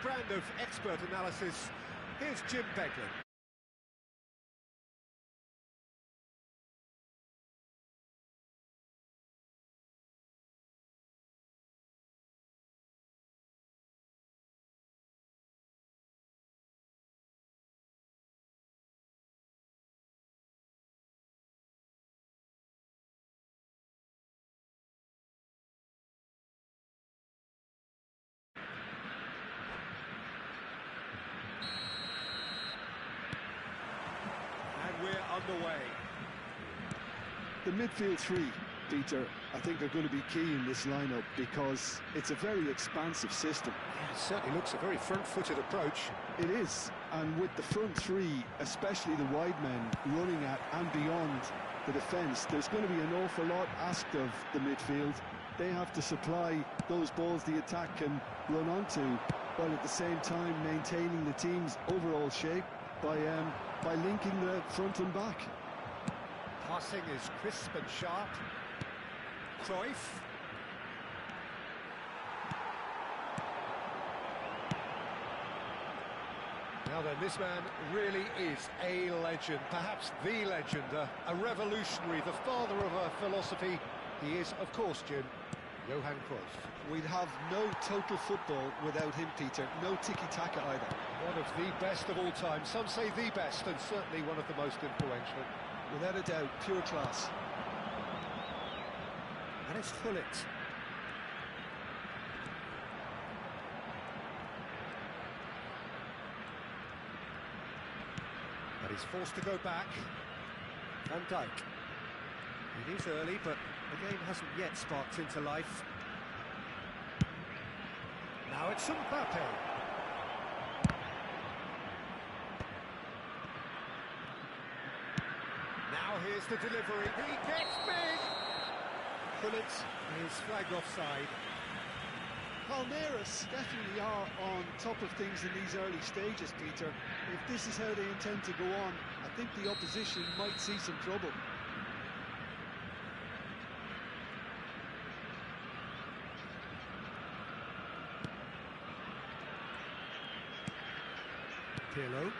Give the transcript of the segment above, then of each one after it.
brand of expert analysis. Here's Jim Beglin. We're underway. The midfield three, Peter, I think are going to be key in this lineup because it's a very expansive system. Yeah, it certainly looks a very front-footed approach. It is, and with the front three, especially the wide men, running at and beyond the defence, there's going to be an awful lot asked of the midfield. They have to supply those balls the attack can run onto, while at the same time maintaining the team's overall shape by linking the front and back. Passing is crisp and sharp. Cruyff. Now then, this man really is a legend, perhaps the legend, a revolutionary, the father of a philosophy. He is, of course, Jim, Johan Cruyff. We'd have no total football without him, Peter. No tiki-taka either. One of the best of all time. Some say the best, and certainly one of the most influential. Without a doubt, pure class. And it's Gullit. But he's forced to go back. Van Dijk. It is early, but the game hasn't yet sparked into life. Now it's Mbappe. Now here's the delivery. He gets big! Gullit is flagged offside. Palmeiras definitely are on top of things in these early stages, Peter. If this is how they intend to go on, I think the opposition might see some trouble. Pirlo.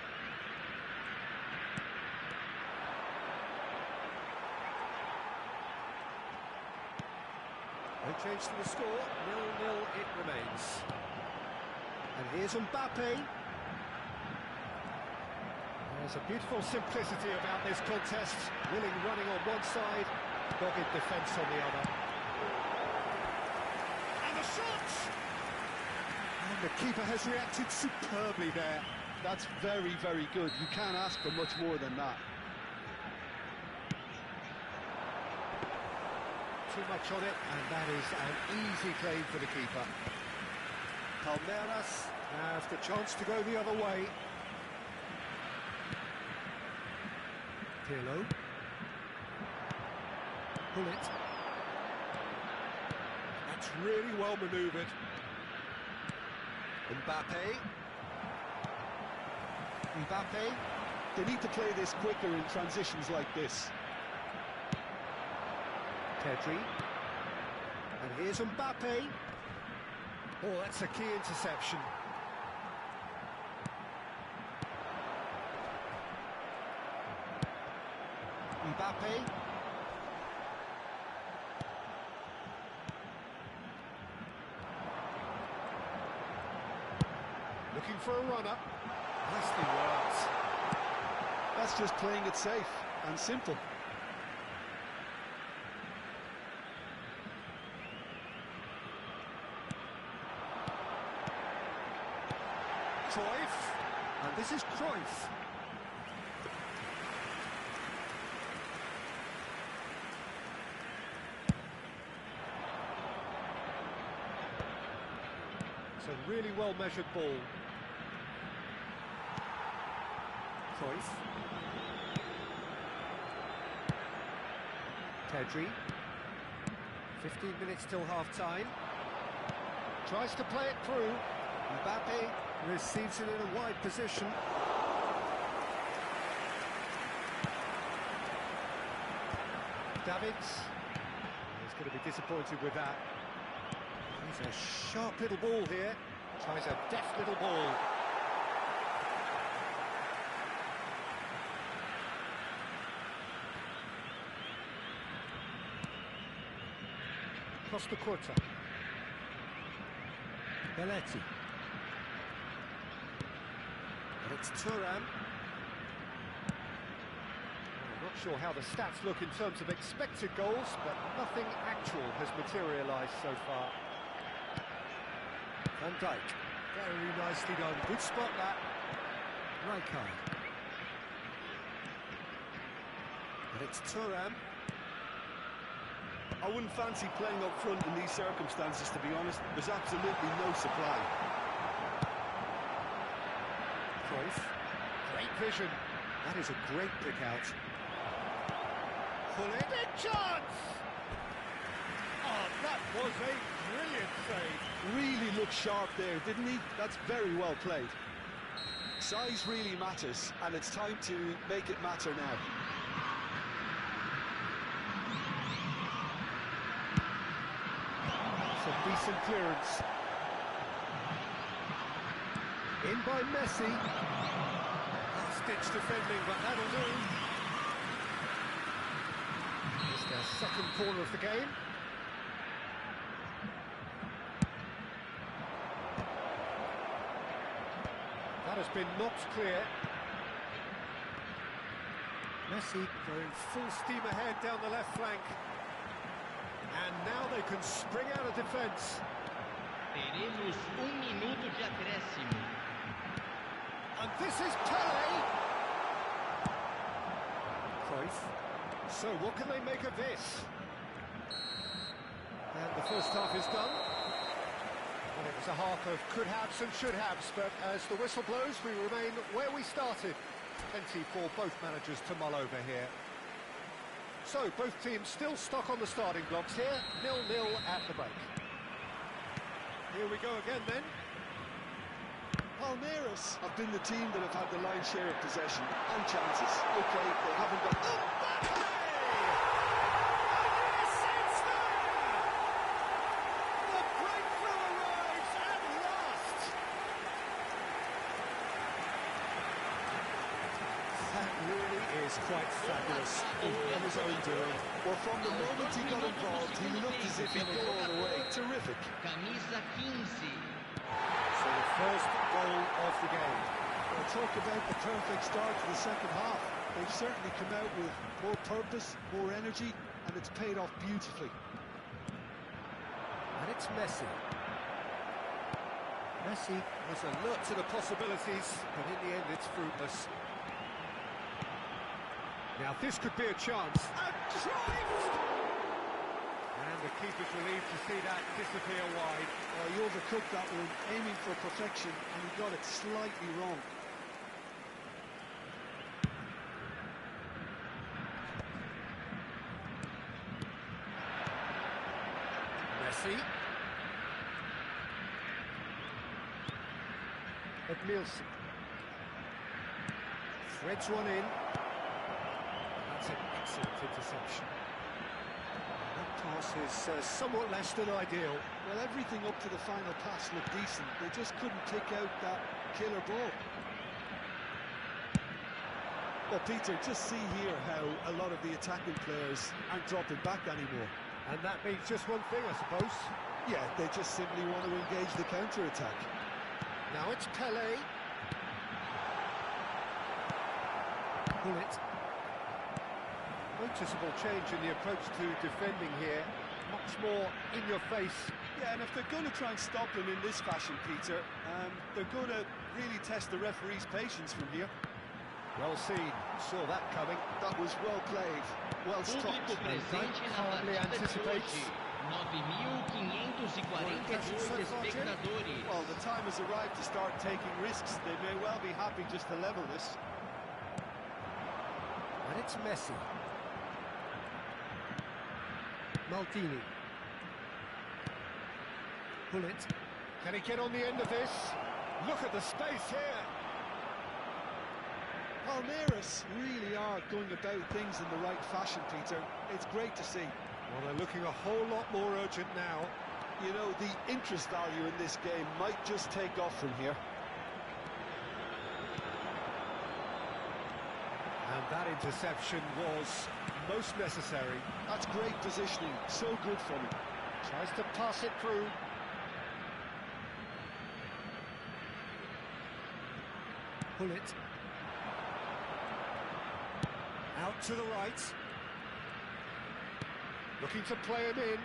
No change to the score, 0-0 it remains. And here's Mbappe. There's a beautiful simplicity about this contest. Willing running on one side, dogged defence on the other. And the shot! And the keeper has reacted superbly there. That's very, very good. You can't ask for much more than that. Too much on it, and that is an easy claim for the keeper. Palmeiras have the chance to go the other way. Pirlo. Gullit. That's really well manoeuvred. Mbappe. They need to play this quicker in transitions like this. Pedri. And here's Mbappe. Oh, that's a key interception. Mbappe. Looking for a runner. Nicely worked. That's just playing it safe and simple. Cruyff, and this is Cruyff. It's a really well-measured ball. Cruyff. Pedri. 15 minutes till half-time. Tries to play it through. Mbappe receives it in a wide position. Davids. He's going to be disappointed with that. He's a sharp little ball here. Tries a deft little ball. Costa Curta. Belletti. And it's Thuram. I'm not sure how the stats look in terms of expected goals, but nothing actual has materialised so far. Van Dijk. Very nicely done. Good spot, that. Rijkaard. And it's Thuram. I wouldn't fancy playing up front in these circumstances, to be honest. There's absolutely no supply. Cruyff. Great vision. That is a great pick out. Pull it. Big chance! Oh, that was a brilliant save. Really looked sharp there, didn't he? That's very well played. Size really matters, and it's time to make it matter now. A decent clearance. In by Messi. Stitch defending, but that'll do. It's their second corner of the game. That has been knocked clear. Messi going full steam ahead down the left flank. And now they can spring out of defence. Teremos minuto de acréscimo. And this is Pelé. Cruyff. So what can they make of this? And the first half is done. Well, it was a half of could-haves and should-haves, but as the whistle blows, we remain where we started. Plenty for both managers to mull over here. So, both teams still stuck on the starting blocks here, 0-0 at the break. Here we go again then. Palmeiras have been the team that have had the lion's share of possession and chances. OK, they haven't got... Oh, Mbappe! And yes, it's there! The breakthrough arrives at last! That really is quite fabulous on his own doing. Well, from the moment he got involved, he looked as if he would go all the way. Terrific. Camisa 15. So the first goal of the game. Well, talk about the perfect start to the second half. They've certainly come out with more purpose, more energy, and it's paid off beautifully. And it's Messi. Messi was alert to the possibilities, but in the end it's fruitless. Now this could be a chance. And the keeper's relieved to see that disappear wide. He overcooked that one, aiming for perfection, and he got it slightly wrong. Messi. Edmilson. Threads one in. That's an excellent interception. That pass is somewhat less than ideal. Well, everything up to the final pass looked decent. They just couldn't pick out that killer ball. Well, Peter, just see here how a lot of the attacking players aren't dropping back anymore. And that means just one thing, I suppose. Yeah, they just simply want to engage the counter-attack. Now it's Pelé. Pull it. Noticeable change in the approach to defending here. Much more in your face. Yeah, and if they're going to try and stop him in this fashion, Peter, they're going to really test the referee's patience from here. Well seen. Saw that coming. That was well played. Well stopped. Público presente na calmly partida de anticipates. hoje. 9.542 espectadores. Well, the time has arrived to start taking risks. They may well be happy just to level this. And it's Messi. Maldini. Pull it. Can he get on the end of this? Look at the space here. Palmeiras really are going about things in the right fashion, Peter. It's great to see. Well, they're looking a whole lot more urgent now. You know, the interest value in this game might just take off from here. And that interception was most necessary. That's great positioning, so good from him. Tries to pass it through. Pull it. Out to the right. Looking to play him in.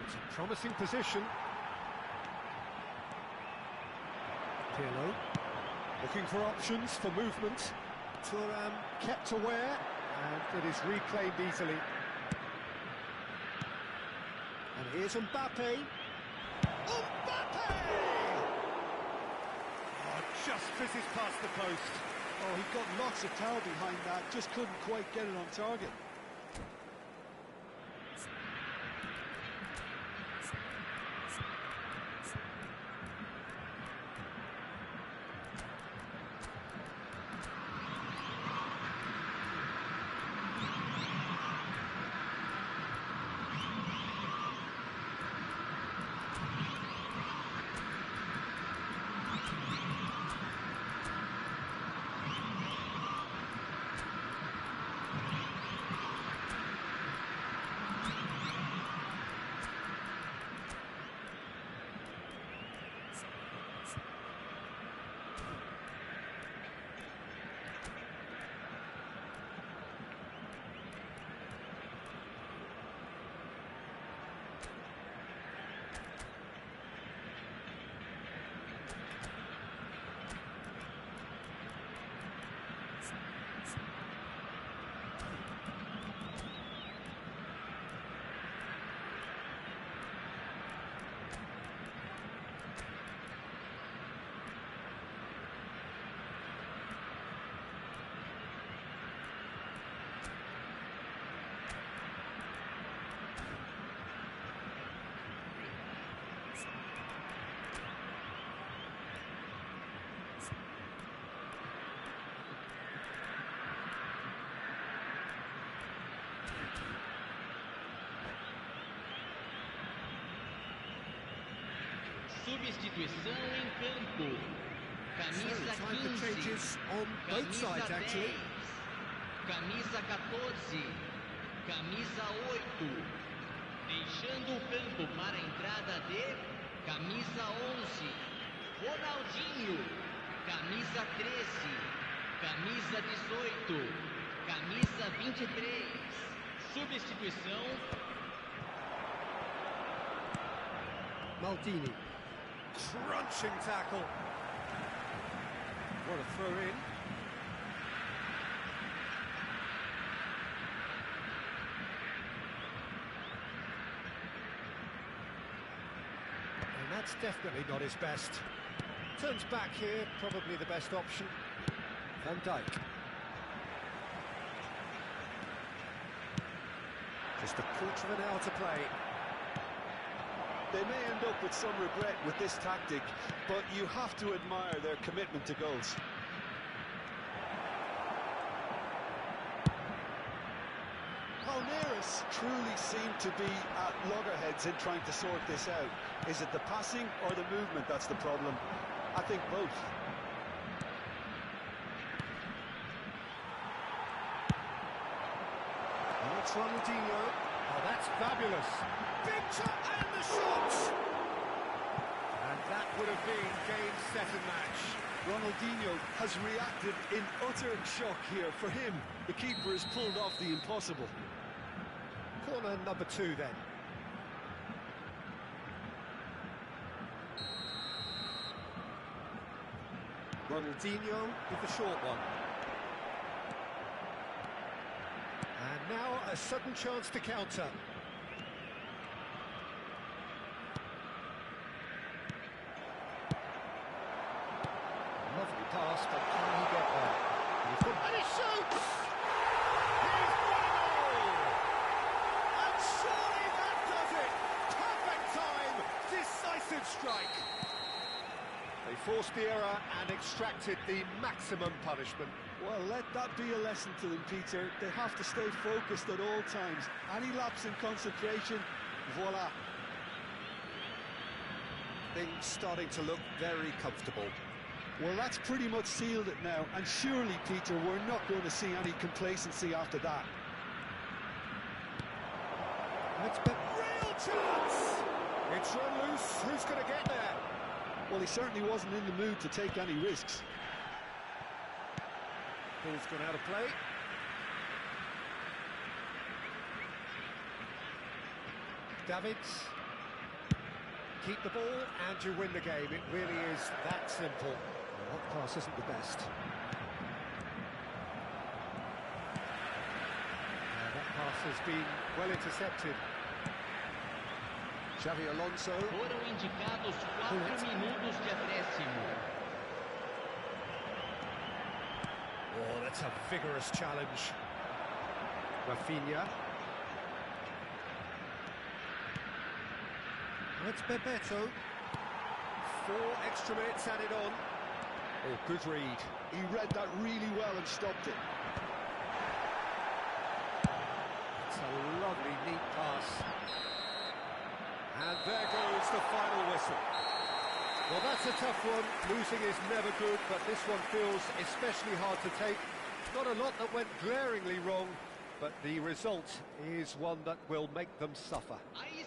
It's a promising position. Pirlo. Looking for options for movement. Thuram kept aware, and it is reclaimed easily. And here's Mbappe. Mbappe! Oh, just fizzes past the post. Oh, he got lots of power behind that, just couldn't quite get it on target. Substituição em campo. Camisa So, time for 15. changes on both sides, Camisa actually. 10. Camisa 14. Camisa 8. Deixando o campo para a entrada de camisa 11. Ronaldinho. Camisa 13. Camisa 18. Camisa 23. Substituição. Maldini. Crunching tackle. What a throw in. And that's definitely not his best. Turns back here, probably the best option. Van Dijk. Just a quarter of an hour to play. They may end up with some regret with this tactic, but you have to admire their commitment to goals. Palmeiras truly seem to be at loggerheads in trying to sort this out. Is it the passing or the movement that's the problem? I think both. And it's Ronaldinho. Oh, that's fabulous. Big shot and the shot! And that would have been game, set and match. Ronaldinho has reacted in utter shock here. For him, the keeper has pulled off the impossible. Corner number 2 then. Ronaldinho with the short one. And now a sudden chance to counter. Lovely pass, but can he get there? And he shoots! He's won it all! And surely that does it! Perfect time! Decisive strike! They forced the error and extracted the maximum punishment. Well, let that be a lesson to them, Peter. They have to stay focused at all times. Any lapse in concentration, voila. Things starting to look very comfortable. Well, that's pretty much sealed it now, and surely, Peter, we're not going to see any complacency after that. It's been real chance! It's run loose, who's going to get there? Well, he certainly wasn't in the mood to take any risks. Ball's gone out of play. Davids. Keep the ball and you win the game. It really is that simple. Well, that pass isn't the best. That pass has been well intercepted. Xavi Alonso. Foram indicados 4 minutos de acréscimo. Oh, that's a vigorous challenge. Rafinha. It's Bebeto. 4 extra minutes added on. Oh, good read. He read that really well and stopped it. It's a lovely, neat pass. And there goes the final whistle. Well, that's a tough one. Losing is never good, but this one feels especially hard to take. Not a lot that went glaringly wrong, but the result is one that will make them suffer. Aí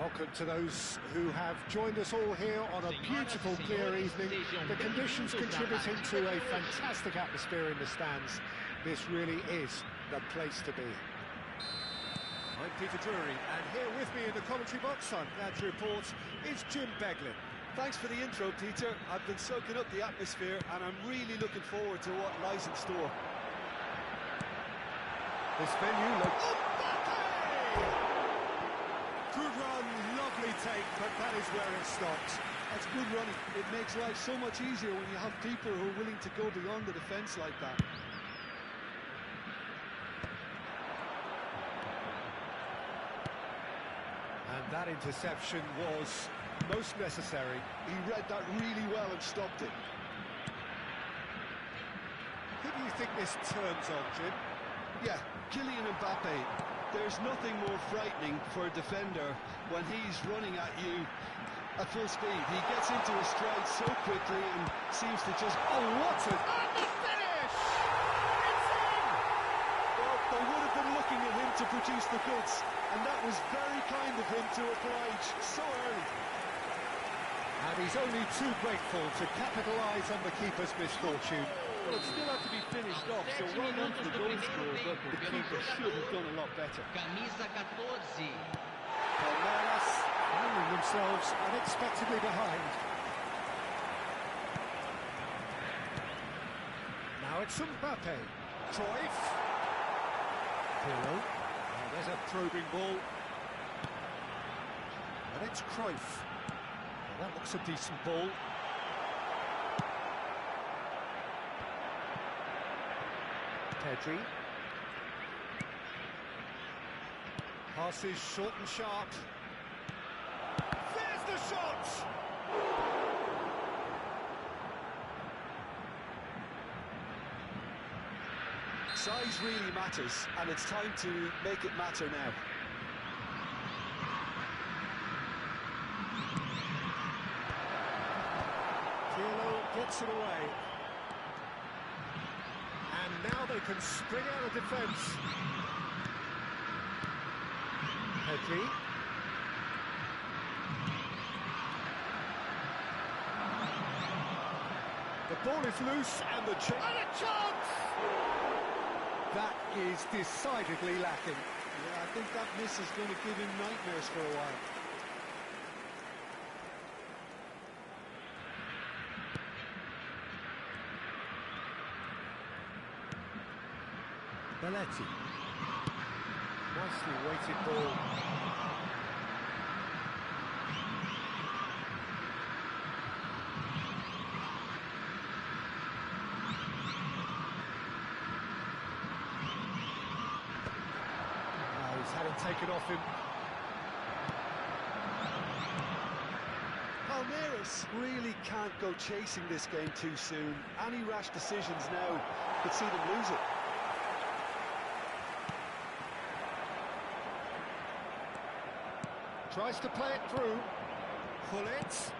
Welcome to those who have joined us all here on a beautiful, clear evening. The conditions contributing to a fantastic atmosphere in the stands. This really is the place to be. I'm Peter Drury, and here with me in the commentary box, I'm glad to report, is Jim Beglin. Thanks for the intro, Peter. I've been soaking up the atmosphere, and I'm really looking forward to what lies in store. This venue looks... Good run, lovely take, but that is where it stops. That's good running. It makes life so much easier when you have people who are willing to go beyond the defence like that. And that interception was most necessary. He read that really well and stopped it. Who do you think this turns on, Jim? Yeah, Kylian Mbappe. There's nothing more frightening for a defender when he's running at you at full speed. He gets into his stride so quickly and seems to just... Oh, what a... And the finish! It's in! Well, they would have been looking at him to produce the goods, and that was very kind of him to oblige so early. And he's only too grateful to capitalise on the keeper's misfortune. Well, it still had to be finished off, so well done to the goal scorer, but the keeper should have done a lot better. Camisa 14. Palmeiras finding themselves unexpectedly behind. Now it's Mbappe. Cruyff. Pirlo. Now there's a probing ball. And it's Cruyff. Well, that looks a decent ball. Pedri. Passes short and sharp. There's the shot! Size really matters, and it's time to make it matter now. Pirlo gets it away. And now they can spring out of defence. Pedri. The ball is loose and the chance. And a chance! That is decidedly lacking. Yeah, I think that miss is going to give him nightmares for a while. Balada. Nicely weighted ball. He's had it taken off him. Palmeiras really can't go chasing this game too soon. Any rash decisions now could see them lose it. Tries to play it through. Pull it.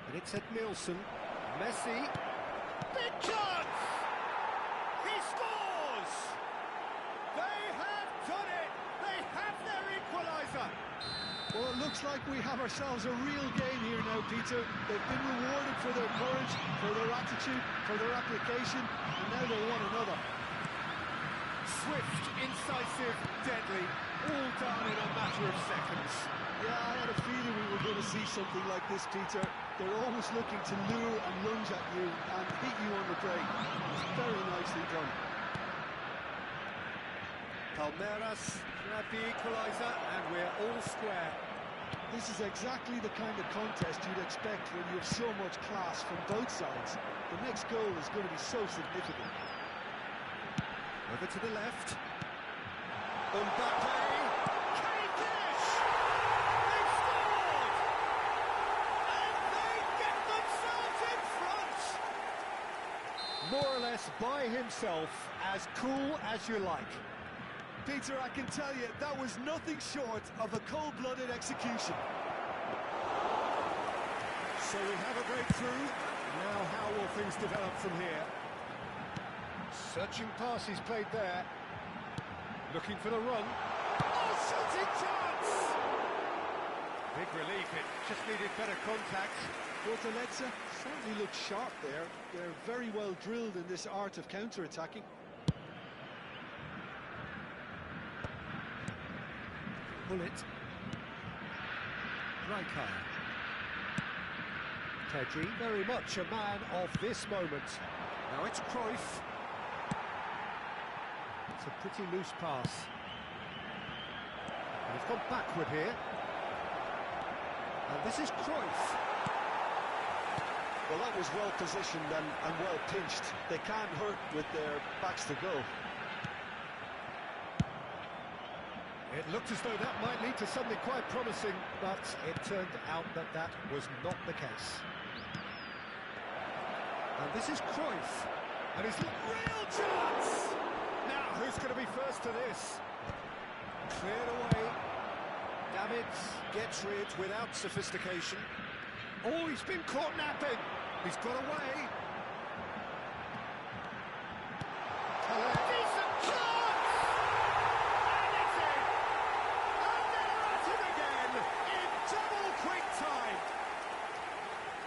And it's at Nielsen. Messi. Big chance! He scores! They have done it! They have their equaliser! Well, it looks like we have ourselves a real game here now, Peter. They've been rewarded for their courage, for their attitude, for their application, and now they want another. Swift, incisive, deadly, all done in a matter of seconds. Yeah, I had a feeling we were going to see something like this, Peter. They're always looking to lure and lunge at you and hit you on the break. It's very nicely done. Palmeiras grab the equaliser and we're all square. This is exactly the kind of contest you'd expect when you have so much class from both sides. The next goal is going to be so significant. Over to the left. Mbappe. Can he finish? They've scored! And they get themselves in front! More or less by himself, as cool as you like. Peter, I can tell you, that was nothing short of a cold-blooded execution. So we have a breakthrough. Now how will things develop from here? Searching pass he's played there. Looking for the run. Oh, shooting chance! Big relief, it just needed better contact. Fortaleza certainly looked sharp there. They're very well drilled in this art of counter-attacking. Bullet. Rijkaard. Pedri, very much a man of this moment. Now it's Cruyff. It's a pretty loose pass. And he's gone backward here. And this is Cruyff. Well, that was well positioned and well pinched. They can't hurt with their backs to go. It looked as though that might lead to something quite promising, but it turned out that that was not the case. And this is Cruyff, and he's real chance! Now, who's going to be first to this? Cleared away. Davids gets rid without sophistication. Oh, he's been caught napping. He's got away. Decent chance! And it's in! And they're at it again in double quick time.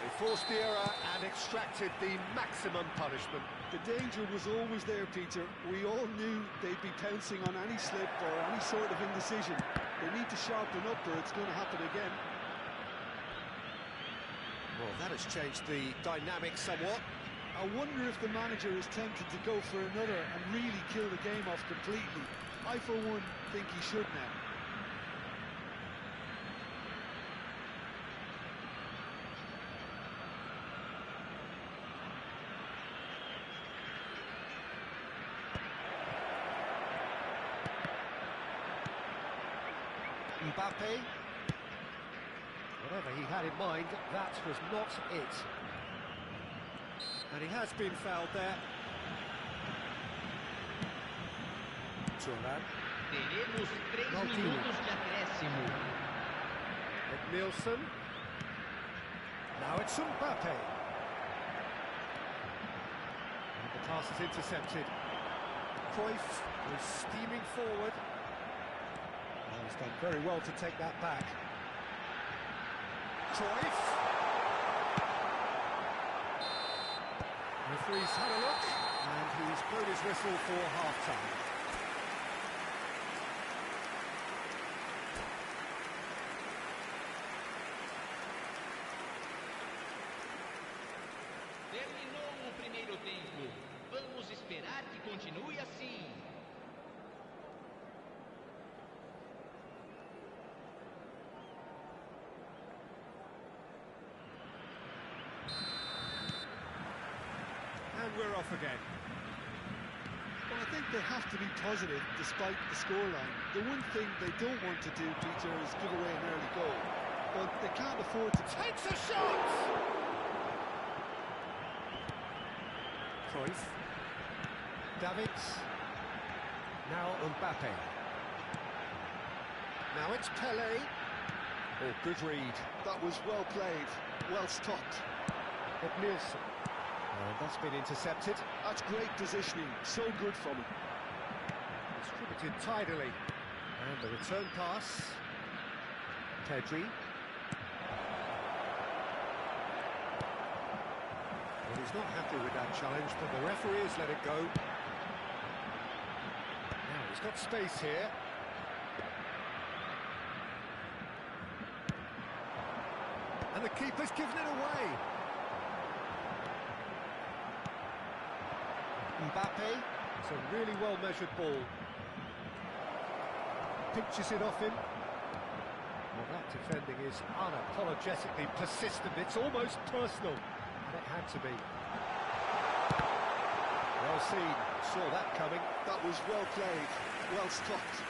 They forced the error and extracted the maximum punishment. The danger was always there, Peter. We all knew they'd be pouncing on any slip or any sort of indecision. They need to sharpen up or it's going to happen again. Well, that has changed the dynamic somewhat. I wonder if the manager is tempted to go for another and really kill the game off completely. I, for one, think he should now. Mbappe. Whatever he had in mind, that was not it. And he has been fouled there. Thuram. Teremos 3 Maldini. minutos de acréscimo. Nielsen. Now it's Mbappe. And the pass is intercepted. Cruyff is steaming forward. Well, he's done very well to take that back. Cruyff. Referee's had a look, and he's blown his whistle for half-time. Terminou o primeiro tempo. Vamos esperar que continue assim. And we're off again. Well, I think they have to be positive despite the scoreline. The one thing they don't want to do, Peter, is give away an early goal. But they can't afford to... Takes a shot! Cruyff. Davids. Now Mbappe. Now it's Pelé. Oh, good read. That was well played, well stopped. But Nielsen. And that's been intercepted. That's great positioning, so good from him. Distributed tidily. And the return pass. Pedri. Well, he's not happy with that challenge, but the referee has let it go. Now he's got space here. And the keeper's given it away. Mbappe, it's a really well-measured ball. Pinches it off him. Well, that defending is unapologetically persistent. It's almost personal. And it had to be. Well seen. Saw that coming. That was well played, well stopped.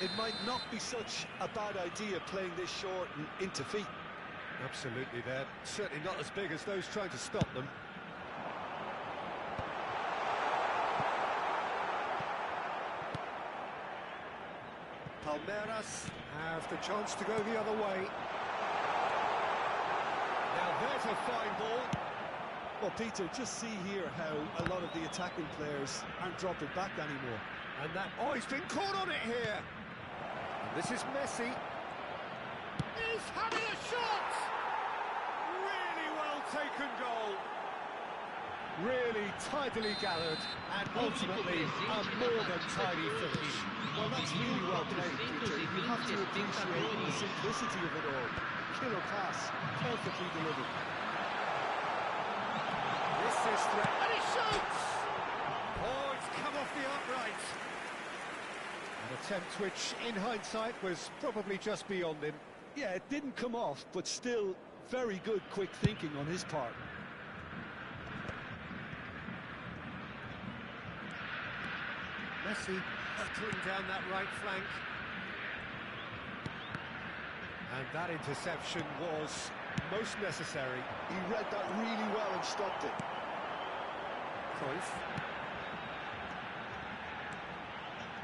It might not be such a bad idea playing this short and into feet. Absolutely, they're certainly not as big as those trying to stop them. Palmeiras have the chance to go the other way. Now there's a fine ball. Well, Peter, just see here how a lot of the attacking players aren't dropping back anymore. And that, oh, he's been caught on it here. And this is Messi. He's having a shot! Really well taken goal. Really tidily gathered, and ultimately a more than tidy finish. Well, that's really well played, Peter. You have to appreciate the simplicity of it all. Killer pass, perfectly delivered. This is threat, and he shoots! Oh, it's come off the upright. An attempt which, in hindsight, was probably just beyond him. Yeah, it didn't come off, but still very good quick thinking on his part. Messi hurtling down that right flank. And that interception was most necessary. He read that really well and stopped it. Cruyff.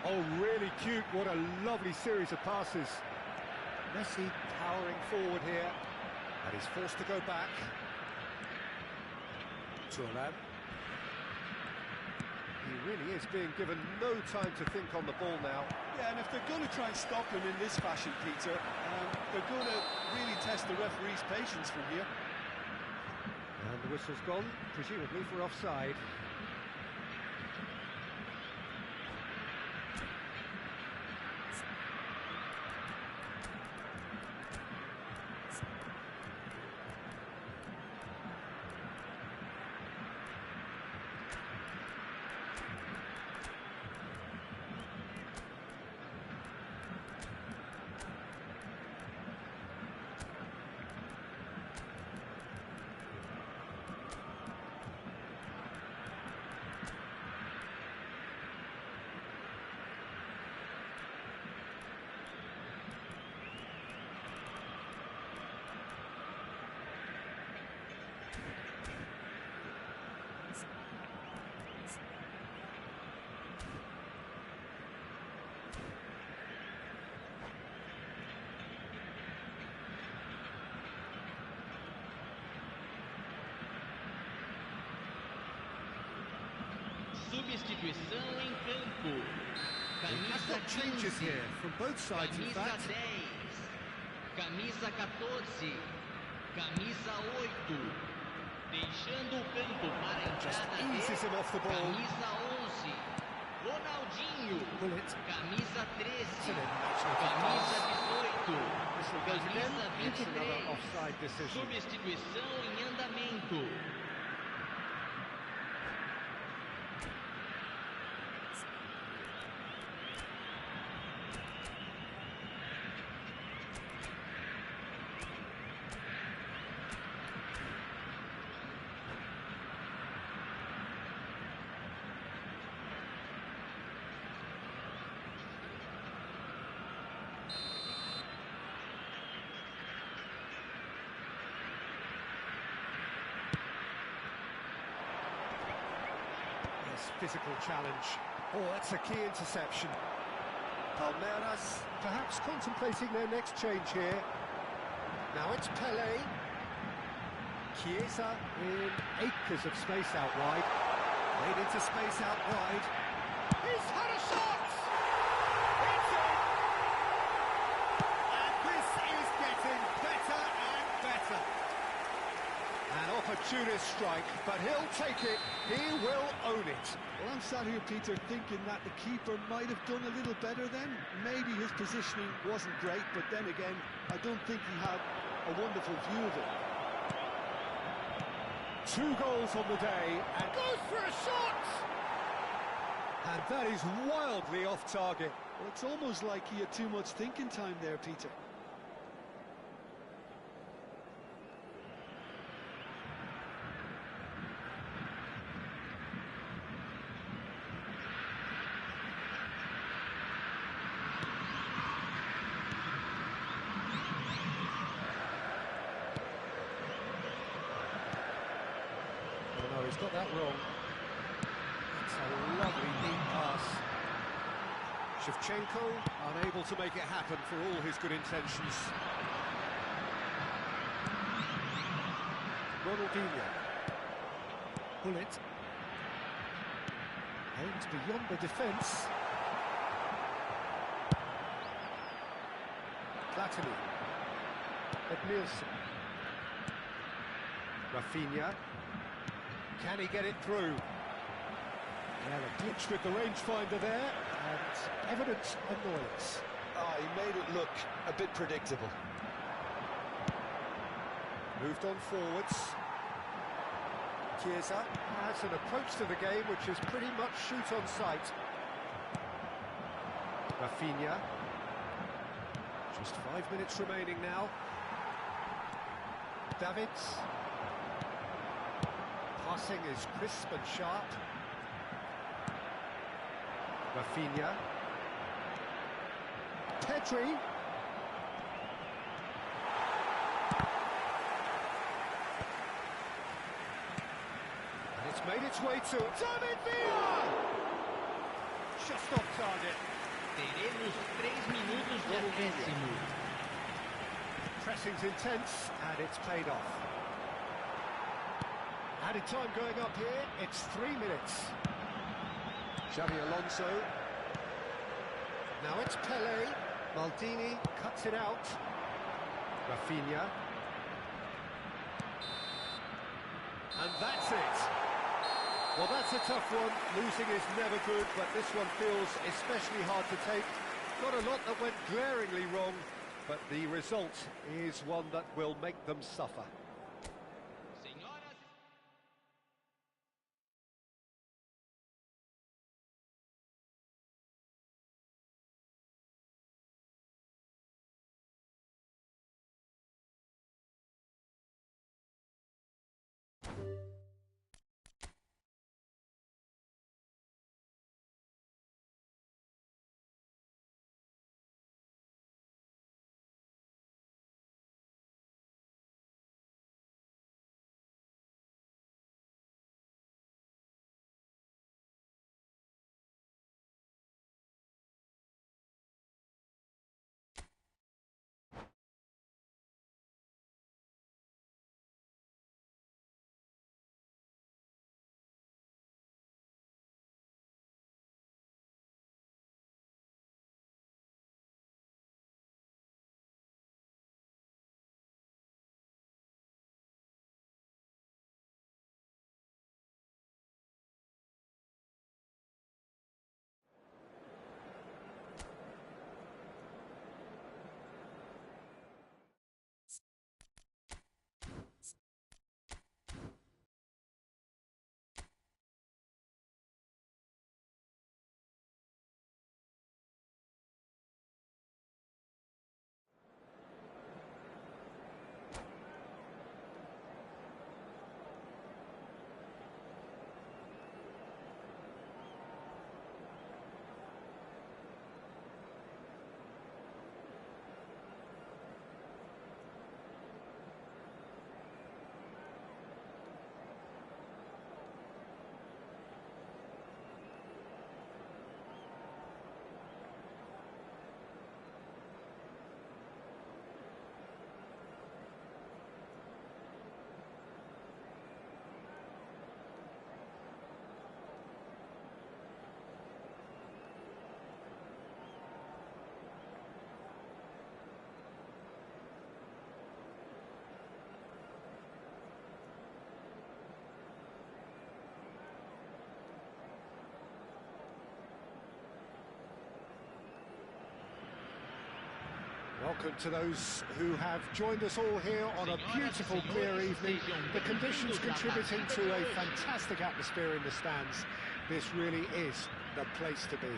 Oh, really cute. What a lovely series of passes. Messi powering forward here. And he's forced to go back. Turan. He really is being given no time to think on the ball now. Yeah, and if they're going to try and stop him in this fashion, Peter, they're going to really test the referee's patience from here. And the whistle's gone, presumably for offside. Substituição em campo. I've Camisa got changes 15, here from both sides, in camisa fact. 10, camisa 14, camisa 8. Deixando o campo para a Just entrada eases him off the ball. camisa 11, Ronaldinho. Bullet. Camisa 13, It's an immaculate camisa pass. 18, Whistle goes again. camisa It's another 23. offside decision. Substituição em andamento. Physical challenge. Oh, that's a key interception. Palmeiras perhaps contemplating their next change here. Now it's Pelé. Chiesa in acres of space out wide. Played into space out wide. He's had a shot! It's in! And this is getting better and better. An opportunist strike, but he'll take it. He will own it. Well, I'm sat here, Peter, thinking that the keeper might have done a little better then. Maybe his positioning wasn't great, but then again, I don't think he had a wonderful view of it. 2 goals on the day, and goes for a shot! And that is wildly off target. Well, it's almost like he had too much thinking time there, Peter. No, he's got that wrong. It's a lovely neat pass. Shevchenko unable to make it happen for all his good intentions. Ronaldinho. Bullet. Aims beyond the defence. Platini. Nielsen. Rafinha. Can he get it through? Well, a glitch with the rangefinder there, and evidence annoyance. Oh, he made it look a bit predictable. Moved on forwards. Chiesa has an approach to the game which is pretty much shoot on sight. Rafinha. Just 5 minutes remaining now. Davids. Passing is crisp and sharp. Rafinha. Pedri. And it's made its way to Difera! Just off target. Teremos 3 minutos de acréscimo. Pressing's intense, and it's paid off. Added time going up here, it's 3 minutes. Xabi Alonso. Now it's Pelé. Maldini cuts it out. Rafinha. And that's it. Well, that's a tough one. Losing is never good, but this one feels especially hard to take. Not a lot that went glaringly wrong, but the result is one that will make them suffer. Senhoras Welcome to those who have joined us all here on a beautiful, clear evening. The conditions contributing to a fantastic atmosphere in the stands. This really is the place to be.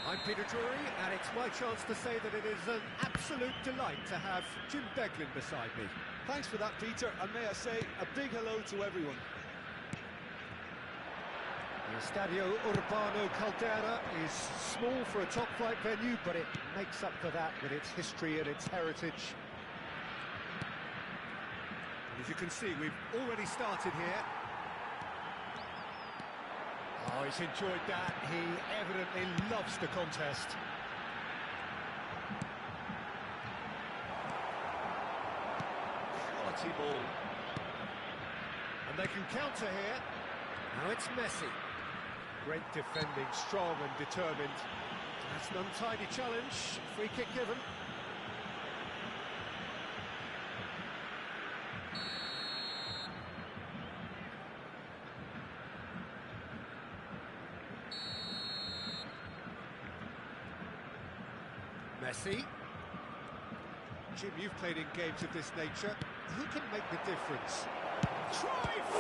I'm Peter Drury, and it's my chance to say that it is an absolute delight to have Jim Beglin beside me. Thanks for that, Peter, and may I say a big hello to everyone. The Estadio Urbano Caldera is small for a top-flight venue, but it makes up for that with its history and its heritage. And as you can see, we've already started here. Oh, he's enjoyed that. He evidently loves the contest. Quality ball. And they can counter here. Now it's Messi. Great defending, strong and determined. That's an untidy challenge. Free kick given. Messi. Jim, you've played in games of this nature. Who can make the difference? Cruyff!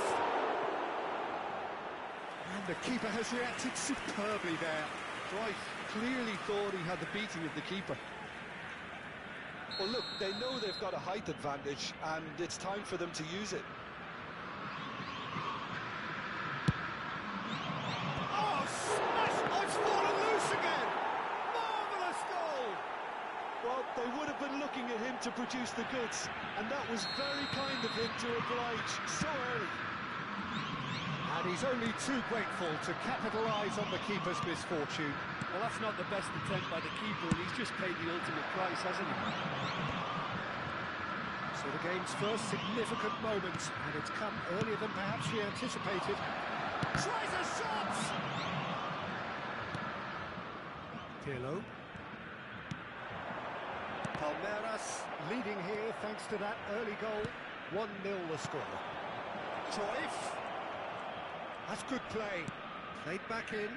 And the keeper has reacted superbly there. Cruyff clearly thought he had the beating of the keeper. Well, look, they know they've got a height advantage, and it's time for them to use it. Oh, smash! Oh, it's fallen loose again! Marvellous goal! Well, they would have been looking at him to produce the goods, and that was very kind of him to oblige so early. And he's only too grateful to capitalise on the keeper's misfortune. Well, that's not the best attempt by the keeper, and he's just paid the ultimate price, hasn't he? So the game's first significant moment, and it's come earlier than perhaps we anticipated. Tries a shot! Pirlo. Palmeiras leading here thanks to that early goal. 1-0 the score. Cruyff. That's good play. Played back in.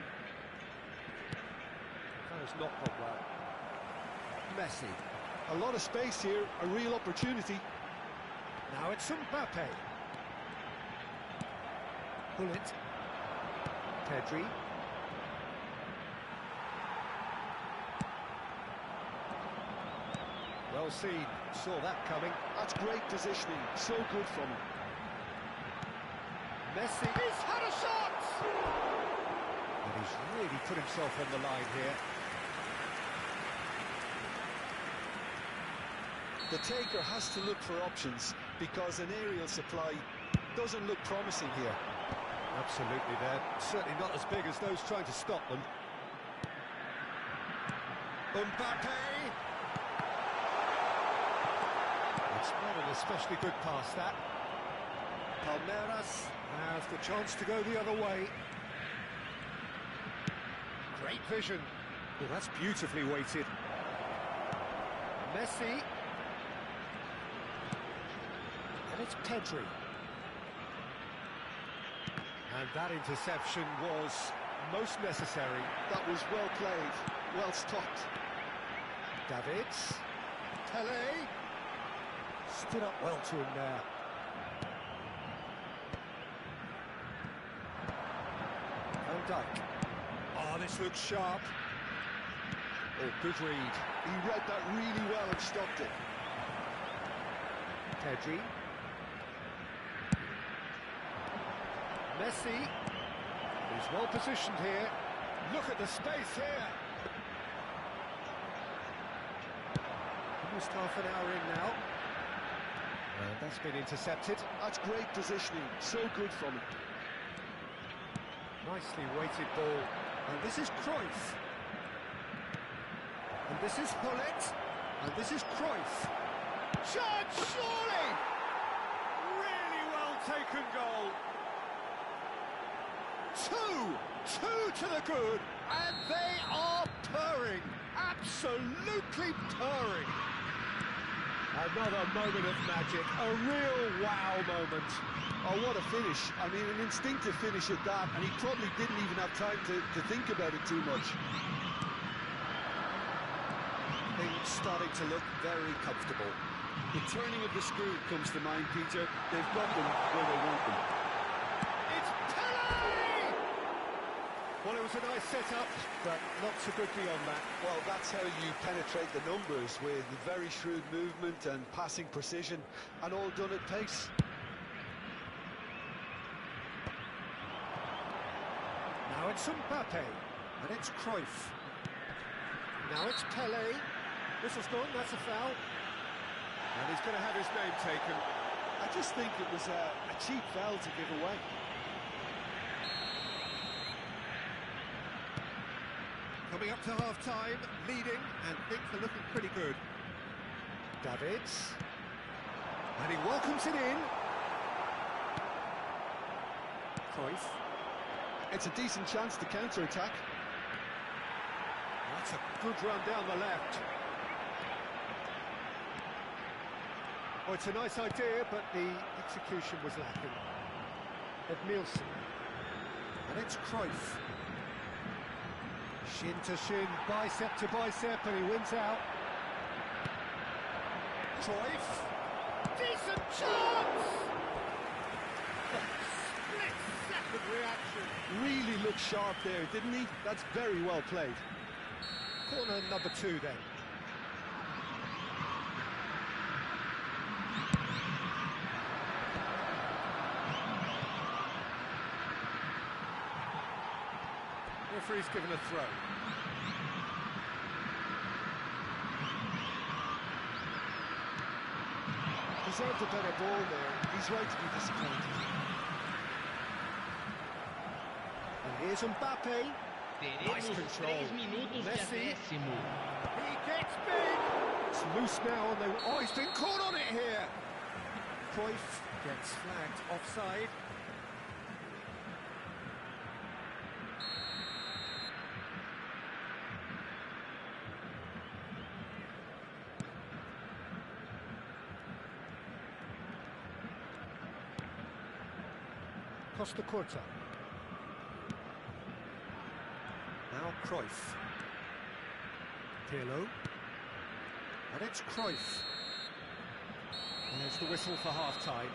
That has not gone well. Messi. A lot of space here, a real opportunity. Now it's Mbappe. Bullet. Pedri. Well seen. Saw that coming. That's great positioning. So good from him. Messi. He's had a shot! And he's really put himself on the line here. The taker has to look for options because an aerial supply doesn't look promising here. Absolutely, they're certainly not as big as those trying to stop them. Mbappe! It's not an especially good pass, that. Palmeiras has the chance to go the other way. Great vision. Oh, that's beautifully weighted. Messi. And it's Pedri. And that interception was most necessary. That was well played, well stopped. Davids. Pele. Stood up well to him there. Van Dijk. Oh, this looks sharp. Oh, good read. He read that really well and stopped it. Pedri. Messi. He's well positioned here. Look at the space here. Almost half an hour in now. And that's been intercepted. That's great positioning. So good from him. Nicely weighted ball. And this is Cruyff. And this is Hullet. And this is Cruyff. Shot, surely! Really well taken goal. Two to the good, and they are purring, absolutely purring. Another moment of magic, a real wow moment. Oh, what a finish. I mean, an instinctive finish at that, and he probably didn't even have time to think about it too much. Things starting to look very comfortable. The turning of the screw comes to mind, Peter. They've got them where they want them. It's Pele! Well, it was a nice setup, but not so good beyond that. Well, that's how you penetrate the numbers, with very shrewd movement and passing precision, and all done at pace. Now it's Mbappe, and it's Cruyff. Now it's Pele. Whistle's gone, that's a foul. And he's going to have his name taken. I just think it was a cheap foul to give away. Coming up to half-time, leading, and things are looking pretty good. Davids. And he welcomes it in. Cruyff. It's a decent chance to counter-attack. That's a good run down the left. Oh, it's a nice idea, but the execution was lacking. Edmilson. And it's Cruyff. Shin to shin, bicep to bicep, and he wins out. Cruyff. Decent chance! Split-second reaction. Really looked sharp there, didn't he? That's very well played. Corner number 2 then. Referee's given a throw. Deserved a better ball there. He's right to be disappointed. And here's Mbappe. Teremos 3 minutos de Messi. acréscimo. He gets big. It's loose now, and oh, he's been caught on it here. Cruyff gets flagged offside. Costa Curta. Now Cruyff. Pirlo. And it's Cruyff. There's the whistle for half-time.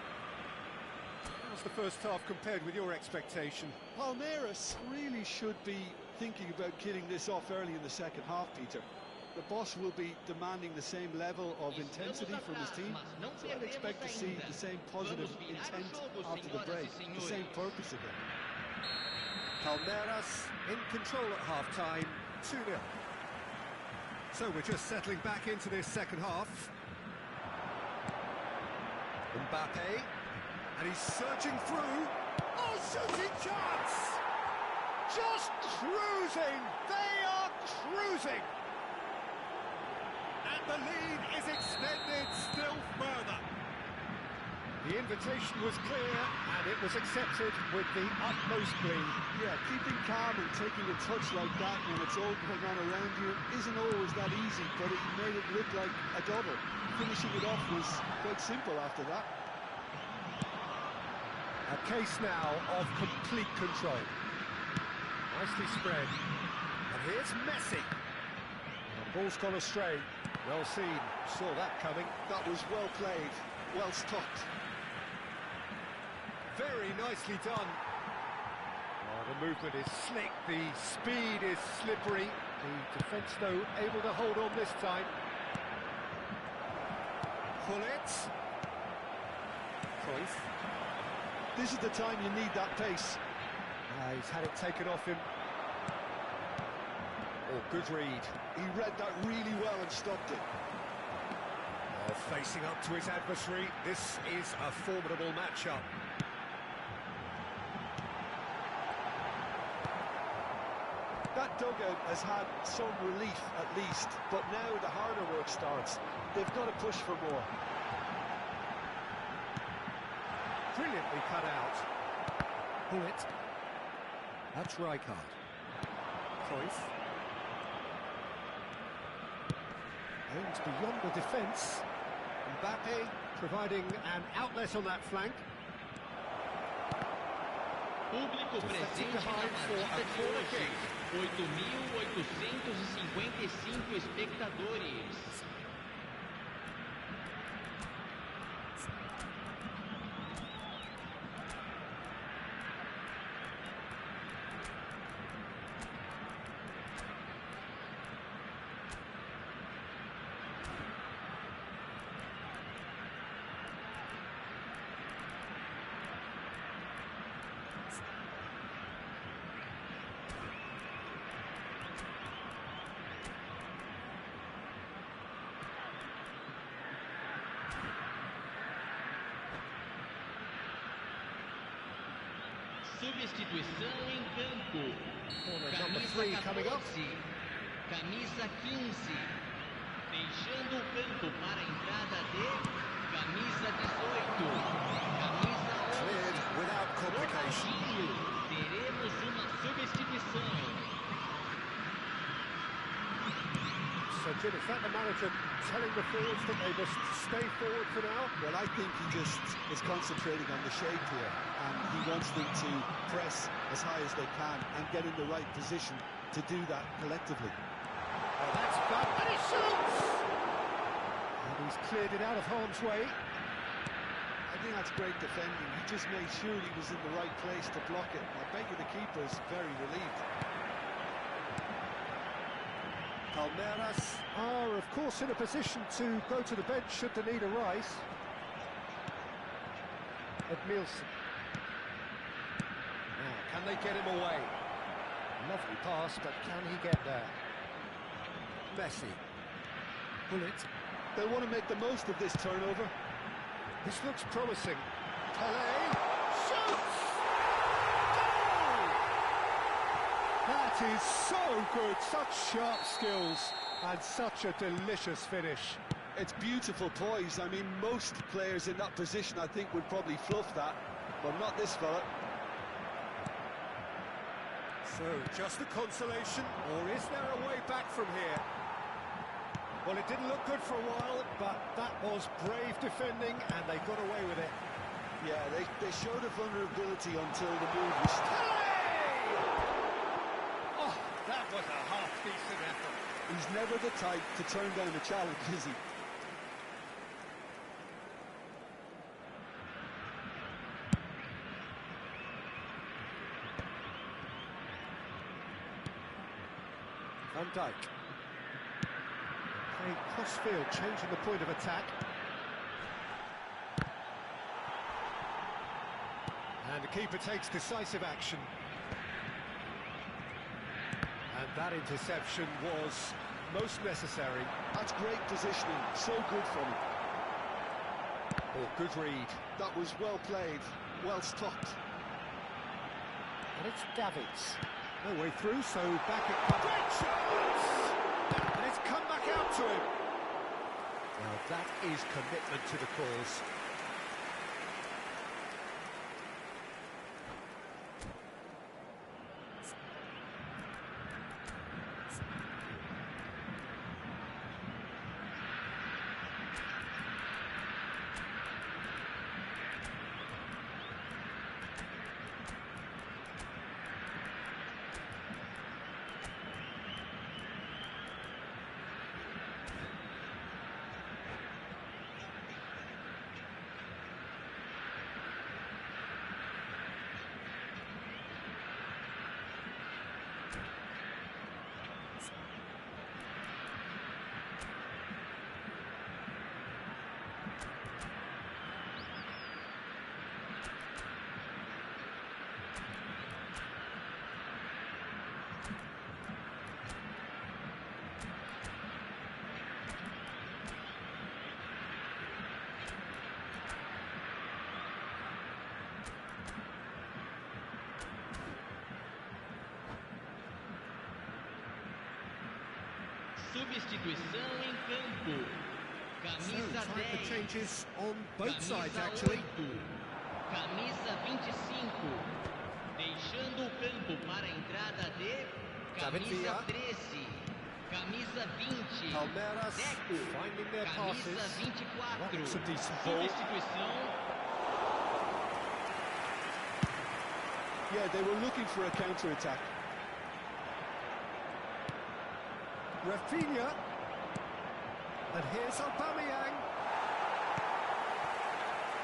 How's the first half compared with your expectation? Palmeiras really should be thinking about killing this off early in the second half, Peter. The boss will be demanding the same level of intensity from his team, so I'd expect to see the same positive intent after the break, the same purpose again. Palmeiras in control at half-time, 2-0. So we're just settling back into this second half. Mbappe, and he's surging through. Oh, shooting chance! Just cruising! They are cruising! And the lead is extended still further. The invitation was clear, and it was accepted with the utmost glee. Yeah, keeping calm and taking a touch like that when it's all going on around you isn't always that easy, but he made it look like a double. Finishing it off was quite simple after that. A case now of complete control. Nicely spread. And here's Messi. The ball's gone astray. Well seen. Saw that coming. That was well played, well stopped. Very nicely done. Oh, the movement is slick. The speed is slippery. The defence, though, able to hold on this time. Pull it. Cruyff. This is the time you need that pace. He's had it taken off him. Oh, good read. He read that really well and stopped it. Oh, facing up to his adversary. This is a formidable matchup. That dugout has had some relief at least, but now the harder work starts. They've got to push for more. Brilliantly cut out. Pull it. That's Rijkaard. Cruyff. Aims beyond the defence. Mbappe providing an outlet on that flank. Público presente na partida de hoje. 8.855 espectadores. Substituição em campo. Camisa 14, camisa 15. Deixando o campo para a entrada de camisa 18. Camisa 11. Cleared without complication. Ronaldinho. Teremos uma substituição. So, Jim, is that the manager telling the forwards that they must stay forward for now? Well, I think he just is concentrating on the shape here, and he wants them to press as high as they can and get in the right position to do that collectively. Oh, that's bad, and he shoots! And He's cleared it out of harm's way. I think that's great defending. He just made sure he was in the right place to block it. I bet you the keeper's very relieved. Palmeiras are, of course, in a position to go to the bench should the need arise. Edmilson. Now, can they get him away? Lovely pass, but can he get there? Messi. Bullet. They'll want to make the most of this turnover. This looks promising. Pelé shoots! Goal! That is so good, such sharp skills and such a delicious finish. It's beautiful poise. I mean, most players in that position, I think, would probably fluff that, but not this fella. So, just a consolation, or is there a way back from here? Well, it didn't look good for a while, but that was brave defending, and they got away with it. Yeah, they showed a vulnerability until the move was... Oh, that was a half-decent effort. He's never the type to turn down a challenge, is he? Van Dijk. Playing cross-field, changing the point of attack. And the keeper takes decisive action. And that interception was most necessary. That's great positioning, so good from him. Oh, good read. That was well played, well stopped. And it's Davids. No way through, so back it comes. Great chance! And it's come back out to him. Now that is commitment to the cause. Substituição em campo. Camisa So, time for 10. changes on both Camisa sides, actually. 8. Camisa 25. Deixando o campo para a entrada de David camisa Villa. 13. Camisa 20. Palmeiras Deco. finding their Camisa passes. 24. That's a decent ball. Substituição. Yeah, they were looking for a counter-attack. Rafinha. And here's Aubameyang.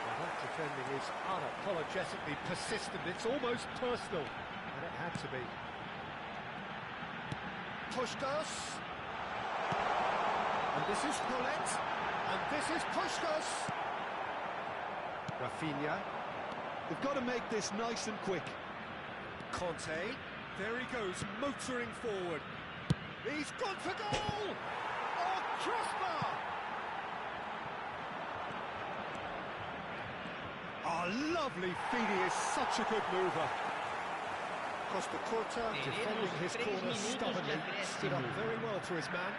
Well, that defending is unapologetically persistent. It's almost personal. And it had to be. Puskás. And this is Bullet. And this is Puskás. Rafinha. They've got to make this nice and quick. Conte. There he goes, motoring forward. He's gone for goal! Oh, crossbar! Oh, lovely feed. He is such a good mover. Costa Curta defending his corner stubbornly. Stood up very well to his man.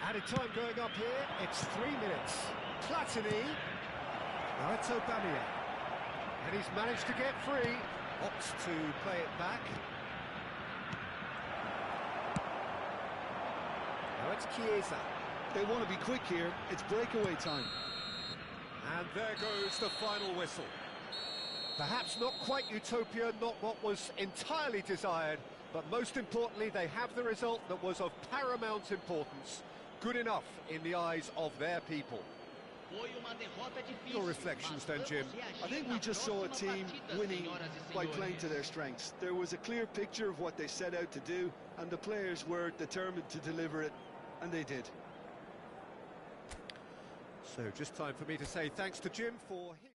Added time going up here. It's 3 minutes. Platini. Now it's Aubameyang. And he's managed to get free. Opts to play it back. Now it's Chiesa. They want to be quick here. It's breakaway time. And there goes the final whistle. Perhaps not quite utopia, not what was entirely desired, but most importantly, they have the result that was of paramount importance. good enough in the eyes of their people. Your reflections then, Jim? I think we just saw a team winning by playing to their strengths. There was a clear picture of what they set out to do, and the players were determined to deliver it, and they did. So just time for me to say thanks to Jim for his...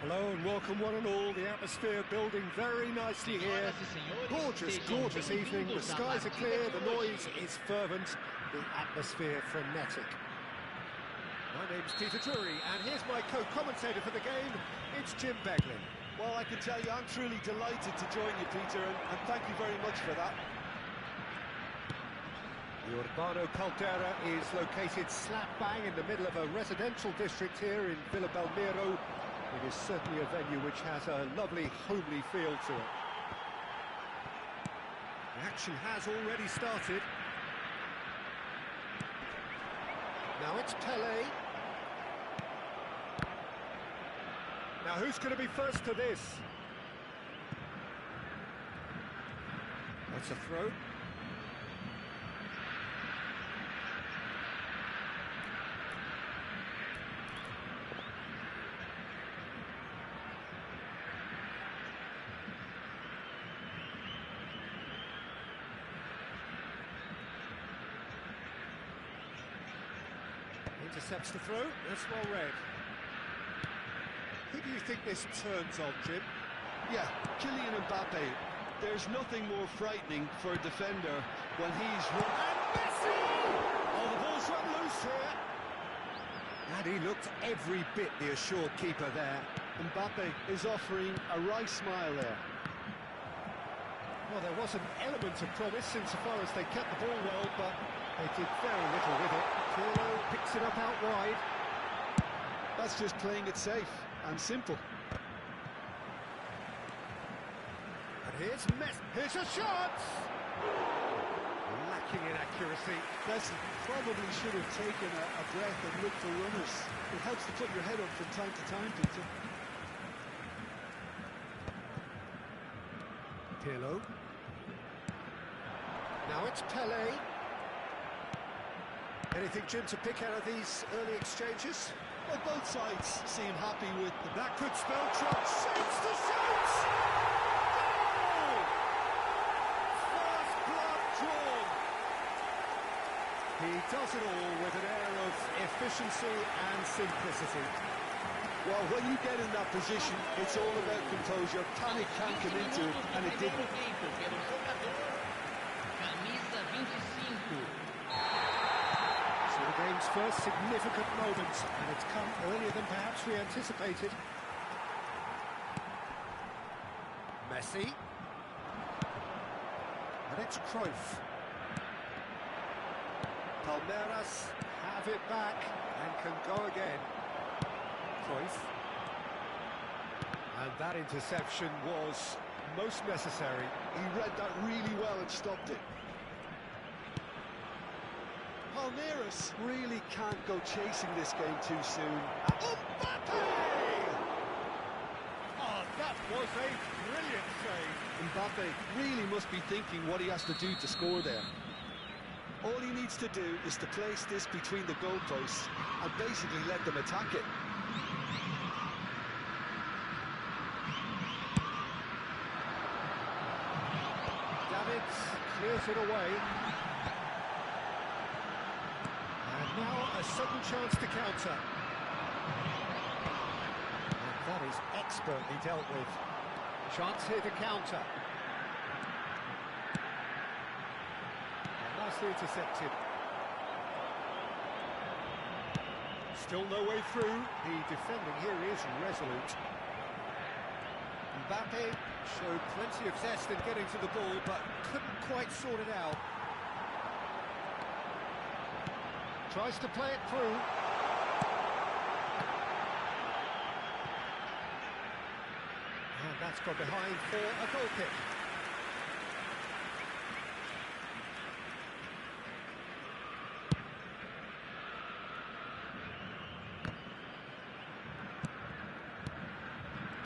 Hello and welcome one and all. The atmosphere building very nicely here. Gorgeous, gorgeous evening. The skies are clear, the noise is fervent, the atmosphere frenetic. My name's Peter Drury and here's my co-commentator for the game. It's Jim Beglin. Well, I can tell you, I'm truly delighted to join you, Peter, and thank you very much for that. The Urbano Caldera is located slap bang in the middle of a residential district here in Villa Belmiro. It is certainly a venue which has a lovely, homely feel to it. The action has already started. Now it's Pelé. Now who's going to be first to this? That's a throw. Intercepts the throw, that's well read. Who do you think this turns on, Jim? Yeah, Kylian Mbappe. There's nothing more frightening for a defender when he's run. And Messi! Oh, the ball's run loose here. And he looked every bit the assured keeper there. Mbappe is offering a wry smile there. Well, there was an element of promise insofar as they kept the ball well, but they did very little with it. Pirlo picks it up out wide. That's just playing it safe and simple. And here's a shot! Lacking in accuracy. Bessie probably should have taken a breath and looked for runners. It helps to put your head up from time to time, Peter. Pirlo. Now it's Pelé. Anything, Jim, to pick out of these early exchanges? Well, both sides seem happy with the... That could spell trouble. Shoots the shot! Goal! First blood drawn. He does it all with an air of efficiency and simplicity. Well, when you get in that position, it's all about composure. Panic can't come into it, and it didn't. Camisa 25. So the game's first significant moment, and it's come earlier than perhaps we anticipated. Messi. And it's Cruyff. Palmeiras have it back and can go again. Cruyff. And that interception was most necessary. He read that really well and stopped it. Palmeiras really can't go chasing this game too soon. Mbappe! Oh, that was a brilliant save. Mbappe really must be thinking what he has to do to score there. All he needs to do is to place this between the goalposts and basically let them attack it. Davids clears it away. And now a sudden chance to counter. And that is expertly dealt with. Chance here to counter. And nicely intercepted. Still no way through. The defending here is resolute. Mbappe showed plenty of zest in getting to the ball, but couldn't quite sort it out. Tries to play it through. And that's gone behind for a goal kick.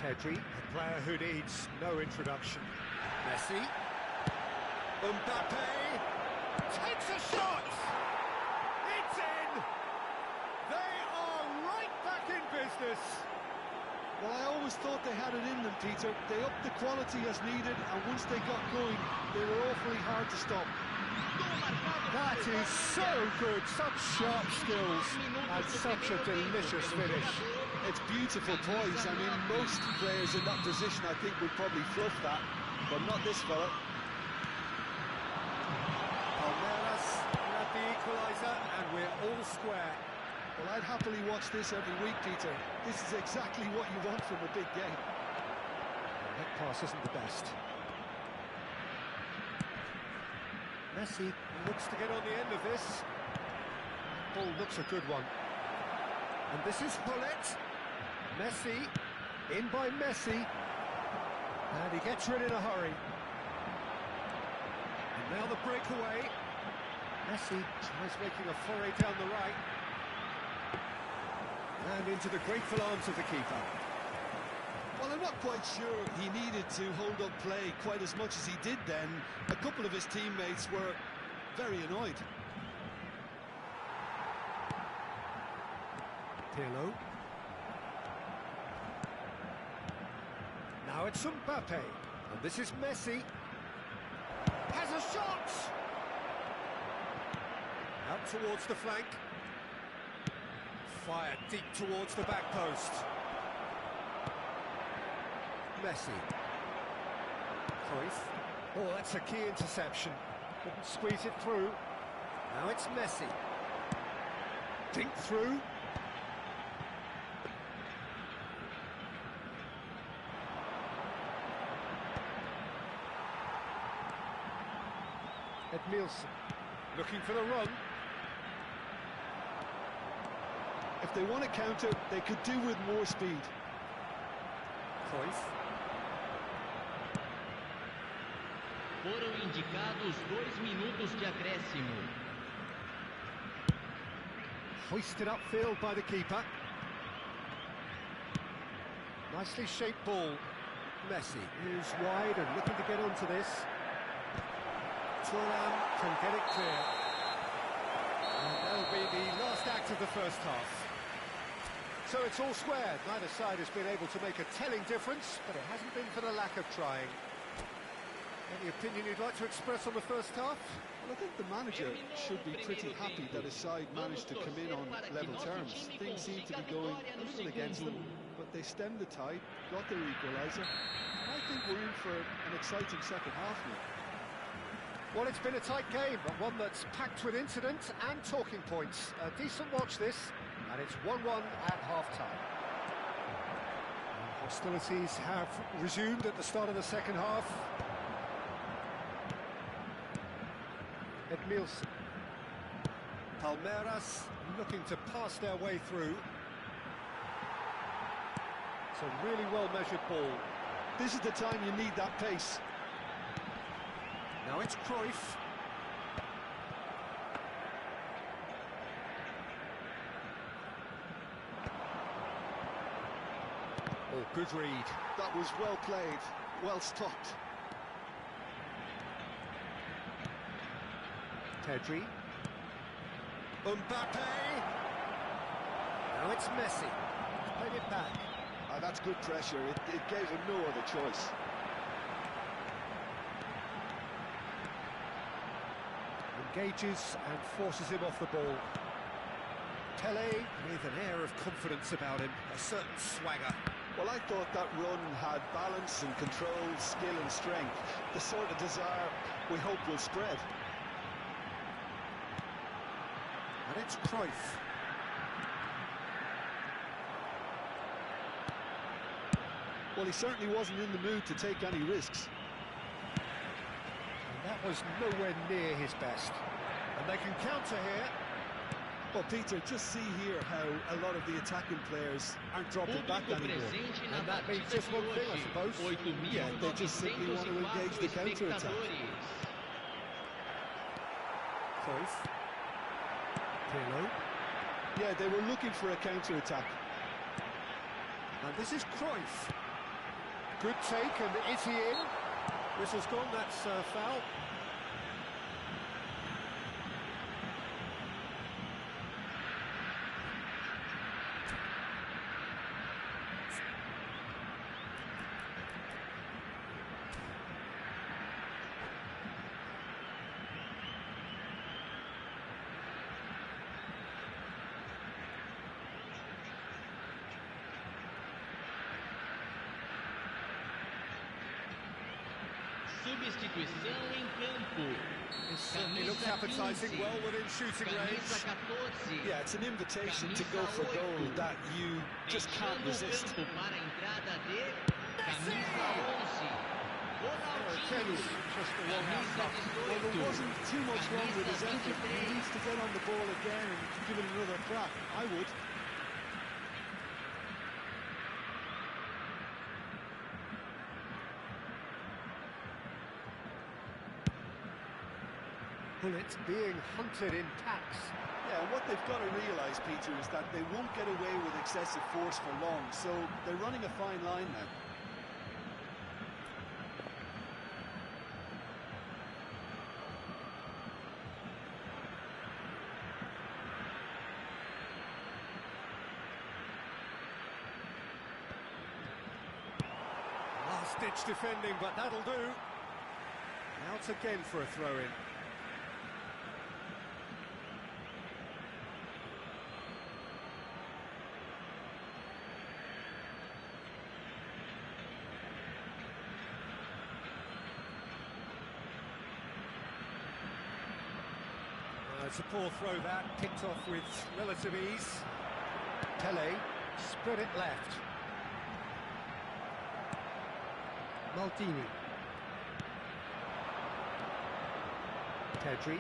Pedri, a player who needs no introduction. Messi. Mbappe takes a shot! It's in! They are right back in business! Well, I always thought they had it in them, Peter. They upped the quality as needed, and once they got going, they were awfully hard to stop. That is so good, such sharp skills, and such a delicious finish. It's beautiful poise. I mean, most players in that position, I think, would probably fluff that, but not this fella. Palmeiras had the equaliser, and we're all square. Well, I'd happily watch this every week, Peter. This is exactly what you want from a big game. That pass isn't the best. Messi looks to get on the end of this. Ball looks a good one. And this is Bullet. Messi, in by Messi. And he gets rid in a hurry. And now the breakaway. Messi tries making a foray down the right. And into the grateful arms of the keeper. Well, I'm not quite sure he needed to hold up play quite as much as he did then. A couple of his teammates were very annoyed. Pirlo. Now it's Mbappe. And this is Messi. Has a shot! Out towards the flank. Fired deep towards the back post. Messi. Cruyff. Oh, that's a key interception. Couldn't squeeze it through. Now it's Messi. Dink through. Edmilson looking for the run. If they want to counter, they could do with more speed. Cruyff. Foram indicados 2 minutos de acréscimo. Hoisted upfield by the keeper. Nicely shaped ball. Messi is wide and looking to get onto this. Thuram can get it clear. And that'll be the last act of the first half. So it's all square. Neither side has been able to make a telling difference, but it hasn't been for the lack of trying. Any opinion you'd like to express on the first half? Well, I think the manager should be pretty happy that his side managed to come in on level terms. Things seem to be going a little against them, but they stemmed the tide, got their equaliser. I think we're in for an exciting second half now. Well, it's been a tight game, but one that's packed with incident and talking points. A decent watch this, and it's 1-1 at half-time. Hostilities have resumed at the start of the second half. Edmilson. Palmeiras looking to pass their way through. It's a really well-measured ball. This is the time you need that pace. Now it's Cruyff. Oh, good read. That was well played, well stopped. Pedri. Mbappe. Now it's Messi. He's played it back. That's good pressure. It gave him no other choice. Engages and forces him off the ball. Tele with an air of confidence about him, a certain swagger. Well, I thought that run had balance and control, skill and strength. The sort of desire we hope will spread. And it's Cruyff. Well, he certainly wasn't in the mood to take any risks. And that was nowhere near his best. And they can counter here. Well, Peter, just see here how a lot of the attacking players aren't dropping back anymore. And that means just one thing, I suppose. Yeah, they just simply want to engage the counter-attack. Cruyff. Pirlo. Yeah, they were looking for a counter-attack. And this is Cruyff. Good take, and is he in? Whistle's gone, that's foul. Substituição em campo. It looks appetizing, well within shooting range. Yeah, it's an invitation to go for goal that you just can't resist. Para a entrada de camisa 11. Kenny, just the one half cup. Well, there wasn't too much wrong with his effort. He needs to get on the ball again and give it another crack. I would. Bullets being hunted in packs. Yeah, what they've got to realise, Peter, is that they won't get away with excessive force for long, so they're running a fine line now. Last-ditch defending, but that'll do. Out again for a throw-in. It's a poor throw that, picked off with relative ease. Tele, spread it left. Maldini. Pedri.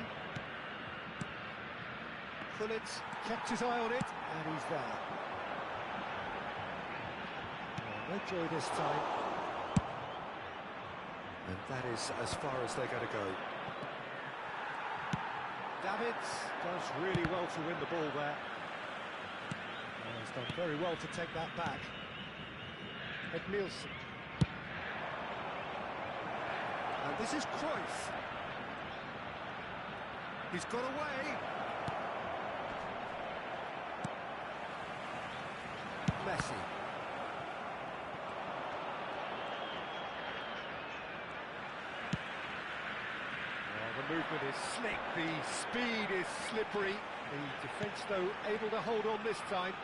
Gullit kept his eye on it, and he's there. Oh, no joy this time. And that is as far as they're going to go. Davids does really well to win the ball there. Oh, he's done very well to take that back. Ed Nielsen. And this is Cruyff. He's got away. Messi. The movement is slick, the speed is slippery. The defence, though, able to hold on this time.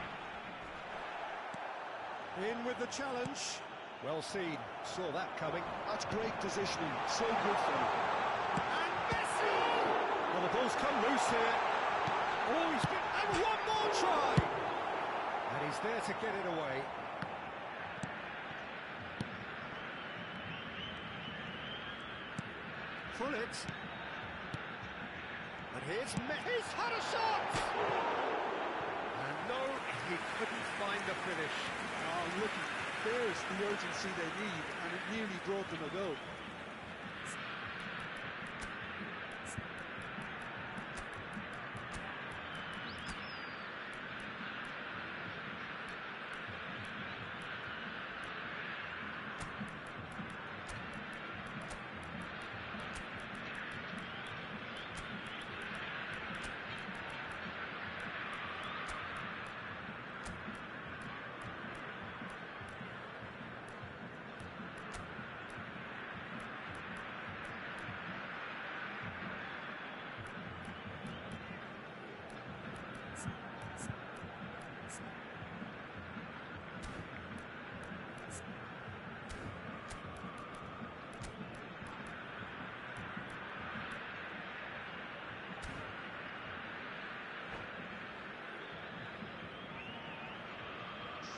In with the challenge. Well seen, saw that coming. That's great positioning, so good for him. And Messi! Well, the ball's come loose here. Oh, he's been... And one more try! And he's there to get it away. Gullit. And here's He's had a shot! And no, he couldn't find the finish. Oh, look, there's the urgency they need, and it nearly brought them a goal.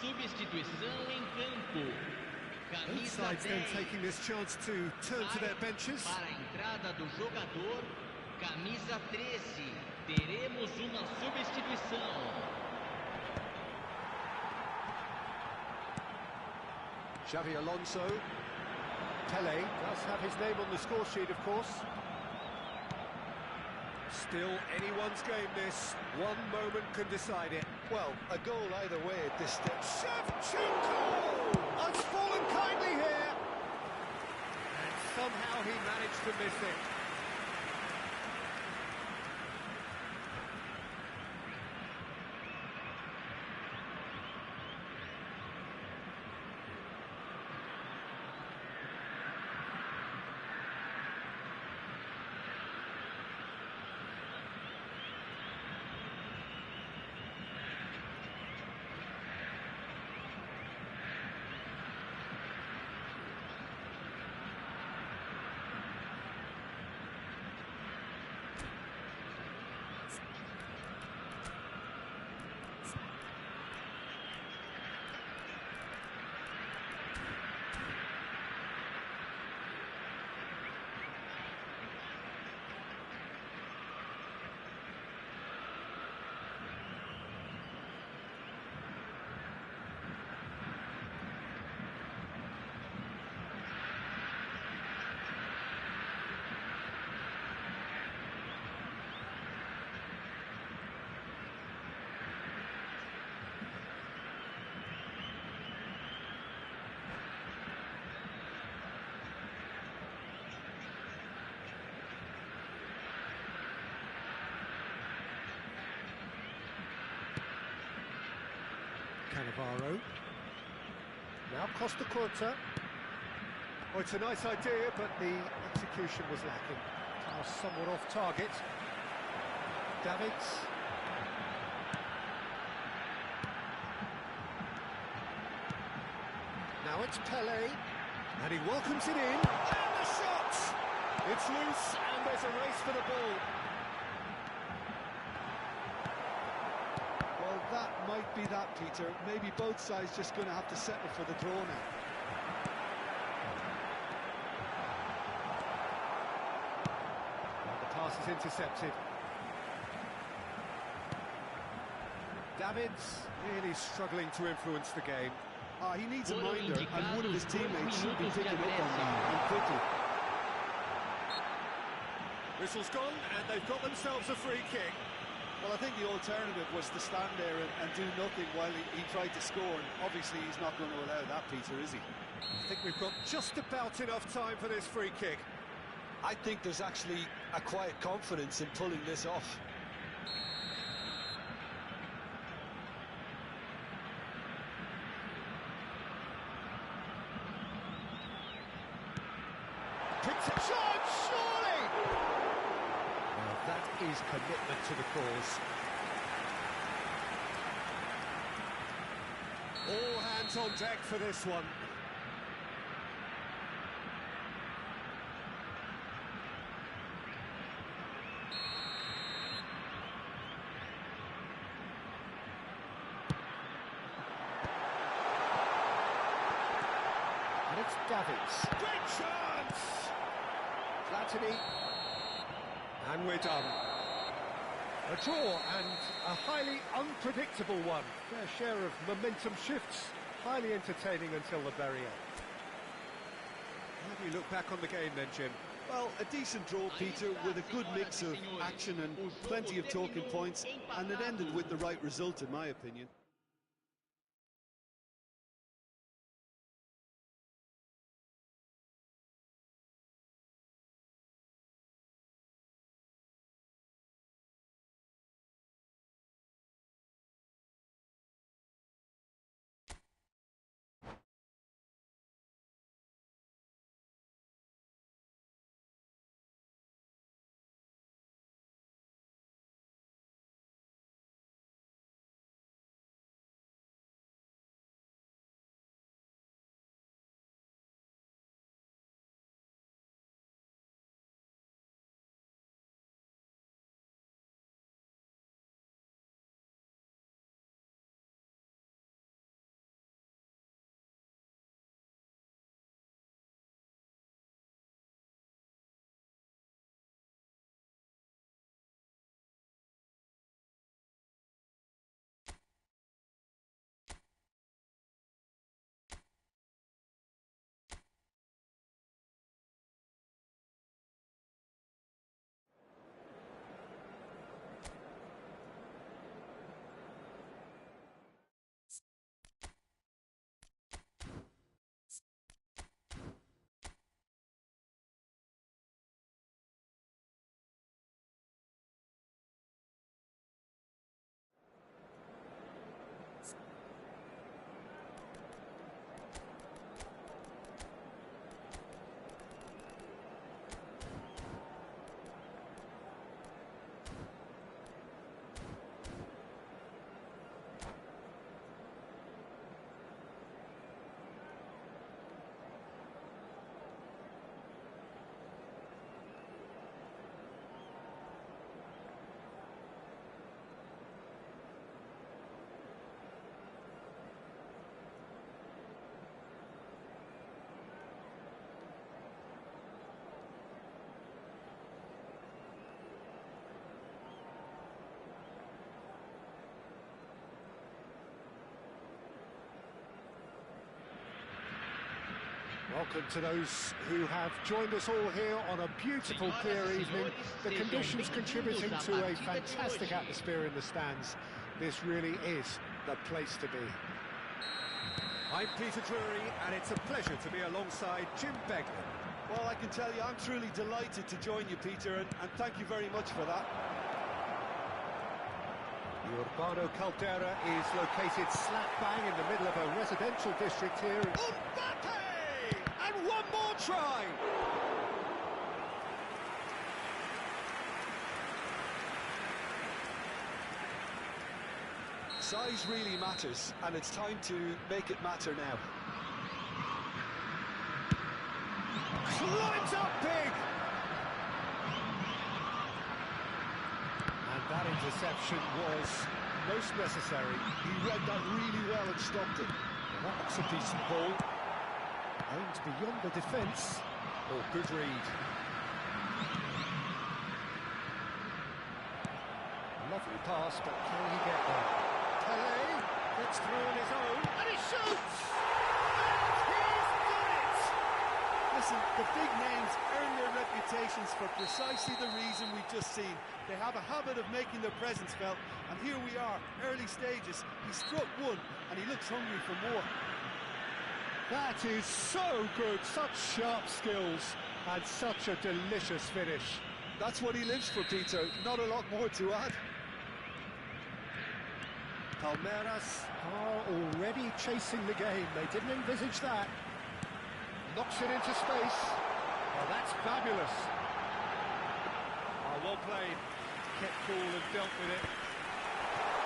Substituição em campo. Both Camisa sides then 10. taking this chance to turn to their benches. Para a entrada do jogador, camisa 13. Teremos uma substituição. Xavi Alonso. Pelé does have his name on the score sheet, of course. Still anyone's game, this. One moment can decide it. Well, a goal either way at this stage. Shevchenko has fallen kindly here. And somehow he managed to miss it. Cannavaro. Now Costa Curta. Oh, it's a nice idea, but the execution was lacking. Pass somewhat off target. Davids. Now it's Pelé. And he welcomes it in. And the shot! It's loose, and there's a race for the ball. Well, that might be that, Peter. Maybe both sides just going to have to settle for the draw now. And the pass is intercepted. Davids really struggling to influence the game. He needs a minder, and one of his teammates should be picking up on that, and quickly. Whistle's gone, and they've got themselves a free kick. Well, I think the alternative was to stand there and do nothing while he tried to score, and obviously he's not going to allow that, Peter, is he? I think we've got just about enough time for this free kick. I think there's actually a quiet confidence in pulling this off. Picks a chance, surely! Now that is commitment to the cause. All hands on deck for this one. And it's Davids. Great chance! Platini. And we're done. A draw and a highly unpredictable one. Fair share of momentum shifts. Highly entertaining until the very end. How do you look back on the game then, Jim? Well, a decent draw, Peter, with a good mix of action and plenty of talking points, and it ended with the right result, in my opinion. Welcome to those who have joined us all here on a beautiful, clear evening. The conditions contributing to a fantastic atmosphere in the stands. This really is the place to be. I'm Peter Drury, and it's a pleasure to be alongside Jim Beglin. Well, I can tell you, I'm truly delighted to join you, Peter, and thank you very much for that. The Urbano Caldera is located slap bang in the middle of a residential district here. Mbappe! And one more try! Size really matters, and it's time to make it matter now. Climbs up big! And that interception was most necessary. He read that really well and stopped it. Well, that's a decent ball. Aimed beyond the defence. Oh, good read. good pass, but can he get there? Pelé gets through on his own, and he shoots! And he's done it! Listen, the big names earn their reputations for precisely the reason we've just seen. They have a habit of making their presence felt, and here we are, early stages. He struck one, and he looks hungry for more. That is so good, such sharp skills, and such a delicious finish. That's what he lives for, Peter. Not a lot more to add. Palmeiras are already chasing the game. They didn't envisage that. Knocks it into space. Oh, that's fabulous. Oh, well played. Kept cool and dealt with it.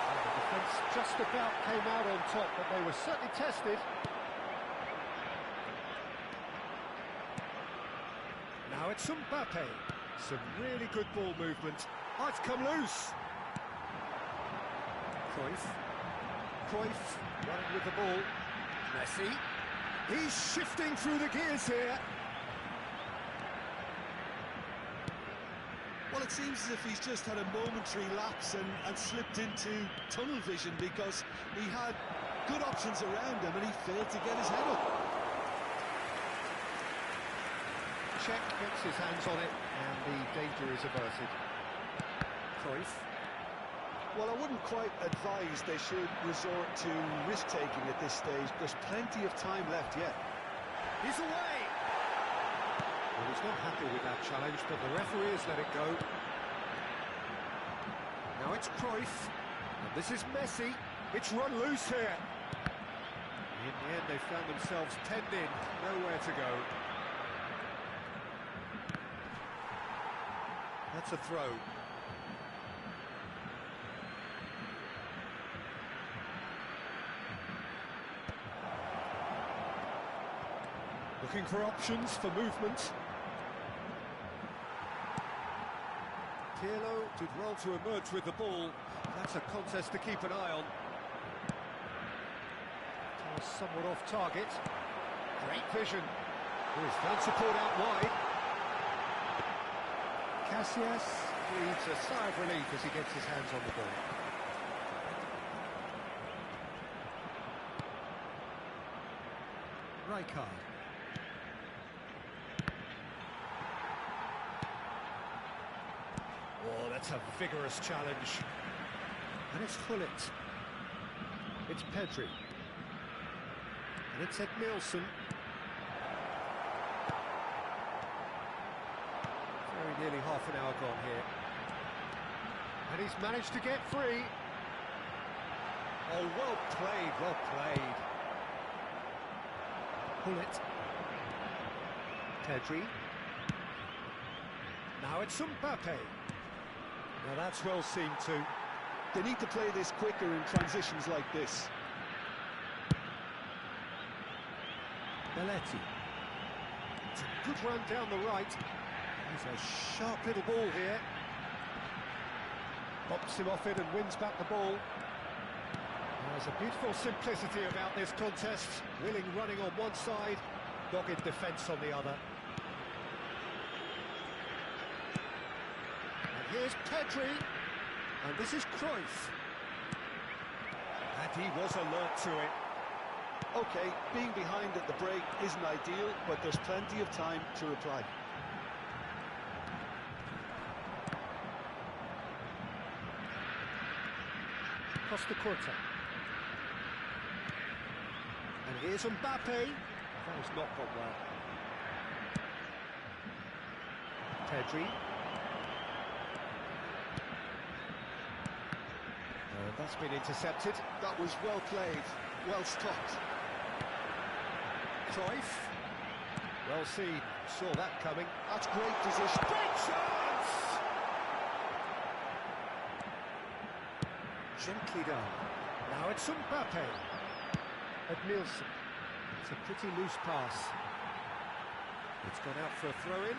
The defence just about came out on top, but they were certainly tested. Now it's Mbappe. Some really good ball movement. Oh, it's come loose. Cruyff running with the ball. Messi. He's shifting through the gears here. Well, it seems as if he's just had a momentary lapse and slipped into tunnel vision, because he had good options around him and he failed to get his head up. Check gets his hands on it, and the danger is averted. Cruyff. Well, I wouldn't quite advise they should resort to risk-taking at this stage. There's plenty of time left yet. He's away! Well, he's not happy with that challenge, but the referee has let it go. Now it's Cruyff, and this is Messi. It's run loose here. In the end, they found themselves penned in, nowhere to go. That's a throw. Looking for options for movement. Pirlo did well to emerge with the ball. That's a contest to keep an eye on. Somewhat off target. Great vision. Oh, he's found support out wide. Casillas breathes a sigh of relief as he gets his hands on the ball. Rijkaard. Oh, that's a vigorous challenge. And it's Gullit. It's Pedri. And it's Edmilson. Very nearly half an hour gone here. And he's managed to get free. Oh, well played, well played. Gullit. Pedri. Now it's Mbappe. Now that's well seen too. They need to play this quicker in transitions like this. Belletti. It's a good run down the right. There's a sharp little ball here. Bops him off it and wins back the ball. There's a beautiful simplicity about this contest. Willing running on one side, dogged defence on the other. And here's Pedri. And this is Cruyff. And he was alert to it. OK, being behind at the break isn't ideal, but there's plenty of time to reply. Costa Curta. And here's Mbappe. That has not gone well. Pedri. That's been intercepted. That was well played, well stopped. Cruyff. Well seen, saw that coming. That's great position. Great chance! Gently done. Now it's Mbappe. Edmilson. It's a pretty loose pass. It's gone out for a throw-in.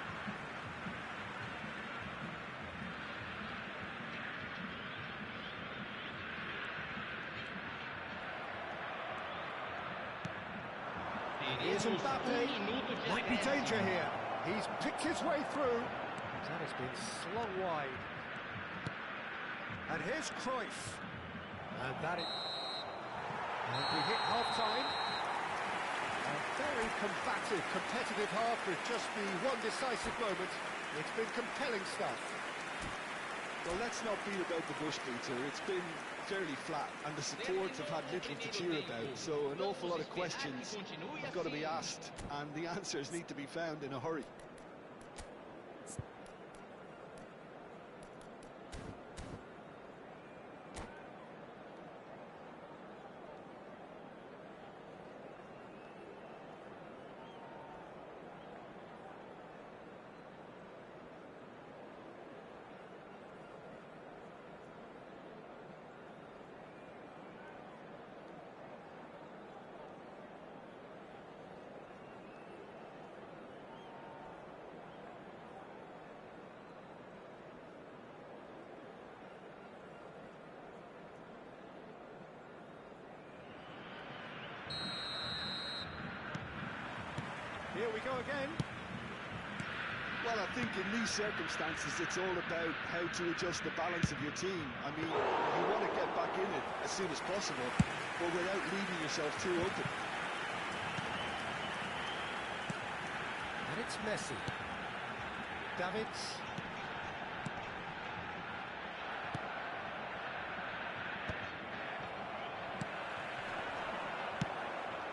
Here's Mbappe. Might be danger here. He's picked his way through. That has been slung wide. And here's Cruyff. And and we hit half-time. A very combative, competitive half with just the one decisive moment. It's been compelling stuff. Well, let's not beat about the bush, Peter. It's been fairly flat, and the supports have had little to cheer about, so an awful lot of questions have got to be asked, and the answers need to be found in a hurry. Here we go again. Well, I think in these circumstances, it's all about how to adjust the balance of your team. I mean, you want to get back in it as soon as possible, but without leaving yourself too open. And it's Messi. Davids.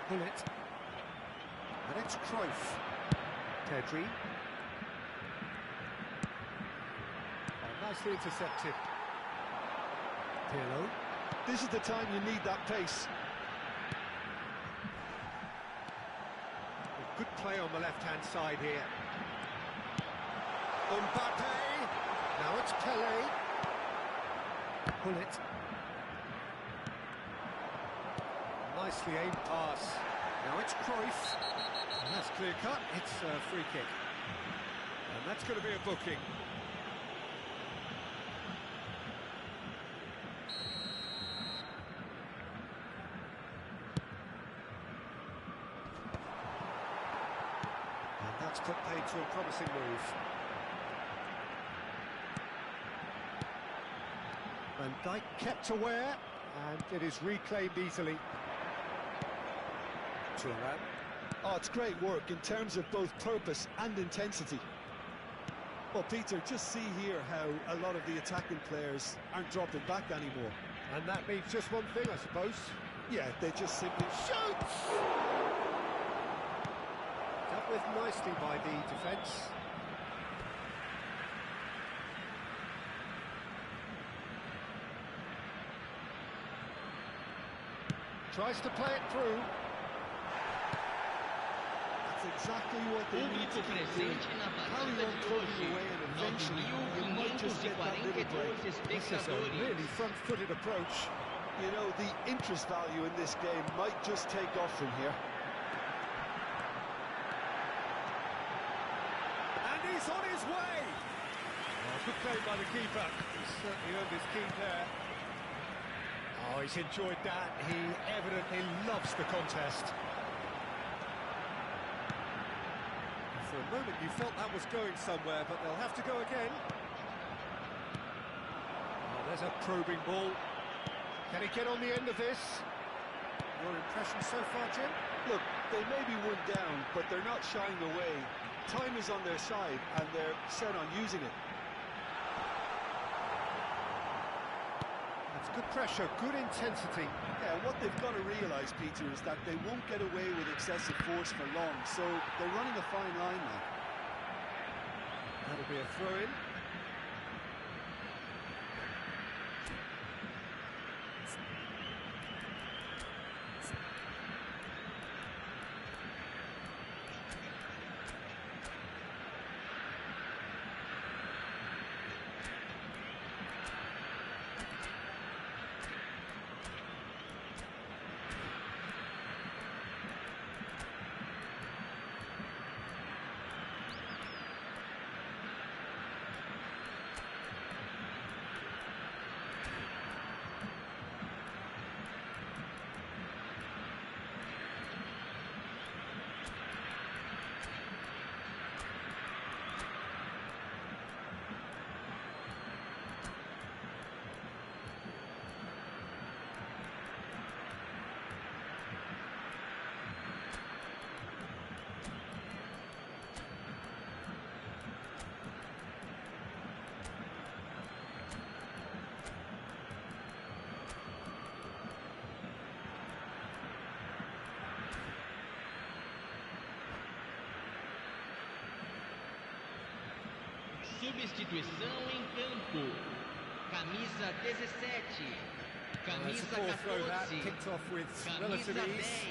Bullet. And it's Cruyff. Pedri. Oh, nicely intercepted. Pirlo. This is the time you need that pace. A good play on the left-hand side here. Mbappe. Now it's Pelé. Bullet. Nicely aimed pass. Now it's Cruyff. And that's clear cut. It's a free kick. And that's going to be a booking. And that's put paid to a promising move. Van Dijk kept aware, and it is reclaimed easily. Turan. Oh, it's great work in terms of both purpose and intensity. Well, Peter, just see here how a lot of the attacking players aren't dropping back anymore. And that means just one thing, I suppose. Yeah, they just simply Shoots! Dealt with nicely by the defence. Tries to play it through. That's exactly what they need to Público keep doing. presente na Carry partida on de tugging hoje. away, and eventually you might just get that little break. 9.542 This is a espectadores. really front-footed approach. You know, the interest value in this game might just take off from here. And he's on his way! Oh, good play by the keeper. He's certainly earned his keep there. Oh, he's enjoyed that. He evidently loves the contest. For a moment you felt that was going somewhere, but they'll have to go again. Oh, there's a probing ball. Can he get on the end of this? Your impression so far, Jim? Look, they may be one down, but they're not shying away. Time is on their side, and they're set on using it. That's good pressure, good intensity. Yeah, what they've got to realise, Peter, is that they won't get away with excessive force for long, so they're running a fine line now. That'll be a throw-in. Substituição em campo. Camisa 17. It's a Camisa poor throw that, 14. picked off with Camisa relative 10. ease.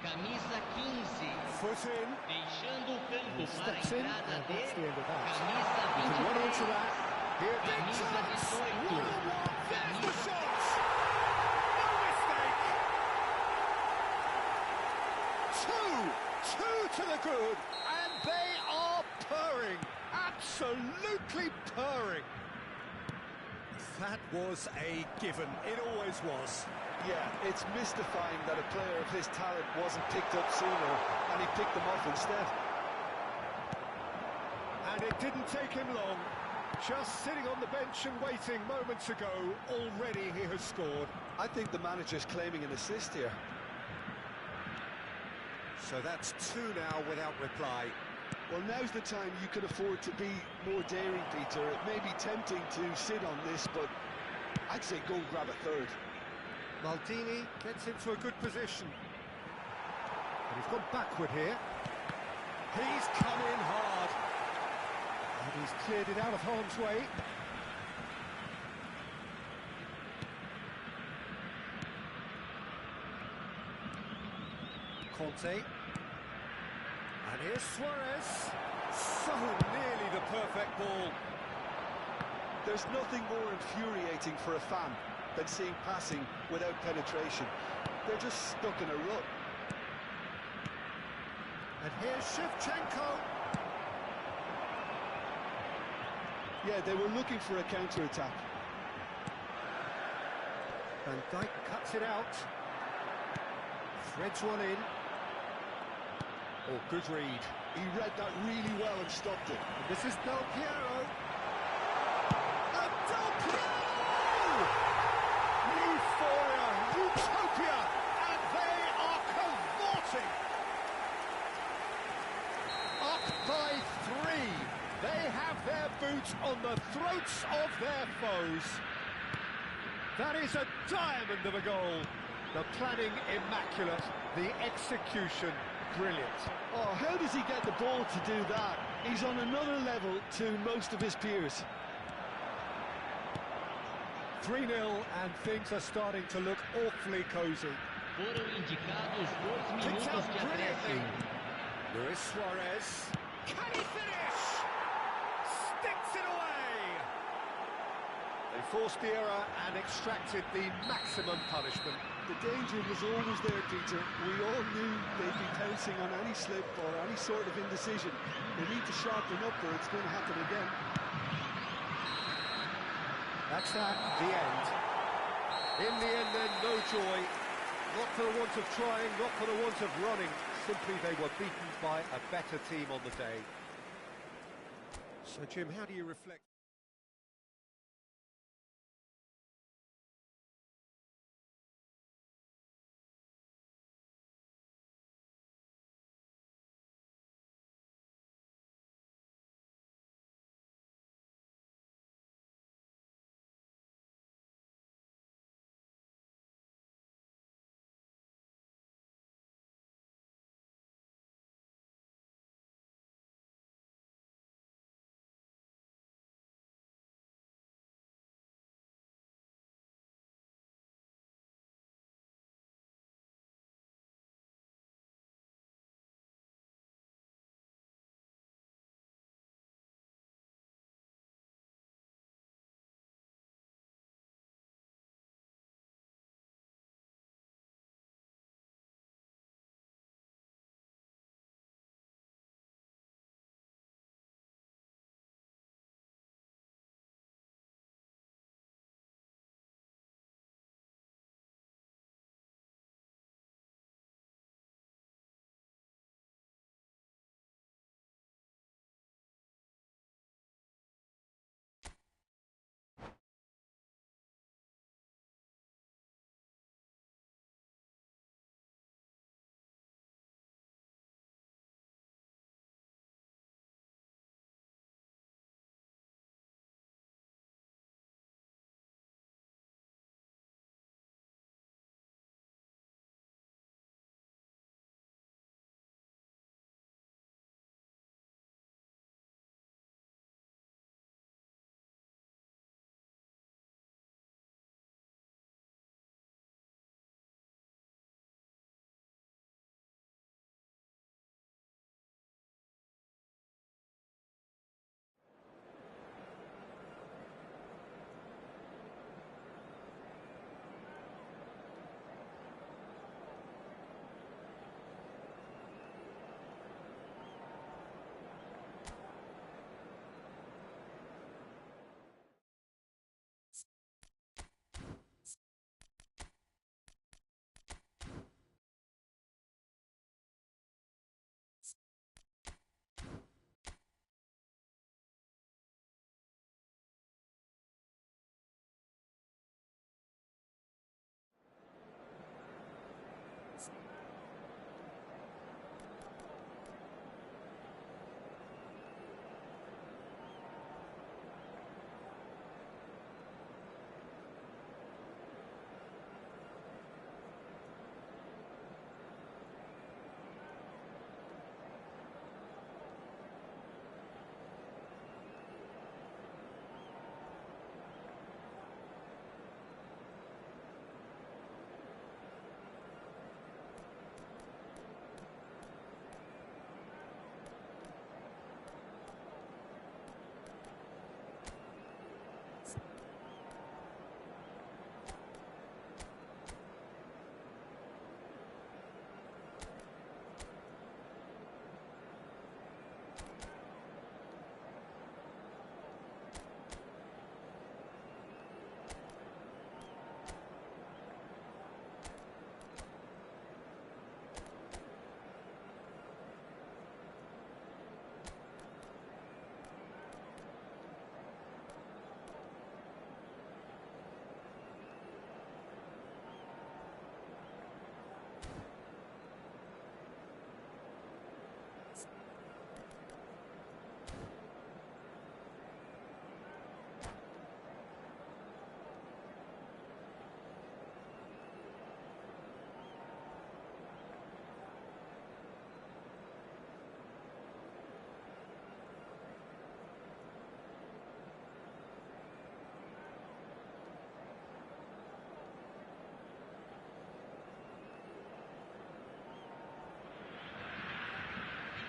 Camisa 15. Foot in. Deixando o campo He para a steps in, entrada and de that's the end of that. camisa You can run onto 23. that. Here, big Camisa chance! 18. One-on-one, there's the Camisa- shot! No mistake! Two to the good, and they are purring, absolutely purring. That was a given, it always was. Yeah, it's mystifying that a player of his talent wasn't picked up sooner, and he picked them off instead. And it didn't take him long. Just sitting on the bench and waiting moments ago, already he has scored. I think the manager's claiming an assist here. So that's two now without reply. Well, now's the time you can afford to be more daring, Peter. It may be tempting to sit on this, but I'd say go grab a third. Maldini gets into a good position. But he's gone backward here. He's come in hard. And he's cleared it out of harm's way. Conte. And here's Suarez. So nearly the perfect ball. There's nothing more infuriating for a fan than seeing passing without penetration. They're just stuck in a rut. And here's Shevchenko. Yeah, they were looking for a counter-attack. Van Dijk cuts it out. Threads one in. Oh, good read. He read that really well and stopped it. And this is Del Piero. And Del Piero! Euphoria, utopia, and they are cavorting. Up by 3. They have their boots on the throats of their foes. That is a diamond of a goal. The planning immaculate, the execution brilliant. Oh, how does he get the ball to do that? He's on another level to most of his peers. 3-0 and things are starting to look awfully cosy. Foram indicados 2 Kicks out minutos de brilliantly. acréscimo. Luis Suarez. Can he finish? Sticks it away. They forced the error and extracted the maximum punishment. The danger was always there, Peter. We all knew they'd be pouncing on any slip or any sort of indecision. They need to sharpen up or it's going to happen again. That's that, the end. In the end then, no joy. Not for the want of trying, not for the want of running. Simply they were beaten by a better team on the day. So Jim, how do you reflect?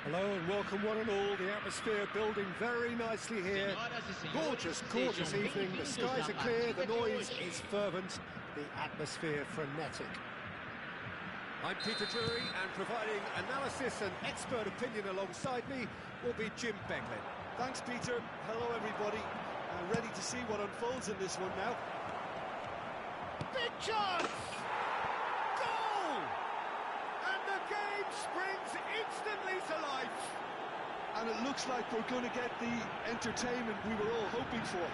Hello and welcome one and all. The atmosphere building very nicely here. Gorgeous, gorgeous evening. The skies are clear, the noise is fervent, the atmosphere frenetic. I'm Peter Drury, and providing analysis and expert opinion alongside me will be Jim Beglin. Thanks, Peter. Hello, everybody. Ready to see what unfolds in this one now. Big chance! Goal! And the game springs instantly to life. And it looks like we're going to get the entertainment we were all hoping for.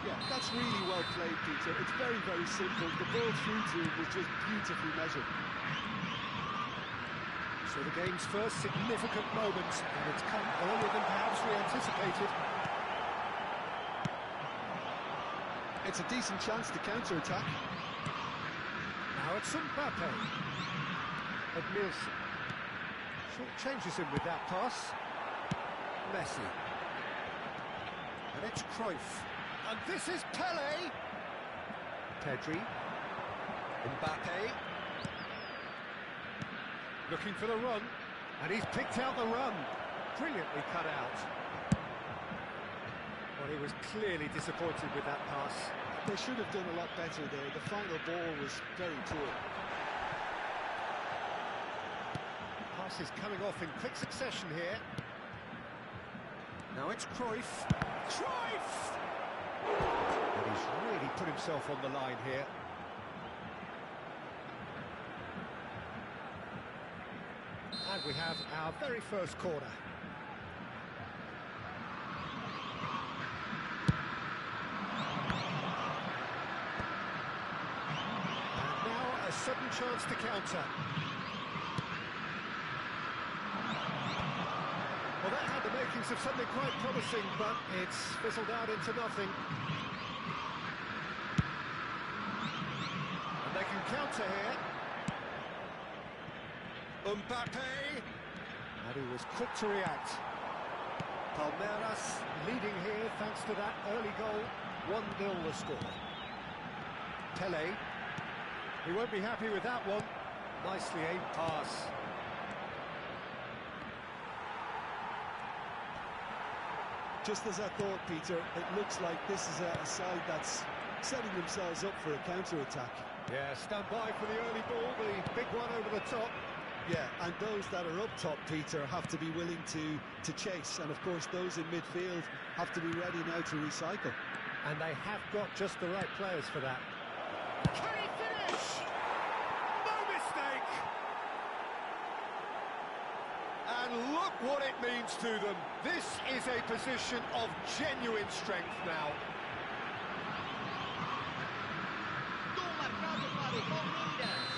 Yeah, that's really well played, Peter. It's very, very simple. The ball through to him was just beautifully measured. So the game's first significant moment, and it's come earlier than perhaps we anticipated. It's a decent chance to counter-attack. Now it's Mbappe. Admilson. Short changes him with that pass. Messi. And it's Cruyff. And this is Pele. Pedri. Mbappe. Looking for the run. And he's picked out the run. Brilliantly cut out. Well, he was clearly disappointed with that pass. They should have done a lot better there. The final ball was very poor. Pass is coming off in quick succession here. Now it's Cruyff. Cruyff! And he's really put himself on the line here. And we have our very first corner. And now a sudden chance to counter. Well, that had the makings of something quite promising, but it's fizzled out into nothing. And they can counter here. Mbappe! And he was quick to react. Palmeiras leading here thanks to that early goal. 1-0 the score. Pele. He won't be happy with that one. Nicely aimed pass. Just as I thought, Peter, it looks like this is a side that's setting themselves up for a counter-attack. Yeah, stand by for the early ball, the big one over the top. Yeah, and those that are up top, Peter, have to be willing to chase. And, of course, those in midfield have to be ready now to recycle. And they have got just the right players for that. Can he finish? No mistake! And look what it means to them. This is a position of genuine strength now. Gol marcado para o Palmeiras.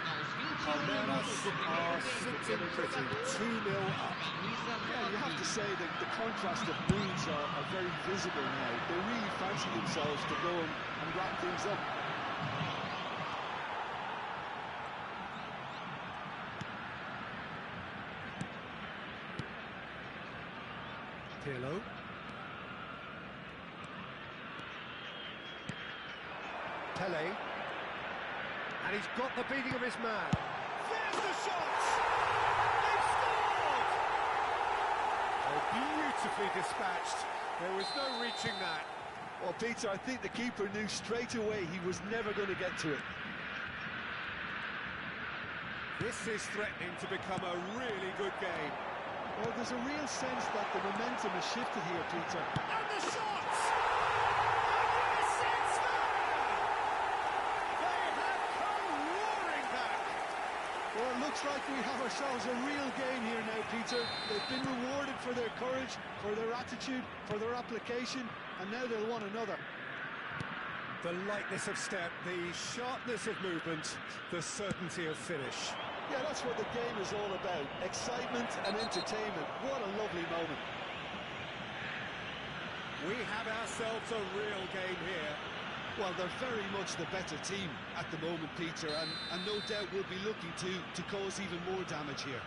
Aos 21 minutos do Palmeiras primeiro sitting tempo, pretty, pelo 2-0 up. camisa Yeah, you have to say that the contrast of moods are very visible now. They really fancy themselves to go and wrap things up. Pirlo. Pele. And he's got the beating of his man. There's the shot! They've scored! Oh, beautifully dispatched. There was no reaching that. Well, Peter, I think the keeper knew straight away he was never going to get to it. This is threatening to become a really good game. Well, there's a real sense that the momentum has shifted here, Peter. And the shot! And yes, it's there! They have come roaring back! Well, it looks like we have ourselves a real game here now, Peter. They've been rewarded for their courage, for their attitude, for their application, and now they'll want another. The lightness of step, the sharpness of movement, the certainty of finish. Yeah, that's what the game is all about. Excitement and entertainment. What a lovely moment. We have ourselves a real game here. Well, they're very much the better team at the moment, Peter, and no doubt will be looking to cause even more damage here.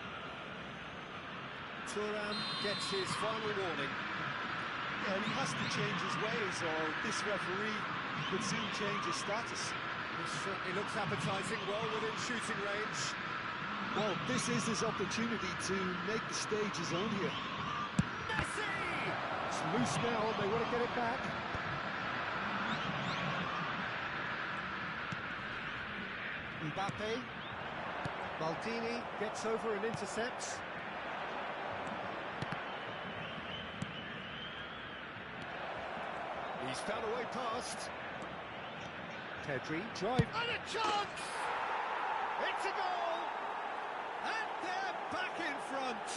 Thuram gets his final warning. Yeah, and he has to change his ways, or this referee could soon change his status. This certainly looks appetising, well within shooting range. Well, this is his opportunity to make the stage his own here. Messi! It's loose now and they want to get it back. Mbappe. Maldini gets over and intercepts. He's found a way past. Pedri, drive, and a chance! It's a goal! And they're back in front!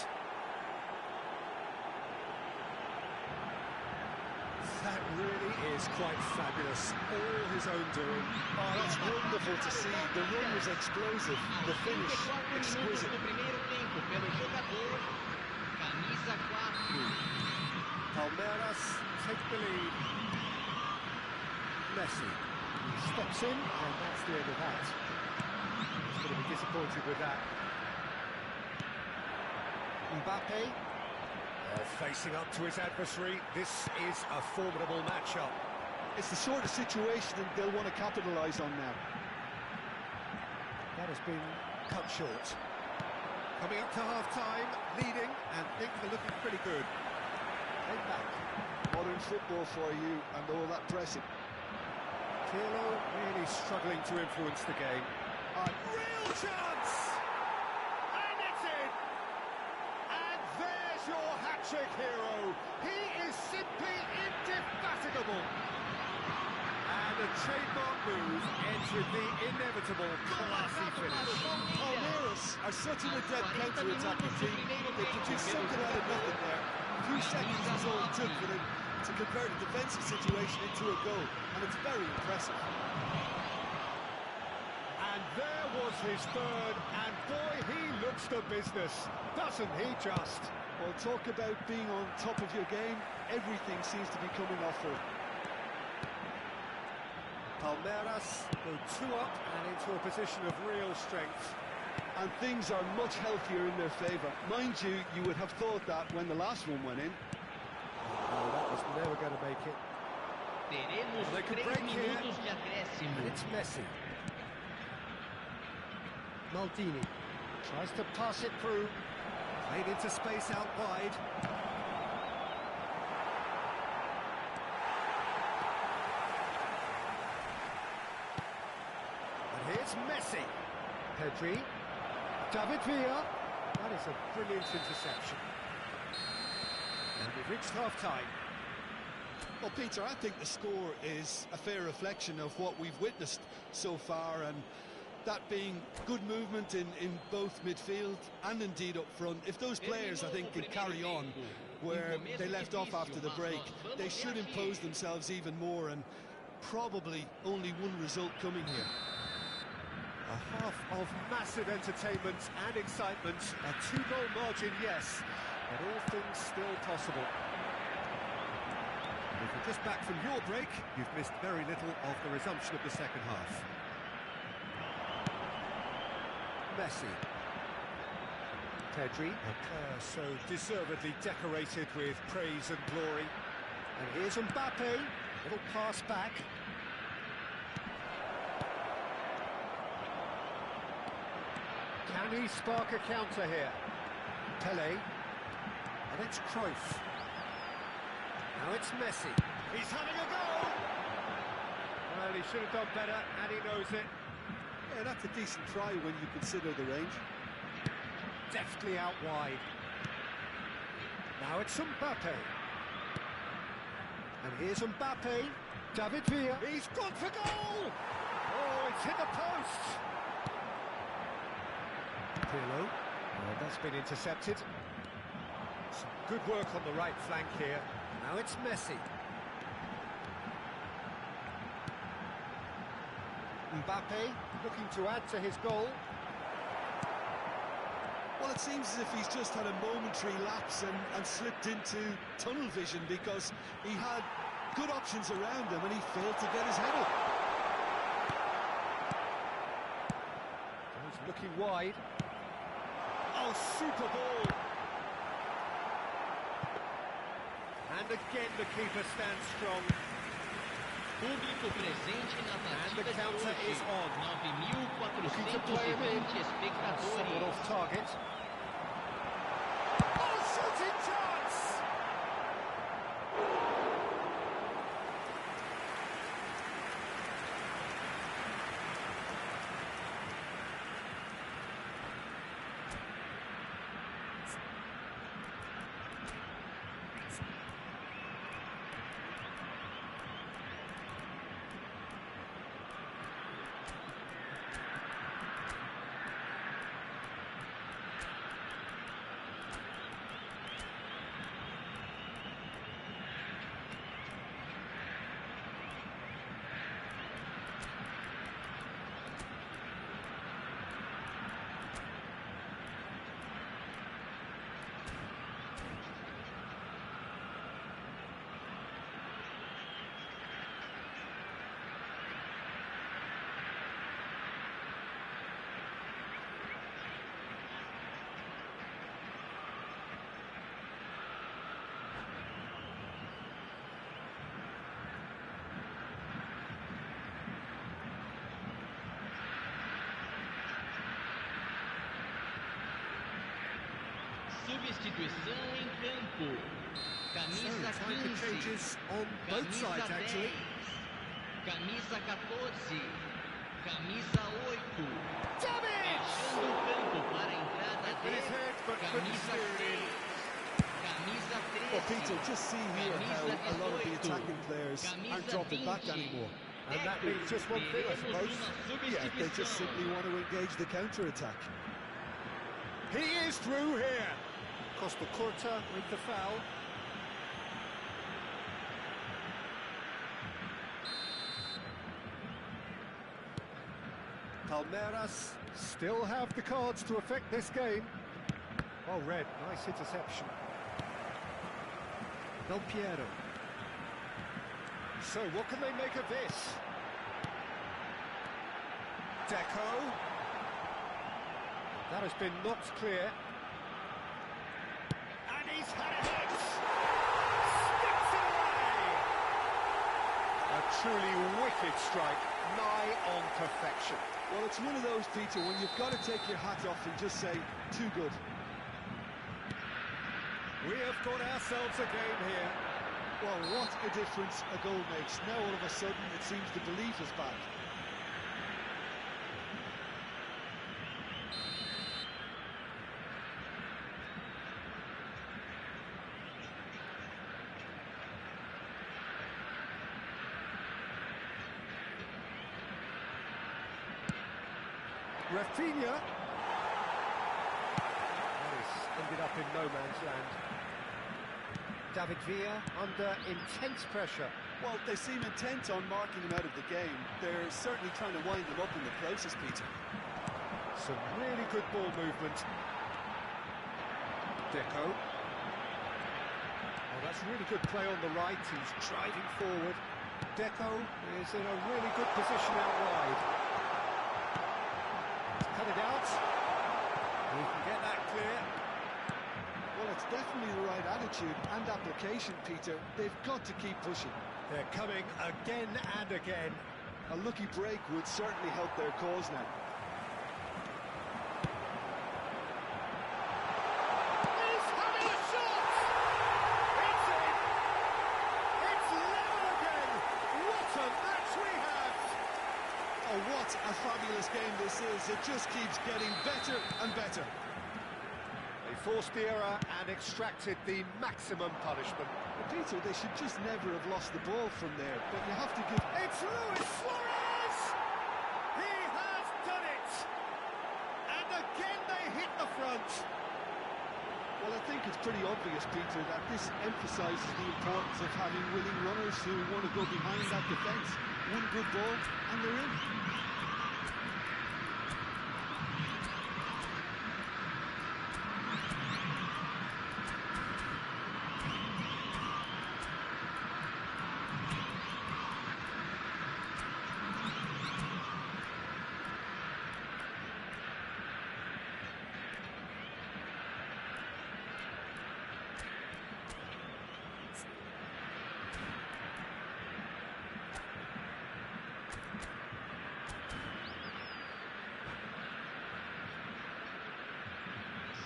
That really is quite fabulous. All his own doing. Oh, that's wonderful to see. The run was explosive, the finish exquisite. Palmeiras take the lead. Messi. He steps in, and that's the end of that. He's going to be disappointed with that. Mbappe. Facing up to his adversary. This is a formidable matchup. It's the sort of situation that they'll want to capitalise on now. That has been cut short. Coming up to half-time, leading, and things are looking pretty good. Head back. Modern football for you, and all that pressing. Pirlo really struggling to influence the game. A real chance! And it's in! And there's your hat-trick hero. He is simply indefatigable. And a trademark move ends with the inevitable classy finish. Palmeiras are such an adept counter-attacking team. They produced something out of nothing there. A few seconds is all it took for them to convert a defensive situation into a goal, and it's very impressive. And there was his third, and boy, he looks the business, doesn't he just? Well, talk about being on top of your game. Everything seems to be coming off for him. Palmeiras go 2 up and into a position of real strength. And things are much healthier in their favour. Mind you, you would have thought that when the last one went in. Oh, that was never going to make it. Teremos They could 3 break here. minutos de acréscimo. It's Messi. Maldini tries to pass it through. Played into space out wide. And here's Messi. Pedri. David Villa. That is a brilliant interception. And we've reached half-time. Well, Peter, I think the score is a fair reflection of what we've witnessed so far, and that being good movement in both midfield and indeed up front. If those players, I think, can carry on where they left off after the break, they should impose themselves even more, and probably only one result coming here. A half of massive entertainment and excitement. A 2-goal margin, yes, but all things still possible. If you're just back from your break, you've missed very little of the resumption of the second half. Messi. Pedri, a player so deservedly decorated with praise and glory. And here's Mbappe, little pass back. Can he spark a counter here? Pele. And it's Cruyff. Now it's Messi. He's having a go! Well, he should have done better, and he knows it. Yeah, that's a decent try when you consider the range. Deftly out wide. Now it's Mbappe. And here's Mbappe. David Villa. He's gone for goal! Oh, it's hit the post! Pirlo. Oh, that's been intercepted. Some good work on the right flank here. Now it's Messi. Mbappe looking to add to his goal. Well, it seems as if he's just had a momentary lapse and slipped into tunnel vision, because he had good options around him and he failed to get his head up. He's looking wide. Oh, super ball! And again the keeper stands strong. Público presente na And the partida de counter hoje. is on. Looking to play him in. 9.420 Somewhat espectadores. off target. Oh, shooting chance! Substituição em campo. Camisa So, time for 15. changes on both Camisa sides, 10. actually. Camisa 14. Camisa 8. Damage! Deixando o campo para a entrada Hit his head, but de couldn't camisa steer it 6. in. Camisa 13. Well, Peter, just see here how Camisa a lot of the 18. attacking players aren't dropping back Camisa 20. anymore. And that means just one thing, I suppose. Yeah, they just simply want to engage the counter-attack. He is through here. Costa Curta with the foul. Palmeiras still have the cards to affect this game. Well read, nice interception. Del Piero. So what can they make of this? Deco. That has been knocked clear. And he's had it hit! Sticks it away! A truly wicked strike, nigh on perfection. Well, it's one of those, Peter, when you've got to take your hat off and just say, too good. We have got ourselves a game here. Well, what a difference a goal makes. Now all of a sudden it seems the belief is back. Rafinha. That has ended up in no man's land. David Villa under intense pressure. Well, they seem intent on marking him out of the game. They're certainly trying to wind him up in the process, Peter. Some really good ball movement. Deco. Oh, that's really good play on the right. He's driving forward. Deco is in a really good position out wide. Cut it out. He can get that clear. Well, it's definitely the right attitude and application, Peter. They've got to keep pushing. They're coming again and again. A lucky break would certainly help their cause now. He's having a shot! It's in! It's level again! What a match we have! Oh, what a fabulous game this is. It just keeps getting better and better. They forced the error and extracted the maximum punishment. But Peter, they should just never have lost the ball from there. But you have to give... It's Luis Suarez! He has done it! And again they hit the front. Well, I think it's pretty obvious, Peter, that this emphasises the importance of having willing runners who want to go behind that defence. One good ball, and they're in.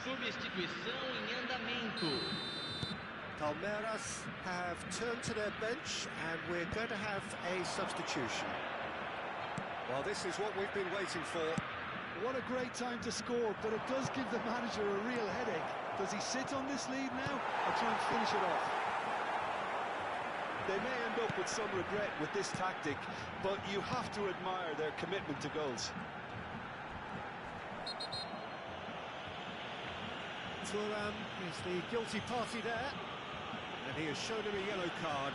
substituição em andamento. Palmeiras have turned to their bench and we're going to have a substitution. Well, this is what we've been waiting for. What a great time to score, but it does give the manager a real headache. Does he sit on this lead now or try and finish it off? They may end up with some regret with this tactic, but you have to admire their commitment to goals. Thuram is the guilty party there, and he has shown him a yellow card.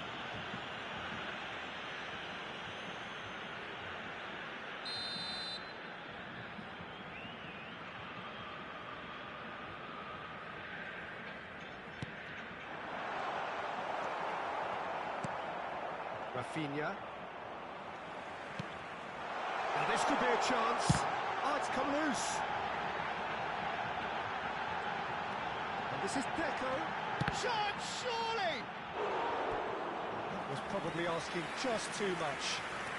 Rafinha. Now this could be a chance. Oh, it's come loose. And this is Deco. Shot, surely! That was probably asking just too much.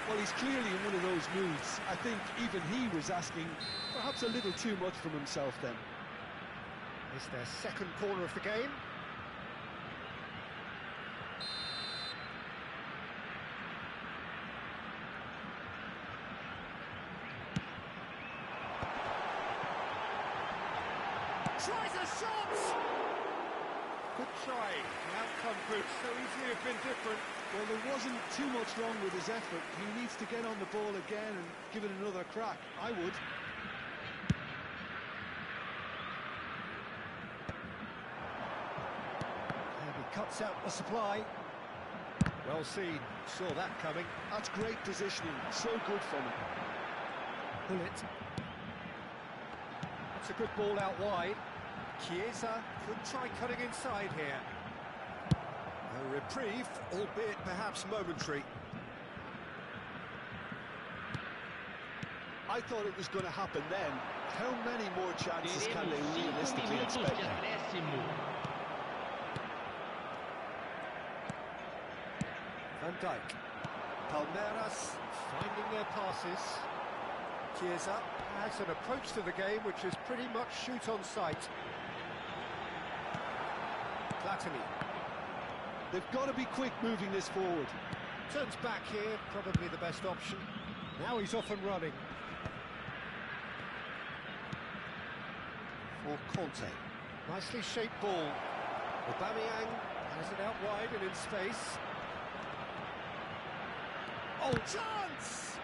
Well, he's clearly in one of those moods. I think even he was asking perhaps a little too much from himself then. It's their second corner of the game. Tries a shot! Good try. The outcome could so easily have been different. Well, there wasn't too much wrong with his effort. He needs to get on the ball again and give it another crack. I would. And he cuts out the supply. Well seen. Saw that coming. That's great positioning. So good from him. Pull it. That's a good ball out wide. Chiesa could try cutting inside here. A reprieve, albeit perhaps momentary. I thought it was going to happen then. How many more chances can they Teremos 5 realistically minutos de expect? acréscimo. Van Dijk. Palmeiras finding their passes. Chiesa has an approach to the game which is pretty much shoot on sight. Platini. They've got to be quick moving this forward. Turns back here, probably the best option. Now he's off and running. For Conte. Nicely shaped ball. Aubameyang has it out wide and in space. Oh, chance!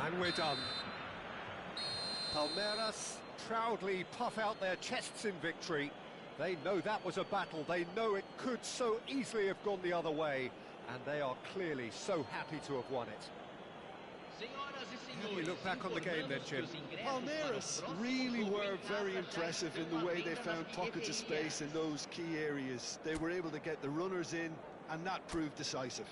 And we're done. Palmeiras proudly puff out their chests in victory. They know that was a battle. They know it could so easily have gone the other way. And they are clearly so happy to have won it. Senhoras e How do you senhores, look back on the game then, informamos que Jim? os ingressos para o Palmeiras próximo really jogo were em casa very já impressive in estão the à way they venda found nas pockets of space in bilheterias. those key areas. They were able to get the runners in, and that proved decisive.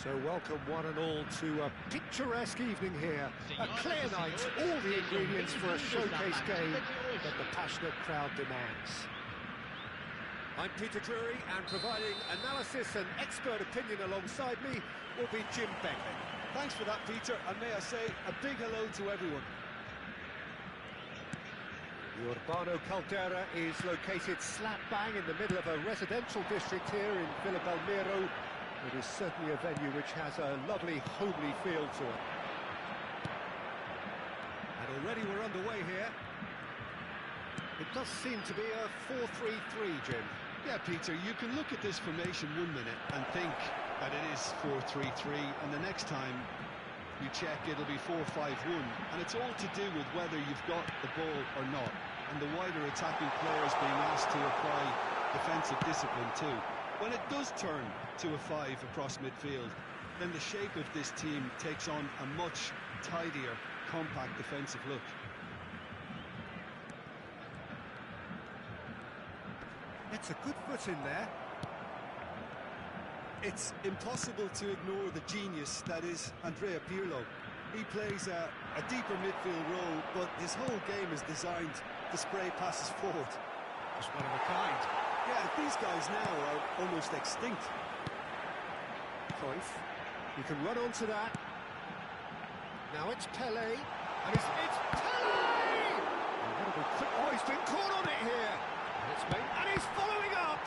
So welcome one and all to a picturesque evening here. A clear night, all the ingredients for a showcase game that the passionate crowd demands. I'm Peter Drury, and providing analysis and expert opinion alongside me will be Jim Bentley. Thanks for that, Peter, and may I say a big hello to everyone. The Urbano Caldera is located slap bang in the middle of a residential district here in Villa Belmiro. It is certainly a venue which has a lovely, homely feel to it. And already we're underway here. It does seem to be a 4-3-3, Jim. Yeah, Peter, you can look at this formation 1 minute and think that it is 4-3-3, and the next time you check it'll be 4-5-1, and it's all to do with whether you've got the ball or not, and the wider attacking players being asked to apply defensive discipline too. When it does turn to a 5 across midfield, then the shape of this team takes on a much tidier, compact defensive look. It's a good foot in there. It's impossible to ignore the genius that is Andrea Pirlo. He plays a deeper midfield role, but his whole game is designed to spray passes forward. Just one of a kind. Yeah, these guys now are almost extinct. Cruyff, you can run onto that. Now it's Pele, and it's Pele! Oh, he's been caught on it here. And it's made, and he's following up.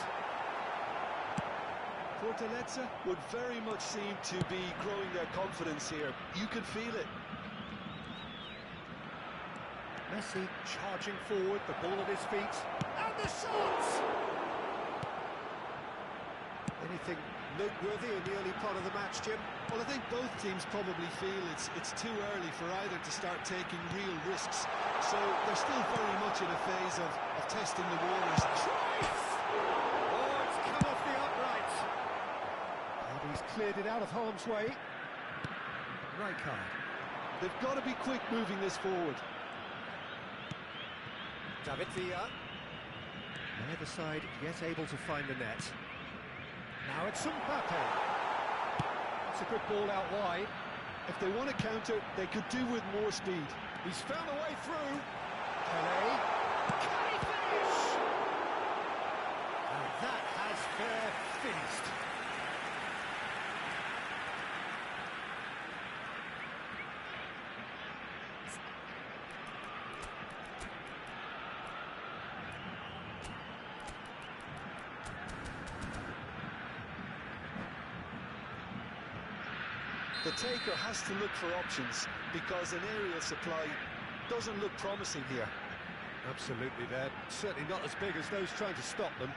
Fortaleza would very much seem to be growing their confidence here. You can feel it. Messi charging forward, the ball at his feet, and the shots! Anything noteworthy in the early part of the match, Jim? Well, I think both teams probably feel it's too early for either to start taking real risks. So they're still very much in a phase of testing the waters. Oh, it's come off the upright. And he's cleared it out of harm's way. Rijkaard. They've got to be quick moving this forward. David Villa. Neither side yet able to find the net. Now it's Mbappe. That's a good ball out wide. If they want to counter, they could do with more speed. He's found a way through. Pele. Can he finish? And that has fair finished. The taker has to look for options because an aerial supply doesn't look promising here. Absolutely, they're certainly not as big as those trying to stop them.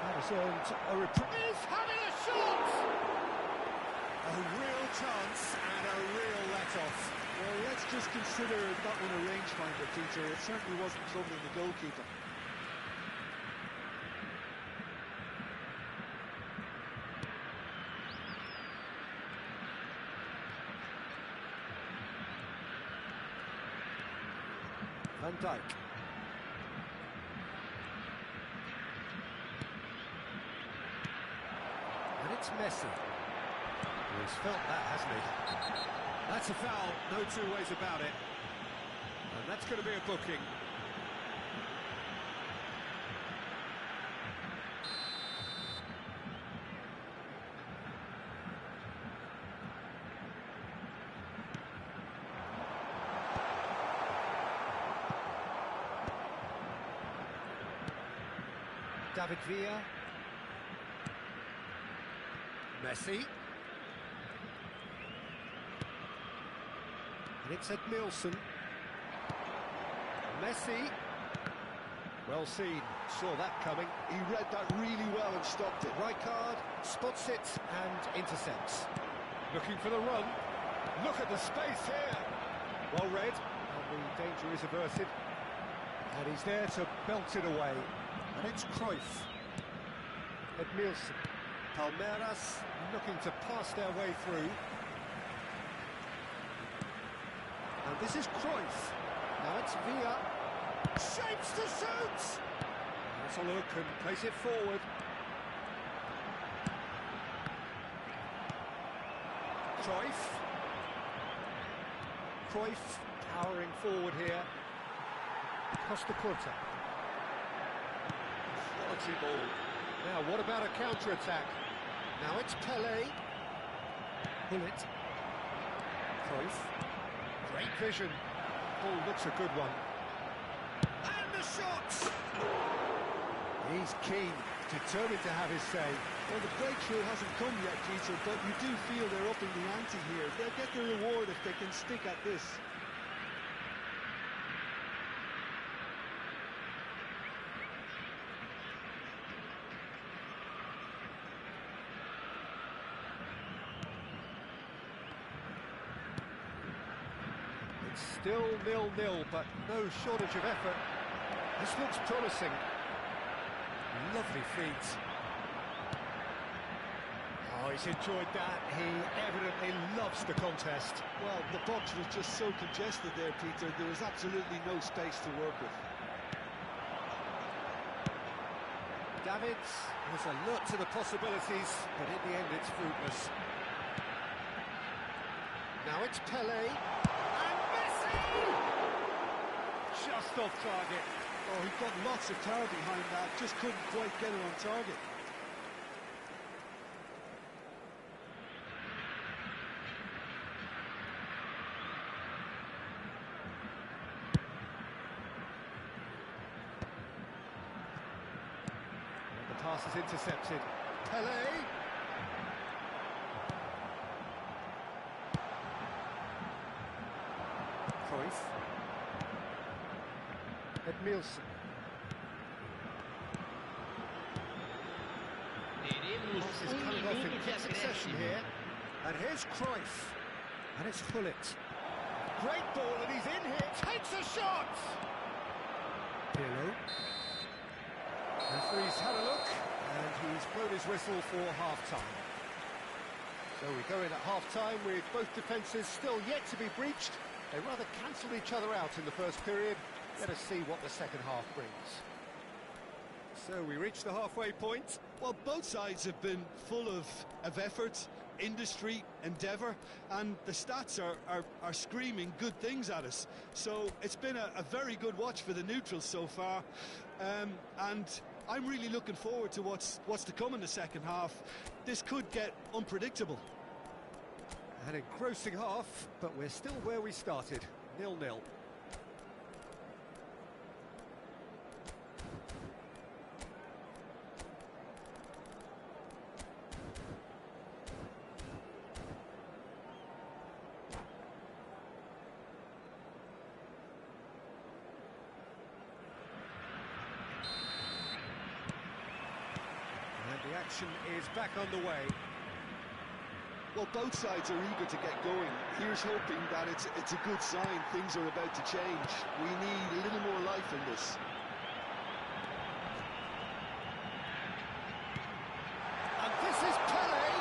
That has earned a reprise. He's having a shot! A real chance and a real let-off. Well, let's just consider that one a rangefinder, Peter. It certainly wasn't troubling the goalkeeper. Van Dijk. And it's Messi. He's felt that, hasn't he? That's a foul, no two ways about it. And that's going to be a booking. David Villa. Messi. And it's Edmilson. Messi. Well seen, saw that coming. He read that really well and stopped it. Rijkaard spots it and intercepts. Looking for the run. Look at the space here. Well read, and the danger is averted. And he's there to belt it away. And it's Cruyff. Edmilson. Palmeiras looking to pass their way through. And this is Cruyff. Now it's Villa. Shapes to shoot! Gets a look and plays it forward. Cruyff powering forward here. Costa Curta. Quality ball. Now, what about a counter-attack? Now it's Pelé. Bullet. Cruyff. Great vision. Ball looks a good one. And the shot! He's keen, determined to have his say. Well, the breakthrough hasn't come yet, Peter, but you do feel they're upping the ante here. They'll get the reward if they can stick at this. It's still 0-0, but no shortage of effort. This looks promising. Lovely feet. Oh, he's enjoyed that. He evidently loves the contest. Well, the box was just so congested there, Peter. There was absolutely no space to work with. Davids has alert to the possibilities, but in the end it's fruitless. Now it's Pelé. And Messi! Just off target. Oh, he got lots of power behind that, just couldn't quite get it on target. The pass is intercepted. Pelé! Cruyff. Edmilson. Teremos Passes coming off in minuto de quick succession acréscimo. here. And here's Cruyff. And it's Hullet. Great ball, and he's in here. Takes a shot! Pirlo. Referee's had a look, and he's blown his whistle for half-time. So we go in at half-time with both defences still yet to be breached. They rather cancelled each other out in the first period. Let us see what the second half brings. So we reach the halfway point. Well, both sides have been full of effort, industry, endeavour, and the stats are screaming good things at us. So it's been a very good watch for the neutrals so far, and I'm really looking forward to what's to come in the second half. This could get unpredictable. An engrossing half, but we're still where we started, 0-0. And the action is back underway. Well, both sides are eager to get going. Here's hoping that it's a good sign. Things are about to change. We need a little more life in this. And this is Pelé!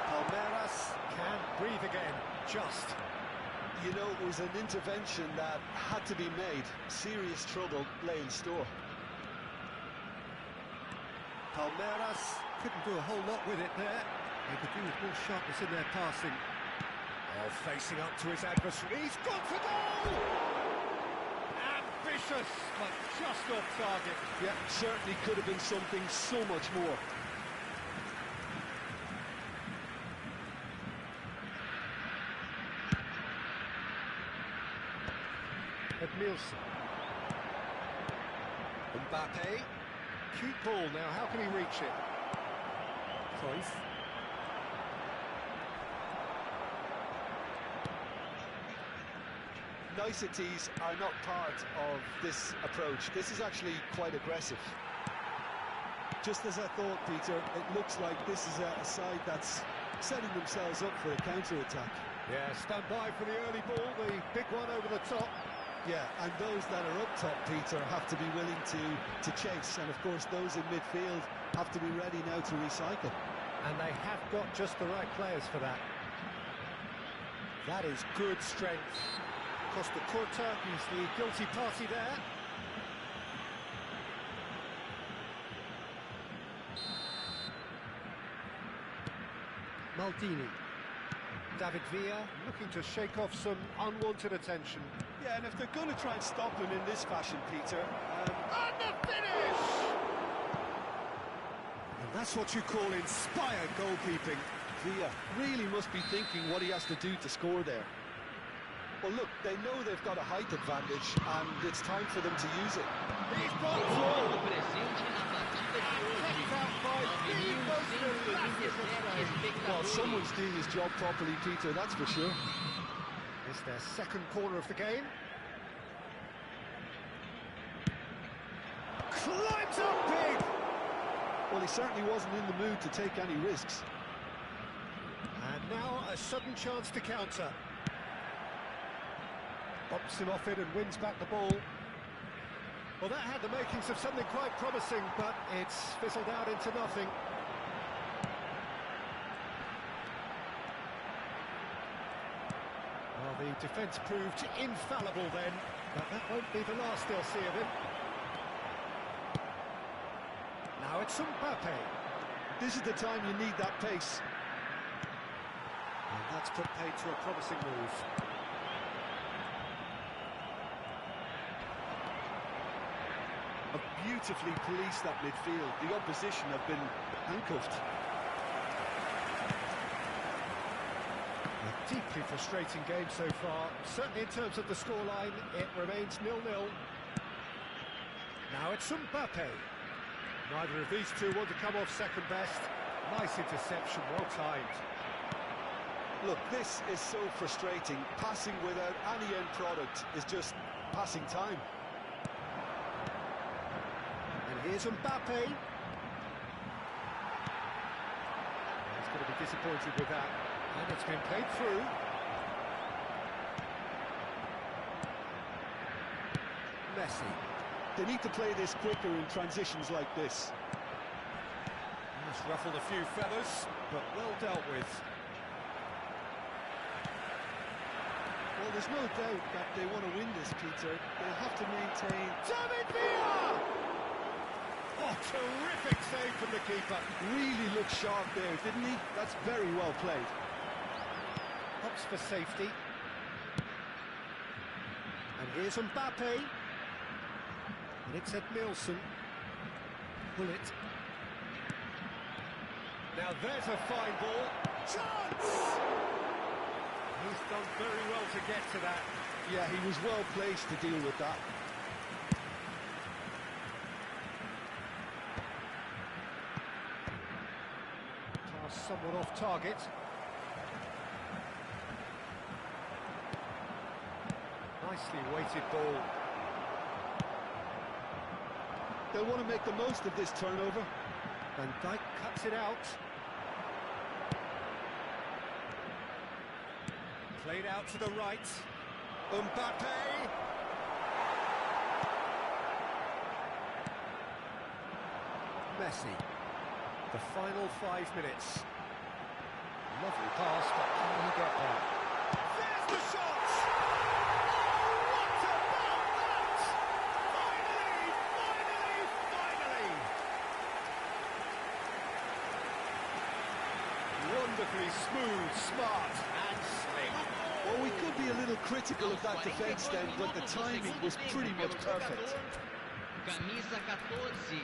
Palmeiras can breathe again, just. You know, it was an intervention that had to be made. Serious trouble lay in store. Palmeiras couldn't do a whole lot with it there. They could do with more sharpness in their passing. Oh, facing up to his adversary. He's gone for goal! Ambitious, but just off target. Yeah, certainly could have been something so much more. Edmilson. Mbappe. Cute ball now, how can he reach it? Cruyff. Niceties are not part of this approach. This is actually quite aggressive. Just as I thought, Peter, it looks like this is a side that's setting themselves up for a counter-attack. Yeah, stand by for the early ball, the big one over the top. Yeah, and those that are up top, Peter, have to be willing to chase. And, of course, those in midfield have to be ready now to recycle. And they have got just the right players for that. That is good strength. Costa Curta is the guilty party there. Maldini. David Villa looking to shake off some unwanted attention. Yeah, and if they're going to try and stop him in this fashion, Peter... And the finish! And that's what you call inspired goalkeeping. Villa really must be thinking what he has to do to score there. Well, look, they know they've got a height advantage, and it's time for them to use it. He's got O through! presente na partida de hoje. Kept out by the most elastic of 9.127 Well, espectadores. someone's doing his job properly, Peter, that's for sure. It's their second corner of the game. Climbs up big! Well, he certainly wasn't in the mood to take any risks. And now a sudden chance to counter. Bops him off it and wins back the ball. Well, that had the makings of something quite promising, but it's fizzled out into nothing. Well, the defence proved infallible then, but that won't be the last they'll see of him. Now it's Mbappe. This is the time you need that pace. And that's put paid to a promising move. Beautifully policed that midfield. The opposition have been handcuffed. A deeply frustrating game so far. Certainly in terms of the scoreline, it remains 0-0. Now it's Mbappe. Neither of these two want to come off second best. Nice interception, well timed. Look, this is so frustrating. Passing without any end product is just passing time. And here's Mbappe. He's going to be disappointed with that. And it's been played through. Messi. They need to play this quicker in transitions like this. That's ruffled a few feathers, but well dealt with. Well, there's no doubt that they want to win this, Peter. They'll have to maintain... David Villa! Oh, terrific save from the keeper. Really looked sharp there, didn't he? That's very well played. Hops for safety. And here's Mbappe. And it's Ed Nielsen. Bullet. Now there's a fine ball. Chance! He's done very well to get to that. Yeah, he was well placed to deal with that. Pass somewhat off target. Nicely weighted ball. They'll want to make the most of this turnover. Van Dijk cuts it out. Played out to the right. Mbappe! Messi. The final 5 minutes. Lovely pass, but can he get there? There's the shot! Oh, what about that? Finally! Wonderfully smooth, smart and slick. Well, we could be a little critical of that defence then, but the timing was pretty much perfect. Camisa 14.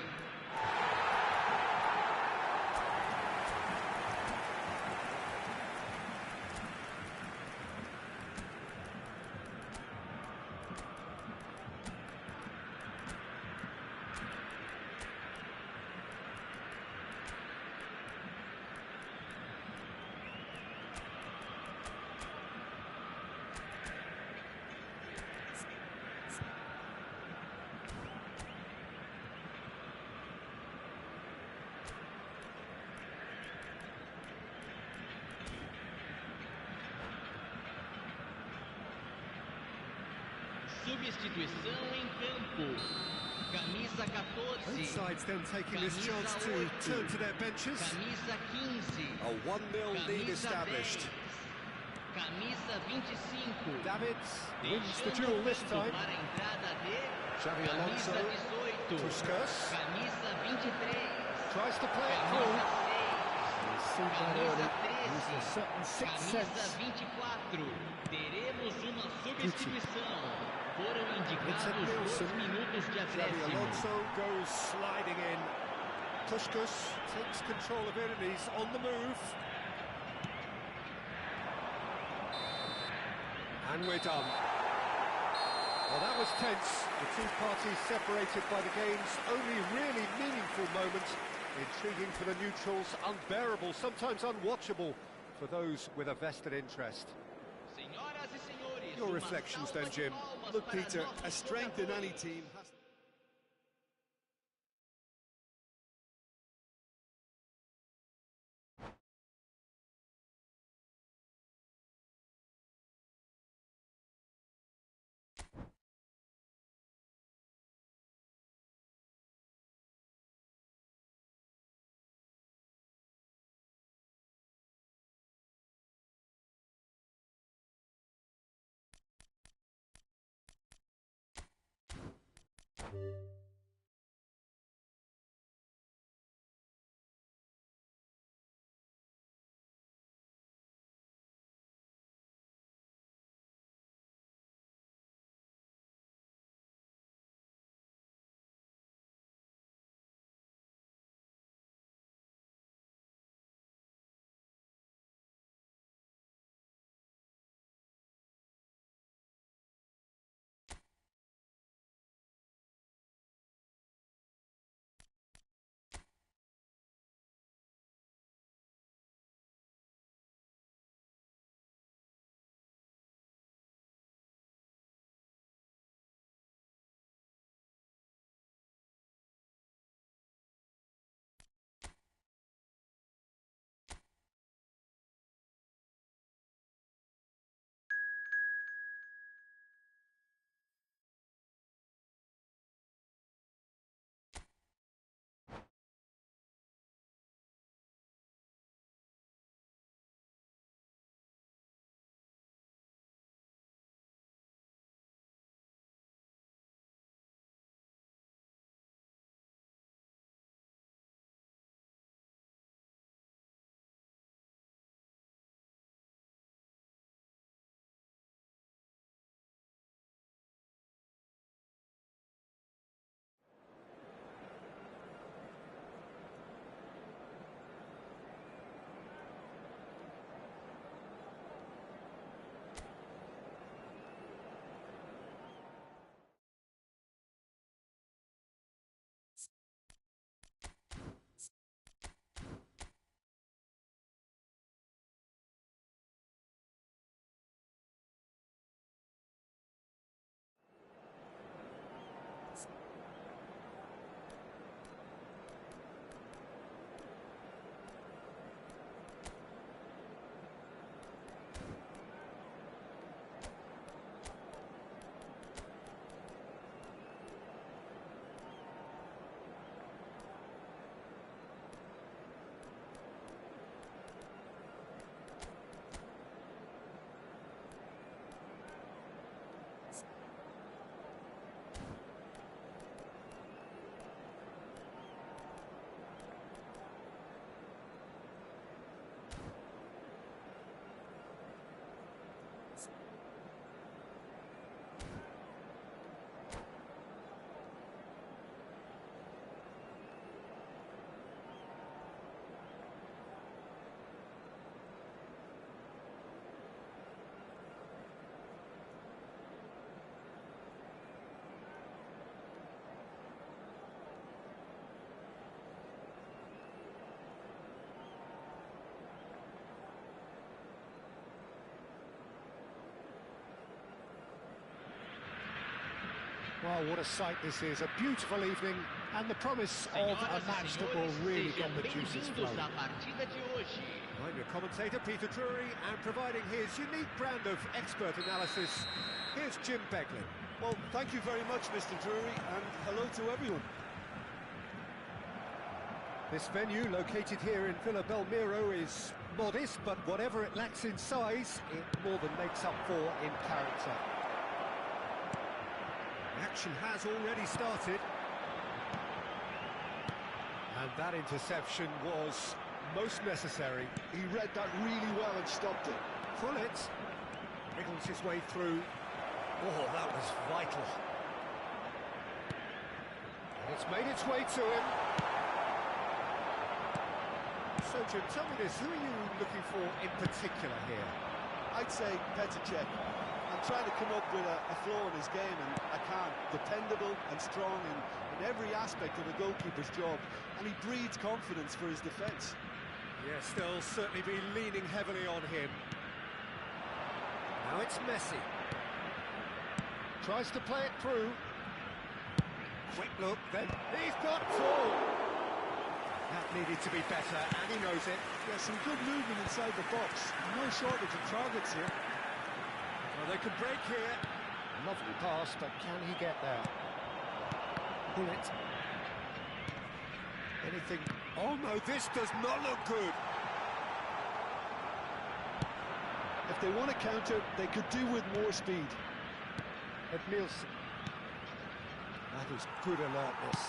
Substituição em campo. Camisa 14. Both sides then taking this chance to turn to their benches. Camisa 15. A 1-0 lead established. Camisa 25. Davids wins the duel this time. Para a entrada de Xavi Alonso. Camisa 18. Puskas Camisa 23. tries to play it Camisa through. 6. He's seen that Camisa early. 13. aparece. a certain sixth Camisa sense. 24. Teremos uma substituição. Foram Vincent indicados 2 Nielsen. minutos de Xabi acréscimo. Alonso goes sliding in. Tuskus takes control of it and he's on the move. And we're done. Well, that was tense. The two parties separated by the game's only really meaningful moment. Intriguing for the neutrals, unbearable, sometimes unwatchable for those with a vested interest. Senhoras e senhores, Your uma reflections salva then, de Jim. palmas Look, para Peter, nossos a strength in any jogadores. team has Well, what a sight this is. A beautiful evening and the promise of a match that will really get the juices flowing. Bem-vindos à partida de hoje. I'm your commentator, Peter Drury, and providing his unique brand of expert analysis, here's Jim Beglin. well. Thank you very much, Mr. Drury, and hello to everyone. This venue, located here in Villa Belmiro, is modest, but whatever it lacks in size, it more than makes up for in character. The action has already started. And that interception was most necessary. He read that really well and stopped it. Pullet wriggles his way through. Oh, that was vital. And it's made its way to him. So, Jim, tell me this, who are you looking for in particular here? I'd say Petr Cech. I'm trying to come up with a flaw in his game, and I can't. Dependable and strong in every aspect of a goalkeeper's job, and he breeds confidence for his defence. Yes, they'll certainly be leaning heavily on him. Now it's Messi. Tries to play it through. Quick look, then he's got full. That needed to be better, and he knows it. Yeah, some good movement inside the box. No shortage of targets here. Well, they could break here. Lovely pass, but can he get there? Bullet. Anything? Oh no, this does not look good. If they want to counter, they could do with more speed. Nielsen. That is good alertness.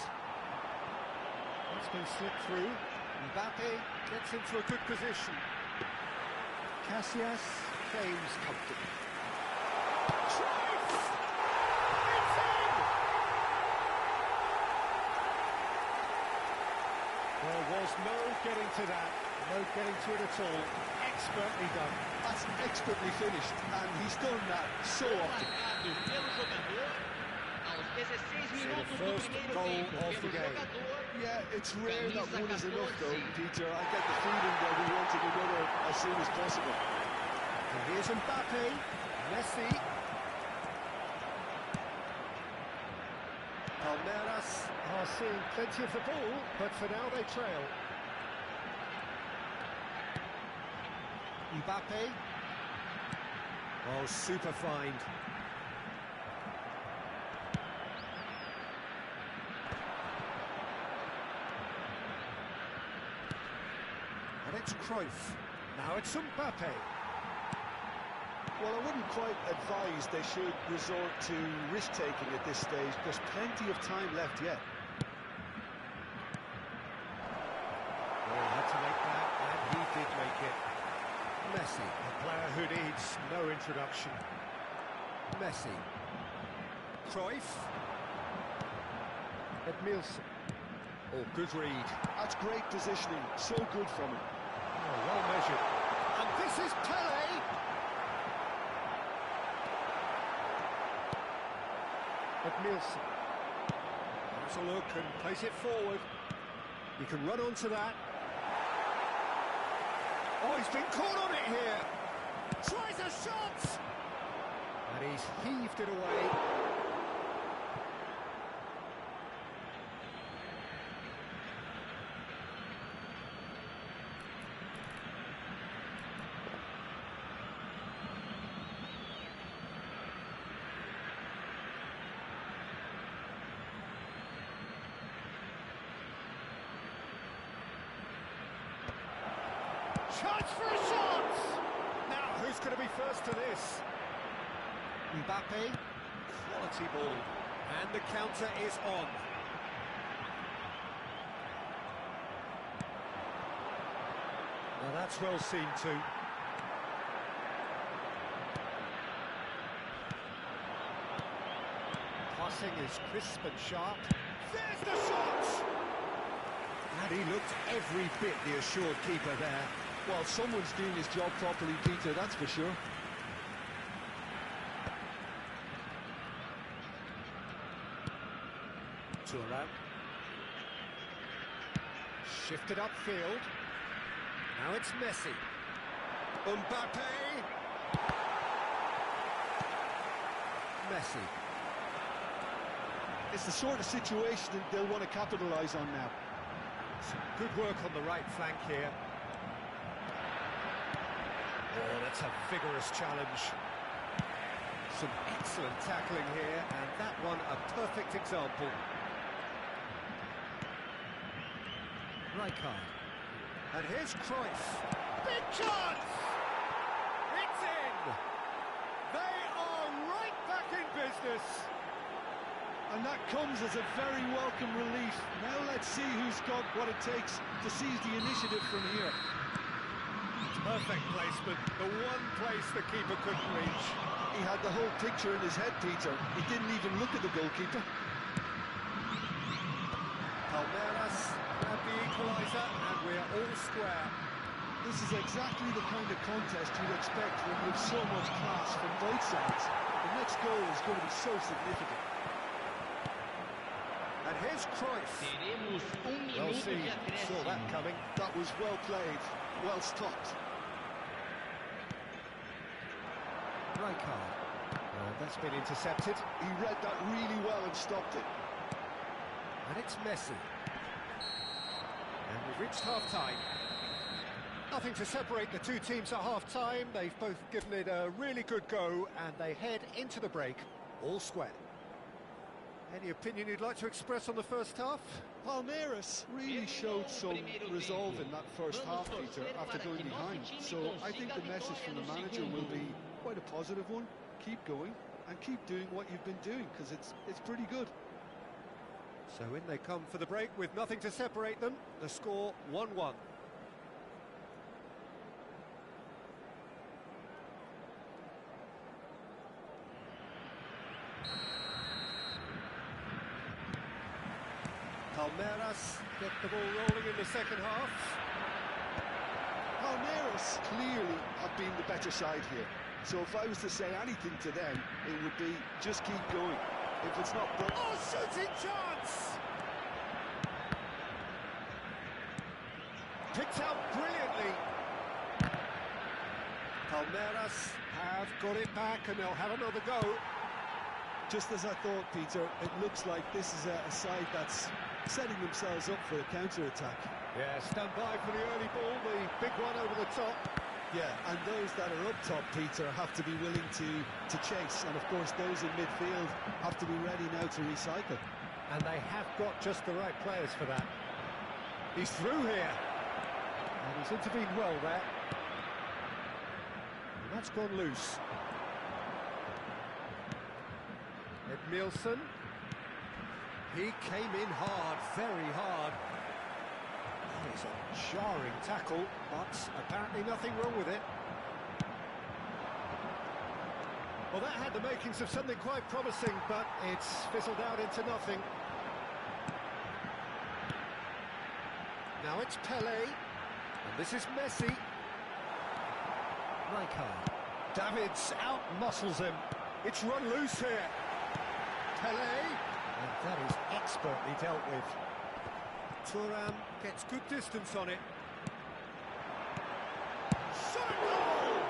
It's been slipped through. Mbappe gets into a good position. Casillas claims comfortably. It's in! There was no getting to that. No getting to it at all. Expertly done. That's expertly finished, and he's done that so often. Marcado pelo jogador aos 16 minutos do first primeiro goal tempo of the pelo game. jogador. Yeah, it's rare that Camisa one is enough, though, 14. Peter. I get the feeling that we wanted another as soon as possible. And here's Mbappe. Messi. Palmeiras are seeing plenty of the ball, but for now they trail. Mbappe. Oh, super find. And it's Cruyff. Now it's Mbappe. Well, I wouldn't quite advise they should resort to risk-taking at this stage. There's plenty of time left yet. Well, he had to make that, and he did make it. Messi, a player who needs no introduction. Messi. Cruyff. Nielsen. Oh, good read. That's great positioning. So good from him. Oh, well measured. And this is Pele. Nielsen. Has a look and plays it forward. He can run onto that. Oh, he's been caught on it here. Tries a shot. And he's heaved it away. Chance for a shot! Now, who's going to be first to this? Mbappe, quality ball, and the counter is on. Now that's well seen too. Passing is crisp and sharp. There's the shot! And he looked every bit the assured keeper there. Well, someone's doing his job properly, Peter, that's for sure. Turan. Shifted upfield. Now it's Messi. Mbappe. Messi. It's the sort of situation that they'll want to capitalise on now. Some good work on the right flank here. Oh, that's a vigorous challenge. Some excellent tackling here, and that one a perfect example. Rijkaard. And here's Cruyff. Big chance! It's in! They are right back in business. And that comes as a very welcome relief. Now let's see who's got what it takes to seize the initiative from here. Perfect placement, the one place the keeper couldn't reach. He had the whole picture in his head, Peter. He didn't even look at the goalkeeper. Palmeiras grab the equaliser, and we're all square. This is exactly the kind of contest you'd expect when you have so much class from both sides. The next goal is going to be so significant. And here's Cruyff. Teremos Well minuto seen, de saw that acréscimo. coming. That was well played, well stopped. Rijkaard. That's been intercepted. He read that really well and stopped it. And it's Messi. And we've reached half-time. Nothing to separate the two teams at half-time. They've both given it a really good go, and they head into the break all square. Any opinion you'd like to express on the first half? Palmeiras really showed some resolve in that first half, Peter, after going behind. So I think the message from the manager will be quite a positive one. Keep going and keep doing what you've been doing, because it's pretty good. So in they come for the break with nothing to separate them. The score 1-1. Palmeiras get the ball rolling in the second half. Palmeiras clearly have been the better side here. So if I was to say anything to them, it would be just keep going. If it's not broken... Oh, shooting chance! Picked out brilliantly. Palmeiras have got it back, and they'll have another go. Just as I thought, Peter, it looks like this is a side that's setting themselves up for a counter-attack. Yeah, stand by for the early ball, the big one over the top. Yeah, and those that are up top, Peter, have to be willing to chase. And, of course, those in midfield have to be ready now to recycle. And they have got just the right players for that. He's through here. And he's intervened well there. And that's gone loose. Edmilson. He came in hard, very hard. That is a jarring tackle, but apparently nothing wrong with it. Well, that had the makings of something quite promising, but it's fizzled out into nothing. Now it's Pelé, and this is Messi. Rijkaard. Davids out-muscles him. It's run loose here. Pelé, and that is expertly dealt with. Thuram gets good distance on it. Shot and goal!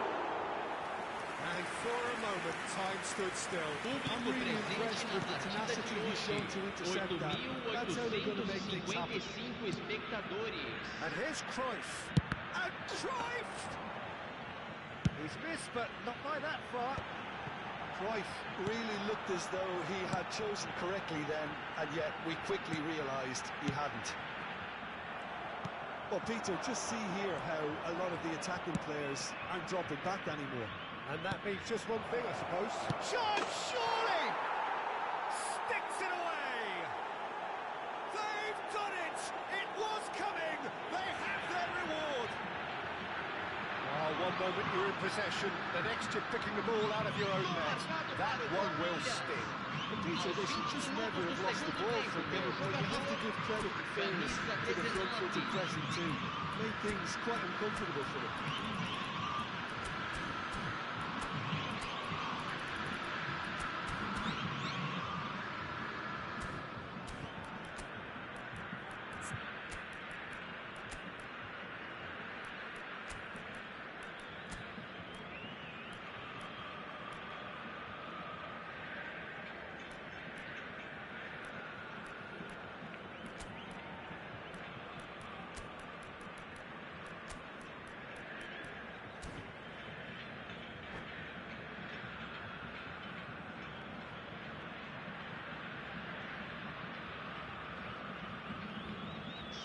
And for a moment, time stood still. I'm really impressed with the tenacity he's shown to intercept that. That's how they're going to make things happen. 8.855 espectadores. And here's Cruyff. And Cruyff! He's missed, but not by that far. Cruyff really looked as though he had chosen correctly then, and yet we quickly realised he hadn't. Well, Peter, just see here how a lot of the attacking players aren't dropping back anymore. And that means just one thing, I suppose. Shot, surely! Sticks it away! They've done it! It was coming! They have their reward! Oh, one moment you're in possession, the next you're picking the ball out of your own net. That one will sting. Peter, they should just never have lost the ball from Liverpool. You have to give credit and fairness to the front-footed pressing too. Made things quite uncomfortable for them.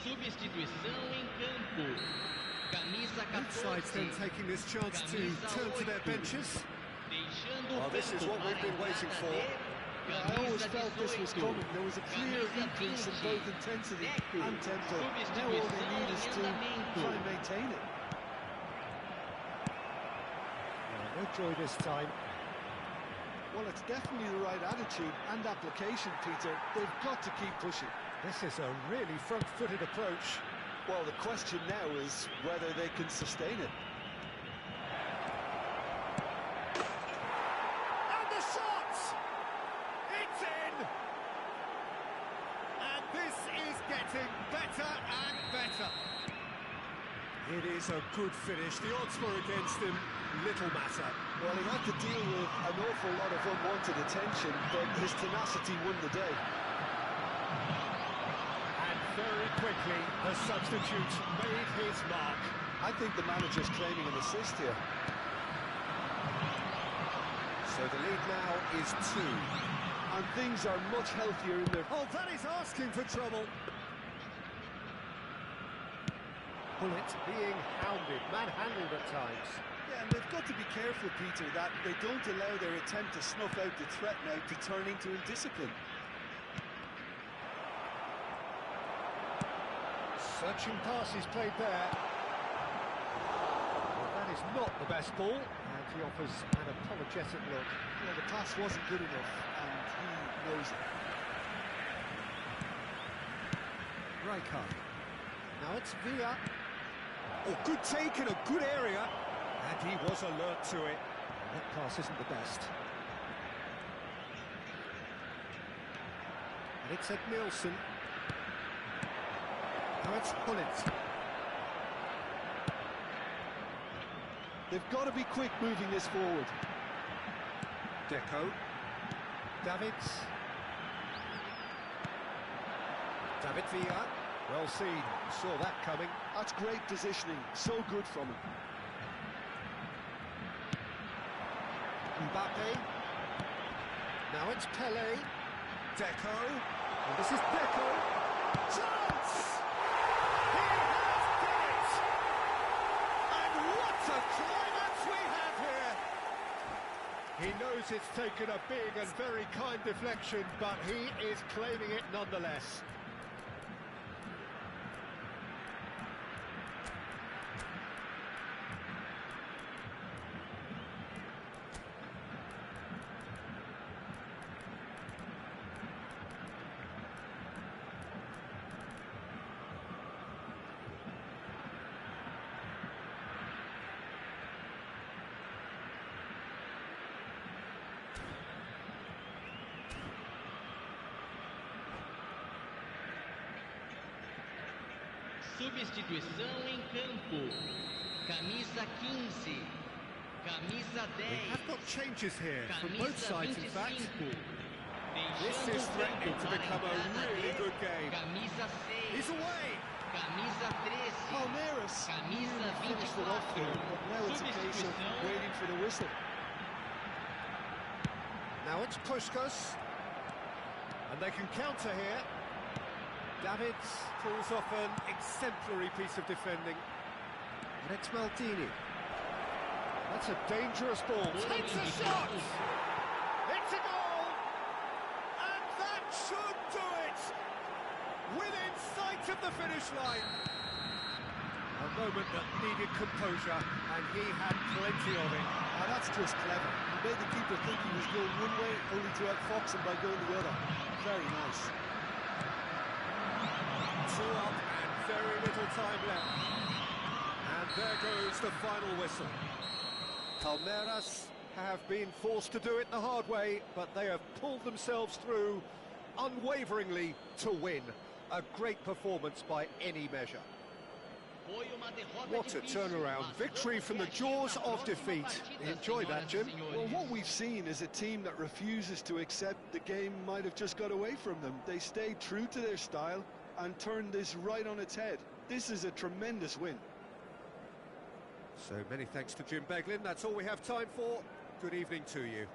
Substituição em campo. Camisa Both sides 14. then taking this chance to Camisa turn to their 8. benches. Deixando o Well, this is campo what we've para been a waiting entrada for. de I always Camisa felt this was 18. coming. There was a clear Camisa increase in 20. both intensity Deco. and tempo. Now all they need is to Substituição em try and andamento. maintain it. No joy this time. Well, it's definitely the right attitude and application, Peter. They've got to keep pushing. This is a really front-footed approach. Well, the question now is whether they can sustain it. And the shot! It's in! And this is getting better and better. It is a good finish. The odds were against him. Little matter. Well, he had to deal with an awful lot of unwanted attention, but his tenacity won the day. And very quickly, the substitute made his mark. I think the manager's claiming an assist here. So the lead now is 2. And things are much healthier in their... Oh, that is asking for trouble. Bullet being hounded, manhandled at times. Yeah, and they've got to be careful, Peter, that they don't allow their attempt to snuff out the threat now to turn into indiscipline. Searching passes played there. Well, that is not the best ball, and he offers an apologetic look. Well, the pass wasn't good enough, and he knows it. Rijkaard. Now it's Villa. Oh, good take in a good area. And he was alert to it. And that pass isn't the best. And it's Ed Nielsen. Now it's Bullet. They've got to be quick moving this forward. Deco. Davids. David Villa. Well seen. Saw that coming. That's great positioning. So good from him. Mbappe. Now it's Pele. Deco. And this is Deco. Chance! He has done it! And what a climax we have here! He knows it's taken a big and very kind deflection, but he is claiming it nonetheless. Substituição em campo. Camisa 15. Camisa 10. We have got changes here from Camisa both sides, in fact. 25. This Deixando is o threatening campo to para become a entrada really de good game. Camisa 6. He's away! Camisa 13. Palmeiras Camisa finished it off 24. there, but now it's a case of Substituição. waiting for the whistle. Now it's Puskas. And they can counter here. Davids pulls off an exemplary piece of defending. And it's Maldini. That's a dangerous ball. Takes a shot! It's a goal! And that should do it! Within sight of the finish line. A moment that needed composure, and he had plenty of it. And that's just clever. He made the keeper think he was going one way, only to outfox him by going the other. Very nice. 2 up and very little time left. And there goes the final whistle. Palmeiras have been forced to do it the hard way, but they have pulled themselves through unwaveringly to win. A great performance by any measure. What a turnaround. Victory from the jaws of defeat. Enjoy that, Jim. Well, what we've seen is a team that refuses to accept the game might have just got away from them. They stayed true to their style and turned this right on its head. This is a tremendous win. So many thanks to Jim Beglin. That's all we have time for. Good evening to you.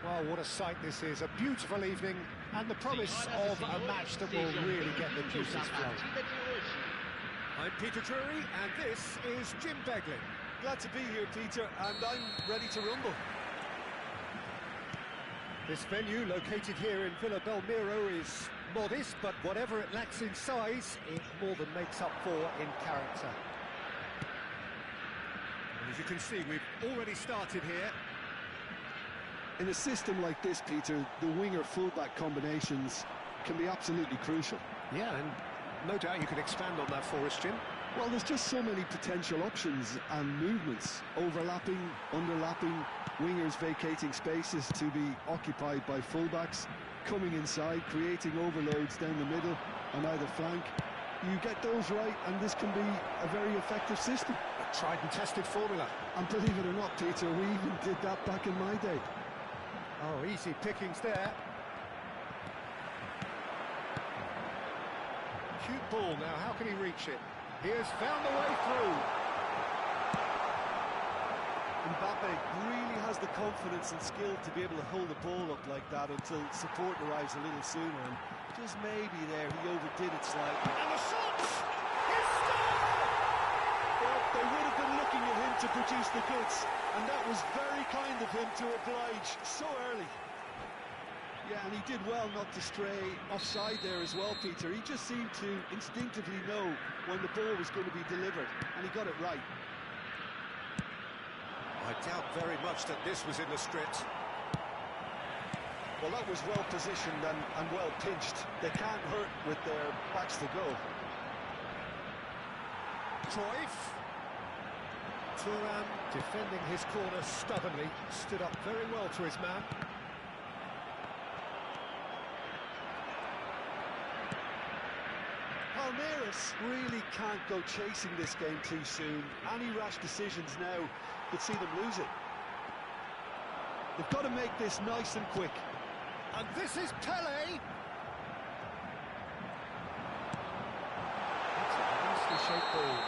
Well, what a sight this is. A beautiful evening and the promise of a match that will really get the juices flowing. I'm Peter Drury, and this is Jim Beglin. Glad to be here, Peter, and I'm ready to rumble. This venue, located here in Villa Belmiro, is modest, but whatever it lacks in size, it more than makes up for in character. As you can see, we've already started here. In a system like this, Peter, the winger-fullback combinations can be absolutely crucial. Yeah, and no doubt you can expand on that for us, Jim. Well, there's just so many potential options and movements, overlapping, underlapping, wingers vacating spaces to be occupied by fullbacks, coming inside, creating overloads down the middle on either flank. You get those right, and this can be a very effective system. A tried and tested formula. And believe it or not, Peter, we even did that back in my day. Oh, easy pickings there. Cute ball now, how can he reach it? He has found the way through. Mbappe really has the confidence and skill to be able to hold the ball up like that until support arrives a little sooner, and just maybe there he overdid it slightly. And the shot! It's stopped! Well, they would have been looking at him to produce the goods, and that was very kind of him to oblige so early. Yeah, and he did well not to stray offside there as well, Peter. He just seemed to instinctively know when the ball was going to be delivered, and he got it right. I doubt very much that this was in the script. Well, that was well positioned and well pinched. They can't hurt with their backs to go. Cruyff. Thuram defending his corner stubbornly, stood up very well to his man. Palmeiras really can't go chasing this game too soon. Any rash decisions now could see them lose it. They've got to make this nice and quick. And this is Pele. That's a nicely shaped ball.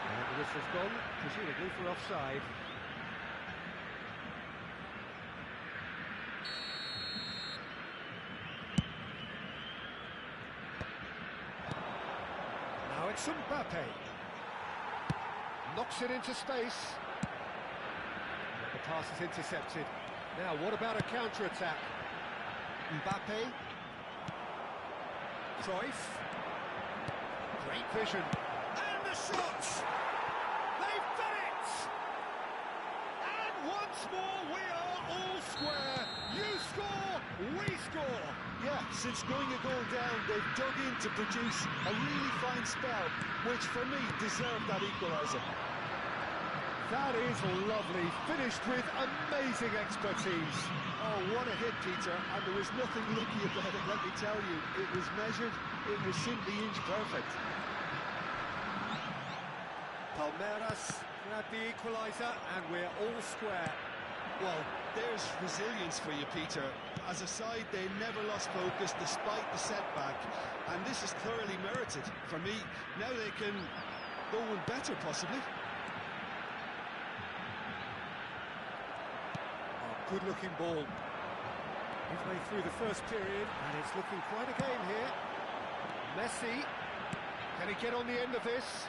And the whistle's gone, presumably for offside. Now it's Mbappe. Knocks it into space. The pass is intercepted. Now, what about a counter-attack? Mbappe. Cruyff. Great vision. And the shot! They've done it! And once more, we are all square. You score, we score. Yeah, since going a goal down, they've dug in to produce a really fine spell, which for me deserved that equaliser. That is lovely, finished with amazing expertise. Oh, what a hit, Peter, and there was nothing lucky about it, let me tell you. It was measured, it was simply inch perfect. Palmeiras grab the equaliser, and we're all square. Well, there's resilience for you, Peter. As a side, they never lost focus despite the setback, and this is thoroughly merited. For me, now they can go one better, possibly. Good-looking ball. Midway through the first period, and it's looking quite a game here. Messi, can he get on the end of this?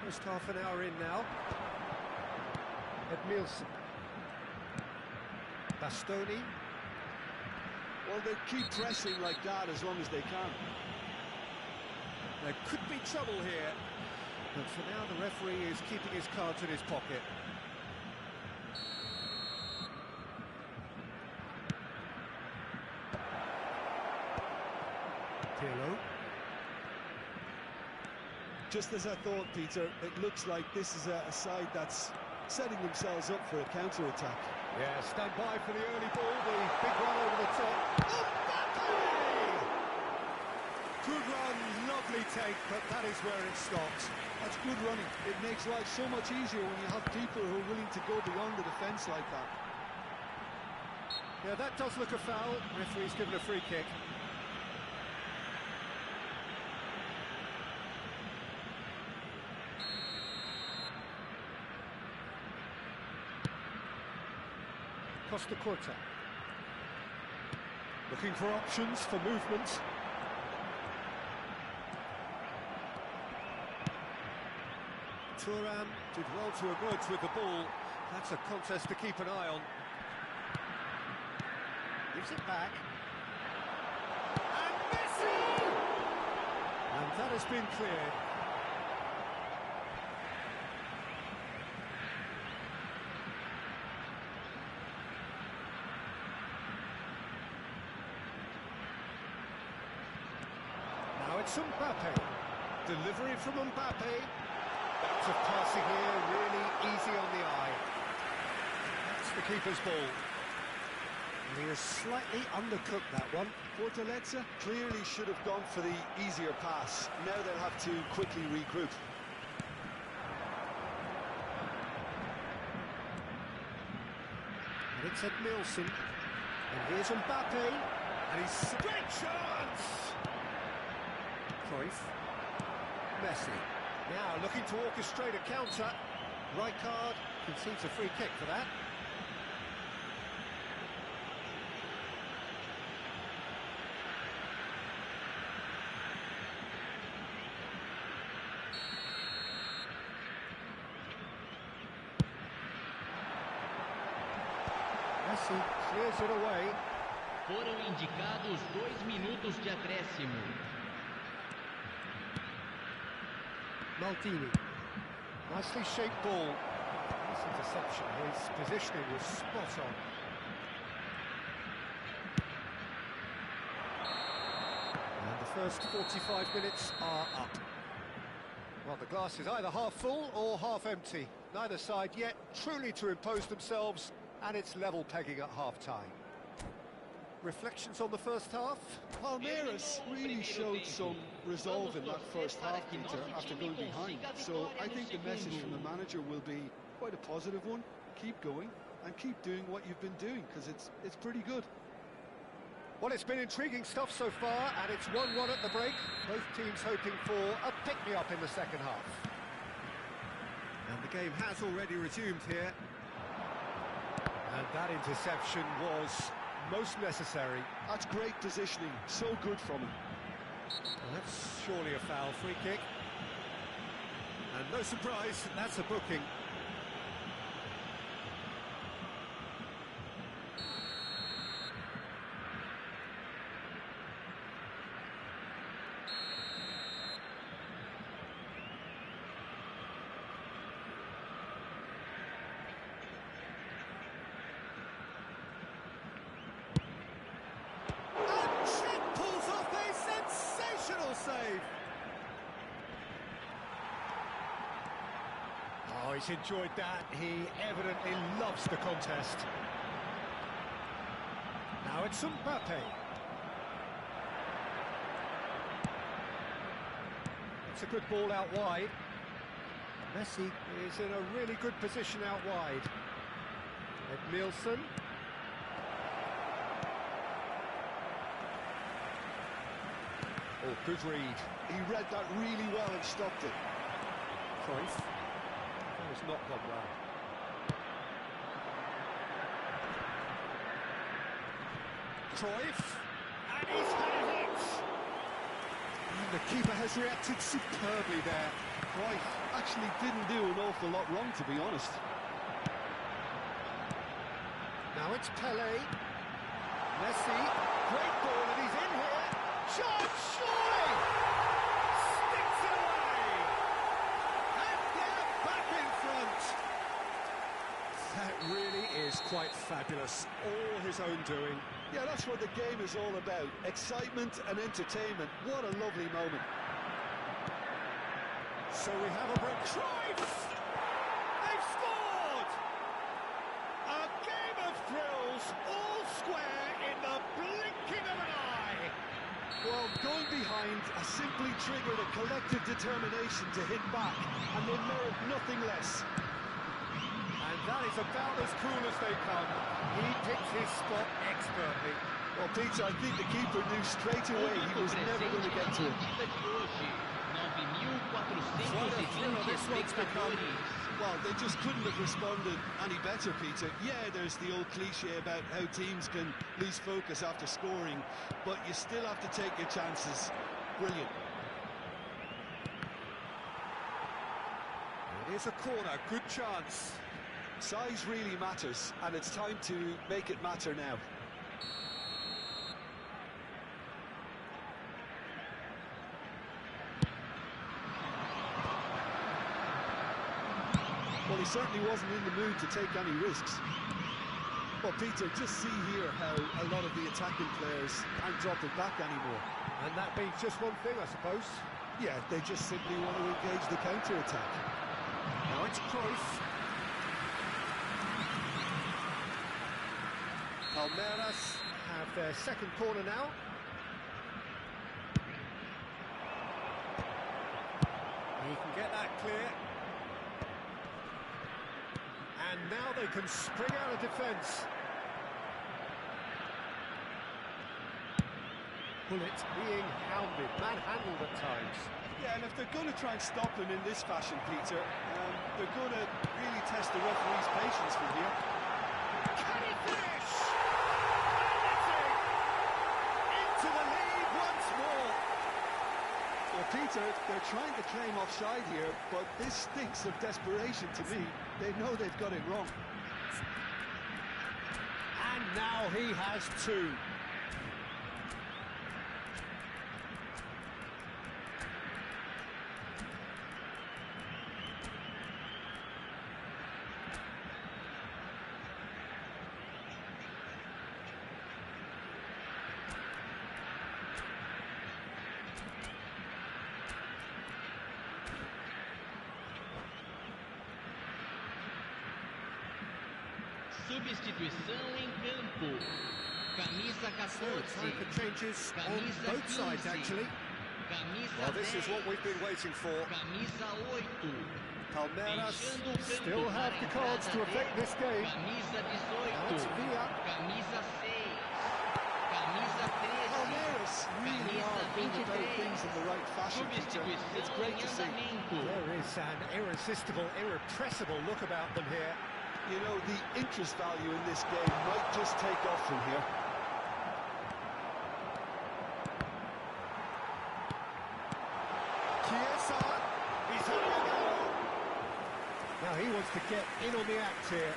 Almost half an hour in now. Edmilson. Bastoni. Well, they keep pressing like that as long as they can. There could be trouble here, but for now the referee is keeping his cards in his pocket. Pirlo. Just as I thought, Peter, it looks like this is a side that's setting themselves up for a counter-attack. Yeah, stand by for the early ball, the big run over the top. Mbappe! Good run, lovely take, but that is where it stops. That's good running. It makes life so much easier when you have people who are willing to go beyond the defence like that. Yeah, that does look a foul. Referee's given a free kick. Costa Curta. Looking for options for movement. Thuram did well to emerge with the ball. That's a contest to keep an eye on. Gives it back. And Messi! And that has been cleared. Now it's Mbappe. Delivery from Mbappe. Bits of passing here, really easy on the eye. That's the keeper's ball. And he has slightly undercooked that one. Fortaleza clearly should have gone for the easier pass. Now they'll have to quickly regroup. And it's Edmilson. And here's Mbappe. And he's great chance! Cruyff. Messi. Now looking to orchestrate a counter. Rijkaard concedes a free kick for that. Messi clears it away. Foram indicados 2 minutos de acréscimo. Maldini. Nicely shaped ball. Nice interception. His positioning was spot on. And the first 45 minutes are up. Well, the glass is either half full or half empty. Neither side yet truly to impose themselves, and it's level pegging at half-time. Reflections on the first half? Palmeiras really showed some resolve in that first half, Peter, after going behind. So I think the message from the manager will be quite a positive one. Keep going and keep doing what you've been doing, because it's pretty good. Well, it's been intriguing stuff so far, and it's 1-1 at the break. Both teams hoping for a pick-me-up in the second half. And the game has already resumed here. And that interception was most necessary. That's great positioning, so good from him. Well, that's surely a foul. Free kick. And no surprise, that's a booking. Save. Oh, he's enjoyed that. He evidently loves the contest. Now it's Mbappe. It's a good ball out wide. Messi is in a really good position out wide. Edmilson. Oh, good read. He read that really well and stopped it. Cruyff. That has not gone well. Cruyff. And he's had it! And the keeper has reacted superbly there. Cruyff actually didn't do an awful lot wrong, to be honest. Now it's Pelé. Messi. Great ball, and he's in here. Shot, surely! Sticks it away! And they're back in front! That really is quite fabulous. All his own doing. Yeah, that's what the game is all about. Excitement and entertainment. What a lovely moment. So we have a break. Cruyff! They've scored! A game of thrills, all square in the blinking of an eye. Well, going behind has simply triggered a collective determination to hit back, and they merit nothing less. And that is about as cool as they come. He picked his spot expertly. Well, Peter, I think the keeper knew straight away he was never going to get to it. De hoje, 9.420 espectadores. Well, they just couldn't have responded any better, Peter. Yeah, there's the old cliche about how teams can lose focus after scoring, but you still have to take your chances. Brilliant. It is a corner, good chance. Size really matters, and it's time to make it matter now. Well, he certainly wasn't in the mood to take any risks. Well, Peter, just see here how a lot of the attacking players aren't dropping back anymore. And that means just one thing, I suppose. Yeah, they just simply want to engage the counter-attack. Now it's Cruyff. Palmeiras have their second corner now. He can get that clear. And now they can spring out of defence. Bullet being hounded, manhandled at times. Yeah, and if they're going to try and stop him in this fashion, Peter, they're going to really test the referee's patience from here. Can he finish? And that's it! Into the lead once more. Well, Peter, they're trying to claim offside here, but this stinks of desperation to me. They know they've got it wrong. And now he has two. Substituição em campo. Camisa 14. Time for changes on Camisa both sides, 15. actually. Camisa Well, this 10. is what we've been waiting for. Camisa 8. Palmeiras Deixando o campo still have para the a cards to entrada affect de this game. Camisa Now it's 18. Villa. Camisa 6. Camisa 13. Palmeiras really are going about things in the right fashion, Peter. It's Substituição great em to see. andamento. There is an irresistible, irrepressible look about them here. You know, the interest value in this game might just take off from here. Chiesa, he's having a go. Now he wants to get in on the act here.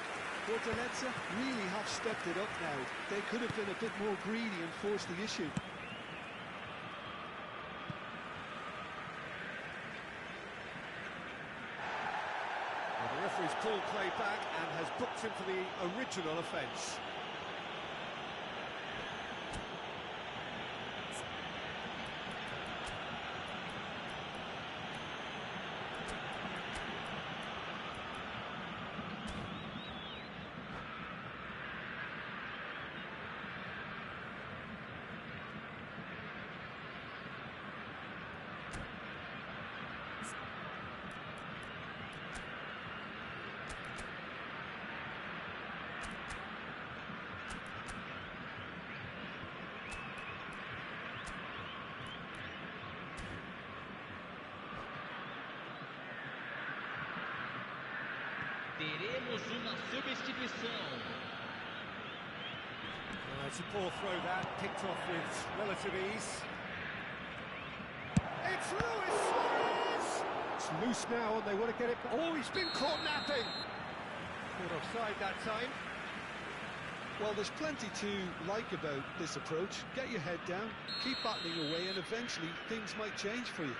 Fortaleza really have stepped it up now. They could have been a bit more greedy and forced the issue. Well, the referee's pulled play back and has booked him for the original offence. Teremos uma substituição. It's a poor throw that, picked off with relative ease. It's Luis Suarez! It's loose now and they want to get it... Oh, he's been caught napping! Caught offside that time. Well, there's plenty to like about this approach. Get your head down, keep battling away, and eventually things might change for you.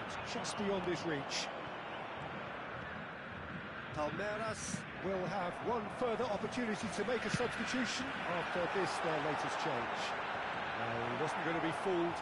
It's just beyond his reach. Palmeiras will have one further opportunity to make a substitution after this, their latest change. No, he wasn't going to be fooled.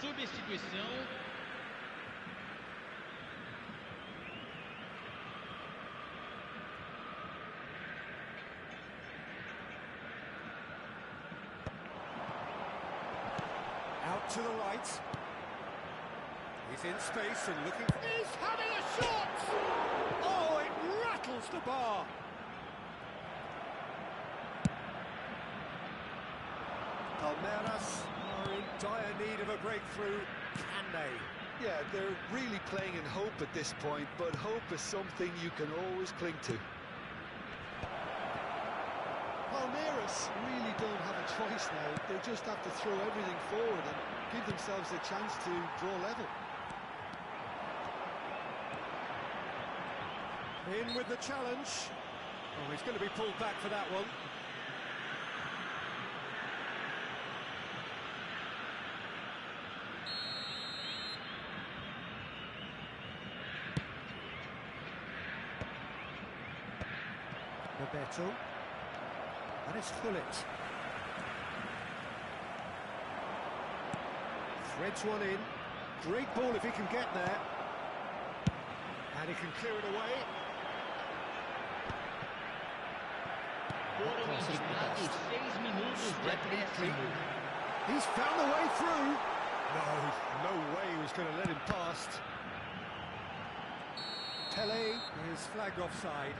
substituição. Out to the right. He's in space and looking. He's having a shot! Oh, it rattles the bar. Palmeiras are in dire need of a breakthrough. Can they? Yeah, they're really playing in hope at this point, but hope is something you can always cling to. Palmeiras really don't have a choice now. They just have to throw everything forward and give themselves a chance to draw level. In with the challenge. Oh, he's going to be pulled back for that one. Roberto. That is Hullet. Threads one in. Great ball if he can get there. And he can clear it away. Foram indicados 6 minutos de acréscimo. He's found a way through. No way he was going to let him past. Pele is flagged offside.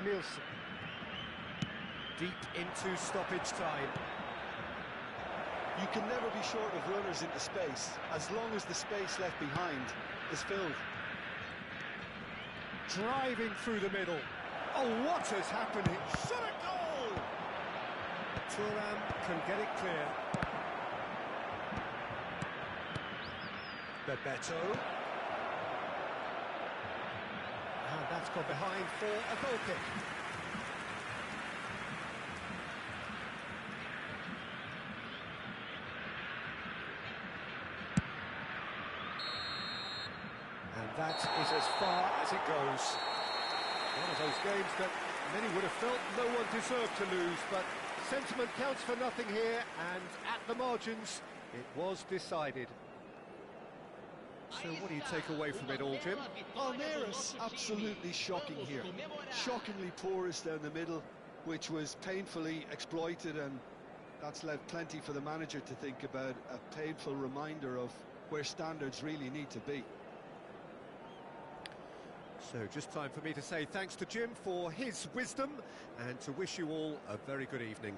Nielsen. Deep into stoppage time. You can never be short of runners into space, as long as the space left behind is filled. Driving through the middle. Oh, what has happened here? Shot a goal! Thuram can get it clear. Bebeto. And that's gone behind for a goal kick. And that is as far as it goes. One of those games that many would have felt no one deserved to lose, but sentiment counts for nothing here, and at the margins, it was decided. So what do you take away from it all, Jim? Palmeiras absolutely shocking here. Shockingly porous down the middle, which was painfully exploited, and that's left plenty for the manager to think about. A painful reminder of where standards really need to be. So just time for me to say thanks to Jim for his wisdom and to wish you all a very good evening.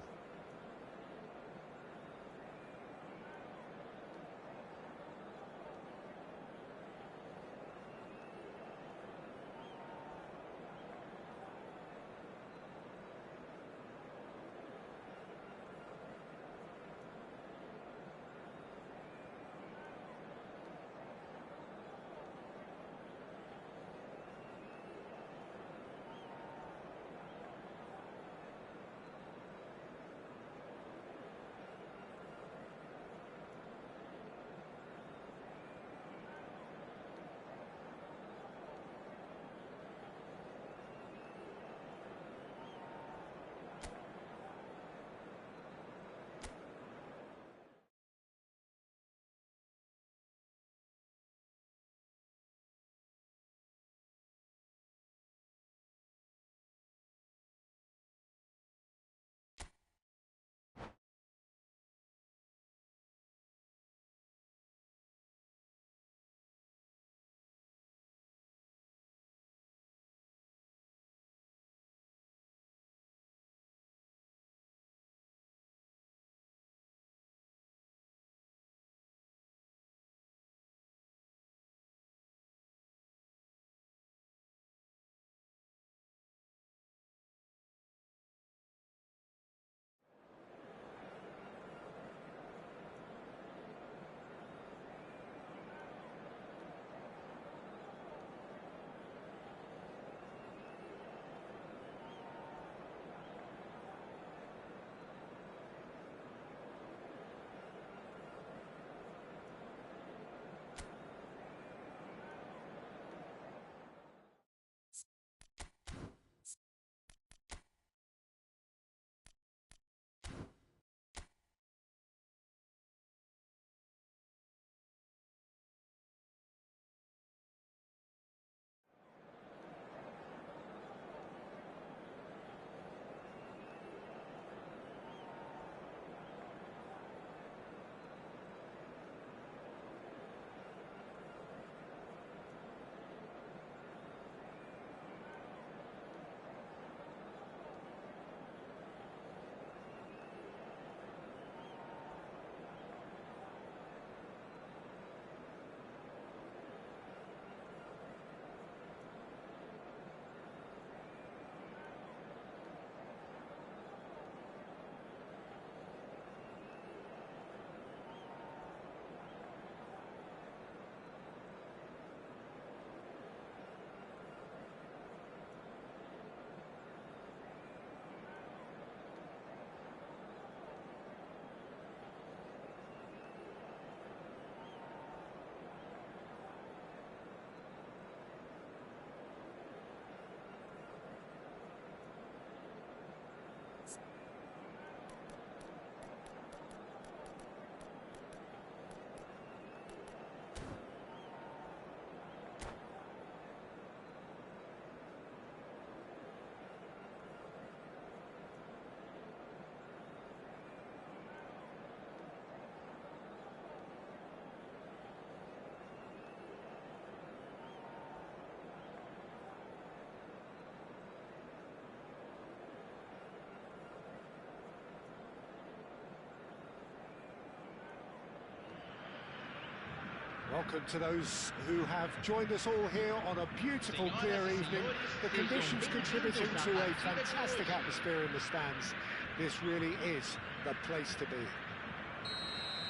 Welcome to those who have joined us all here on a beautiful, clear evening. The conditions contributing to a fantastic atmosphere in the stands. This really is the place to be.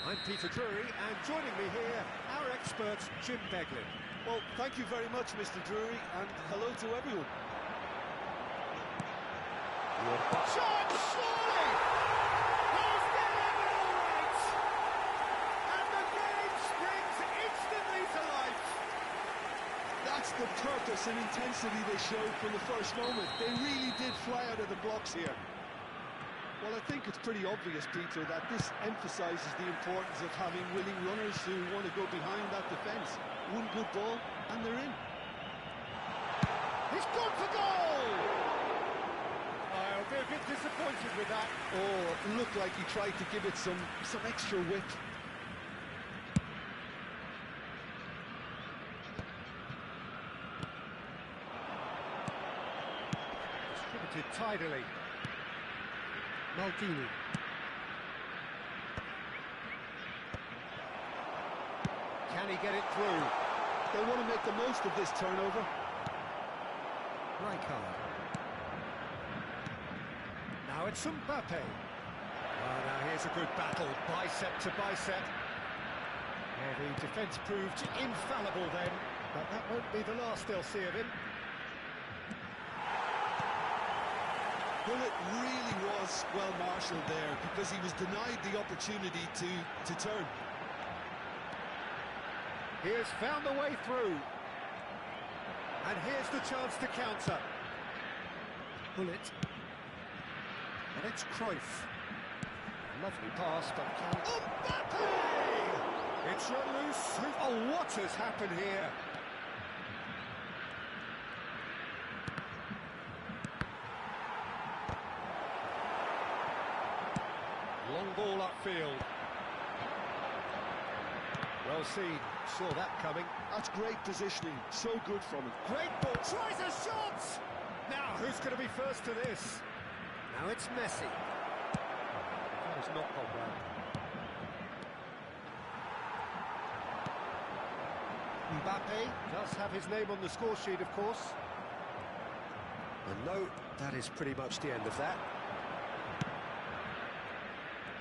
I'm Peter Drury, and joining me here, our expert, Jim Beglin. Well, thank you very much, Mr. Drury, and hello to everyone. Shot, surely! He's got it all right! And the game springs instantly to life! That's the purpose and intensity they showed from the first moment. They really did fly out of the blocks here. Well, I think it's pretty obvious, Peter, that this emphasises the importance of having willing runners who want to go behind that defence. One good ball, and they're in. He's gone for goal! I'll be a bit disappointed with that. Oh, it looked like he tried to give it some extra width. Distributed tidily. Maldini. Can he get it through? They want to make the most of this turnover. Rijkaard. Now it's Mbappe. Oh, now here's a good battle, bicep to bicep. Well, the defence proved infallible then, but that won't be the last they'll see of him. Well, it really was well marshalled there because he was denied the opportunity to turn. He has found the way through. And here's the chance to counter. Bullet. And it's Cruyff. Lovely pass, but can... Mbappe! It's run loose. Oh, what has happened here? Long ball upfield. Well seen. Saw that coming. That's great positioning. So good from him. Great ball. Tries a shot! Now, who's going to be first to this? Now it's Messi. That has not gone well. Mbappe does have his name on the score sheet, of course. And no, that is pretty much the end of that.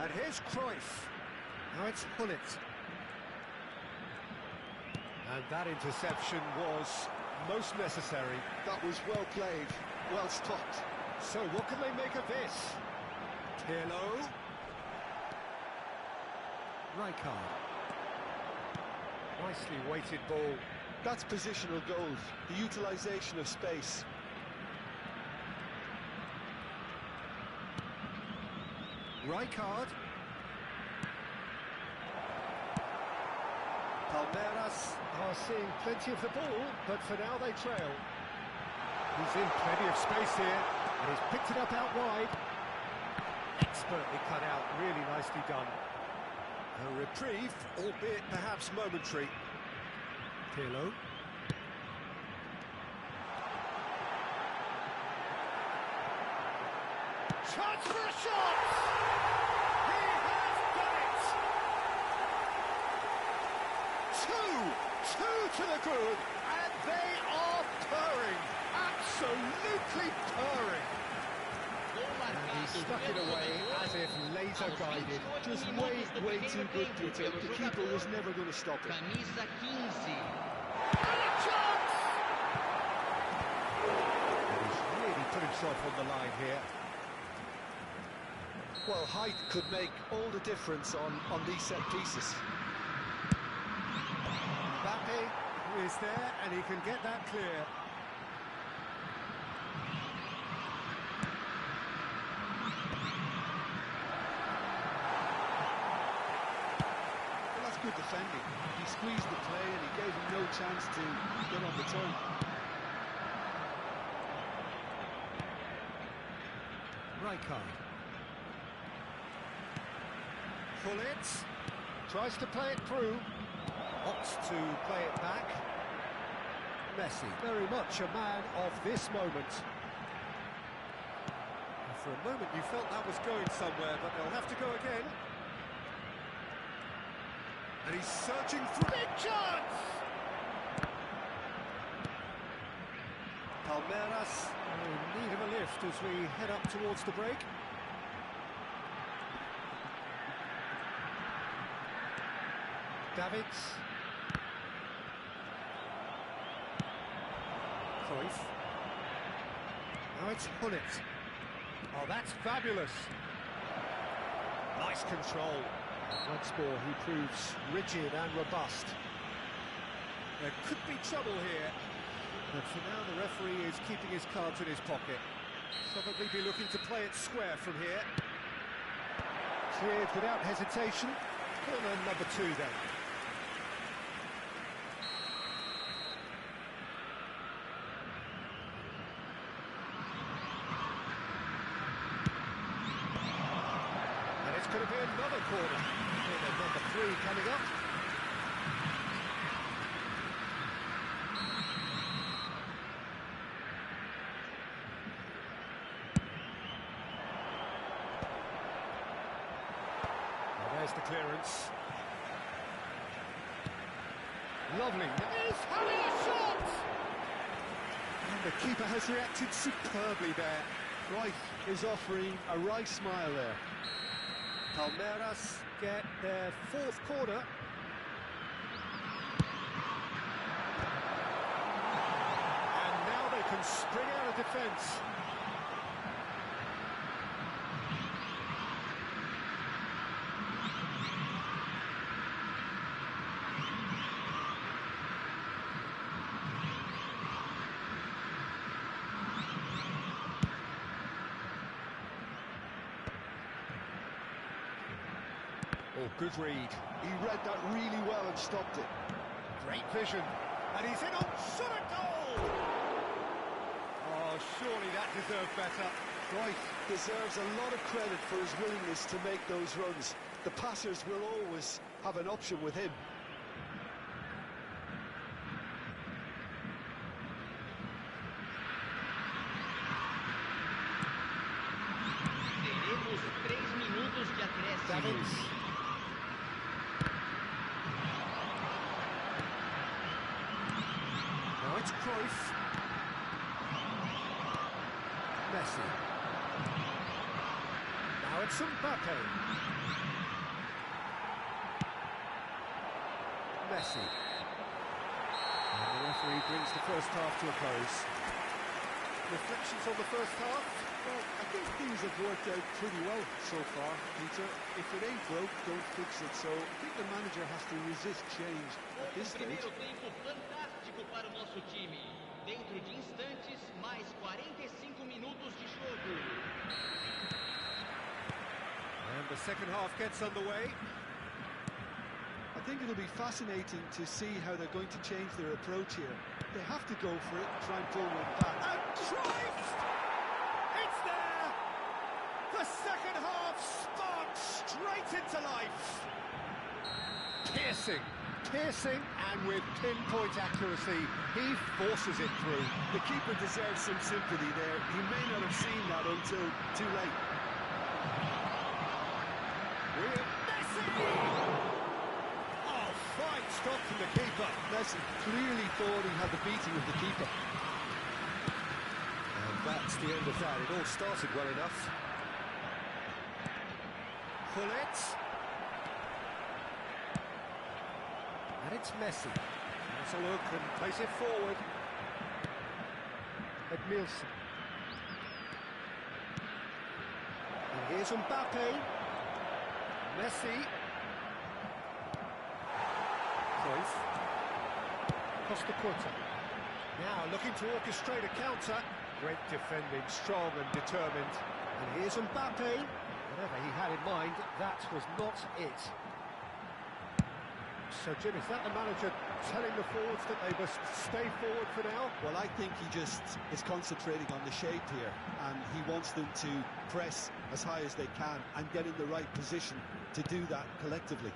And here's Cruyff. Now it's Hullet. And that interception was most necessary. That was well played, well stopped. So what can they make of this? Pirlo. Rijkaard. Nicely weighted ball. That's positional gold, the utilisation of space. Rijkaard. Palmeiras are seeing plenty of the ball, but for now they trail. He's in plenty of space here, and he's picked it up out wide. Expertly cut out, really nicely done. A reprieve, albeit perhaps momentary. Pirlo. Chance for a shot! He has done it! Two to the good, and they are purring, absolutely purring. And he stuck it away as if laser guided. Just way too good, Peter. The keeper was never going to stop it. Camisa 15. And a chance! And he's really put himself on the line here. Well, height could make all the difference on these set pieces. Mbappe is there, and he can get that clear. Well, that's good defending. He squeezed the play and he gave him no chance to get on the turn. Rijkaard. Hullet tries to play it through, opts to play it back. Messi, very much a man of this moment. For a moment you felt that was going somewhere, but they'll have to go again. And he's searching through. Big chance! Palmeiras. Oh, need of a lift as we head up towards the break. Davids. Cruyff. Now it's Hullet. Oh, that's fabulous. Nice control. Once more, he proves rigid and robust. There could be trouble here. But for now, the referee is keeping his cards in his pocket. Probably be looking to play it square from here. Cleared without hesitation. Corner number 2 then. And it's going to be another corner. Corner number 3 coming up. There's the clearance. Lovely. Is having a shot! And the keeper has reacted superbly there. Right is offering a right smile there. Palmeiras get their 4th corner. And now they can spring out of defence. Oh, good read. He read that really well and stopped it. Great vision. And he's in on shot at goal! Oh, surely that deserved better. Right deserves a lot of credit for his willingness to make those runs. The passers will always have an option with him. Teremos 3 minutos de acréscimo. Davids. Now it's Cruyff. Messi. Now it's Mbappe. Messi. And the referee brings the first half to a close. Reflections on the first half? Well, I think things have worked out pretty well so far, Peter. If it ain't broke, don't fix it. So I think the manager has to resist change at this stage. Primeiro tempo fantástico para o nosso time. Dentro de instantes, mais 45 minutos de jogo. And the second half gets underway. I think it'll be fascinating to see how they're going to change their approach here. They have to go for it, try and pull one back. And Cruyff! It's there! The second half sparks straight into life. Piercing, and with pinpoint accuracy, he forces it through. The keeper deserves some sympathy there. He may not have seen that until too late. With Messi! Oh, fine stop from the keeper. Messi clearly thought he had the beating of the keeper. And that's the end of that. It all started well enough. Hullet. And it's Messi. Has a look and plays it forward. Edmilson. And here's Mbappe. Messi. Cruyff. Costa Curta. Now looking to orchestrate a counter. Great defending, strong and determined. And here's Mbappe. Whatever he had in mind, that was not it. So, Jim, is that the manager telling the forwards that they must stay forward for now? Well, I think he just is concentrating on the shape here, and he wants them to press as high as they can and get in the right position to do that collectively.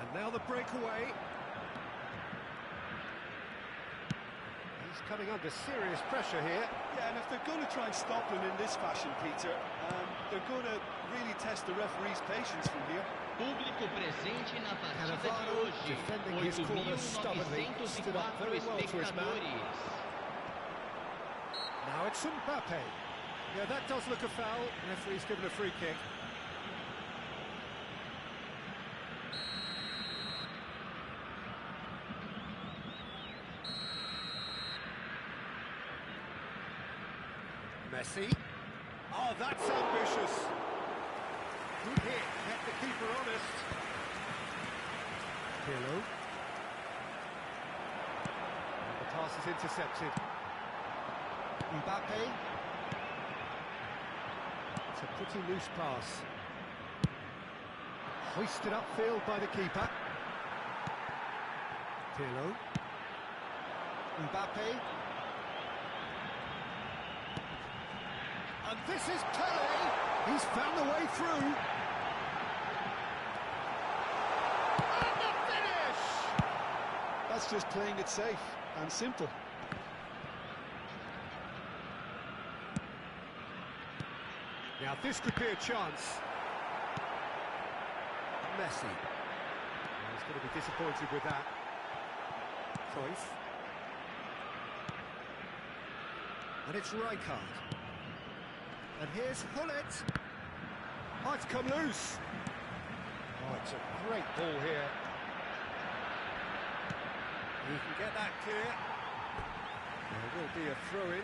And now the breakaway. He's coming under serious pressure here. Yeah, and if they're going to try and stop him in this fashion, Peter, they're going to really test the referee's patience from here. Público presente na partida de Cannavaro hoje. defending his corner stubbornly, stood up very well to his man. espectadores. Now it's Mbappe. Yeah, that does look a foul. Referee's given a free kick. Messi. Oh, that's ambitious. Good hit, kept the keeper honest. Pirlo. And the pass is intercepted. Mbappe. It's a pretty loose pass. Hoisted upfield by the keeper. Pirlo. Mbappe. And this is Pele. He's found the way through. And the finish! That's just playing it safe and simple. Now this could be a chance. Messi. He's going to be disappointed with that. Cruyff. And it's Rijkaard. And here's Hullet. Oh, it's come loose. Oh, it's a great ball here. He can get that clear. There will be a throw-in.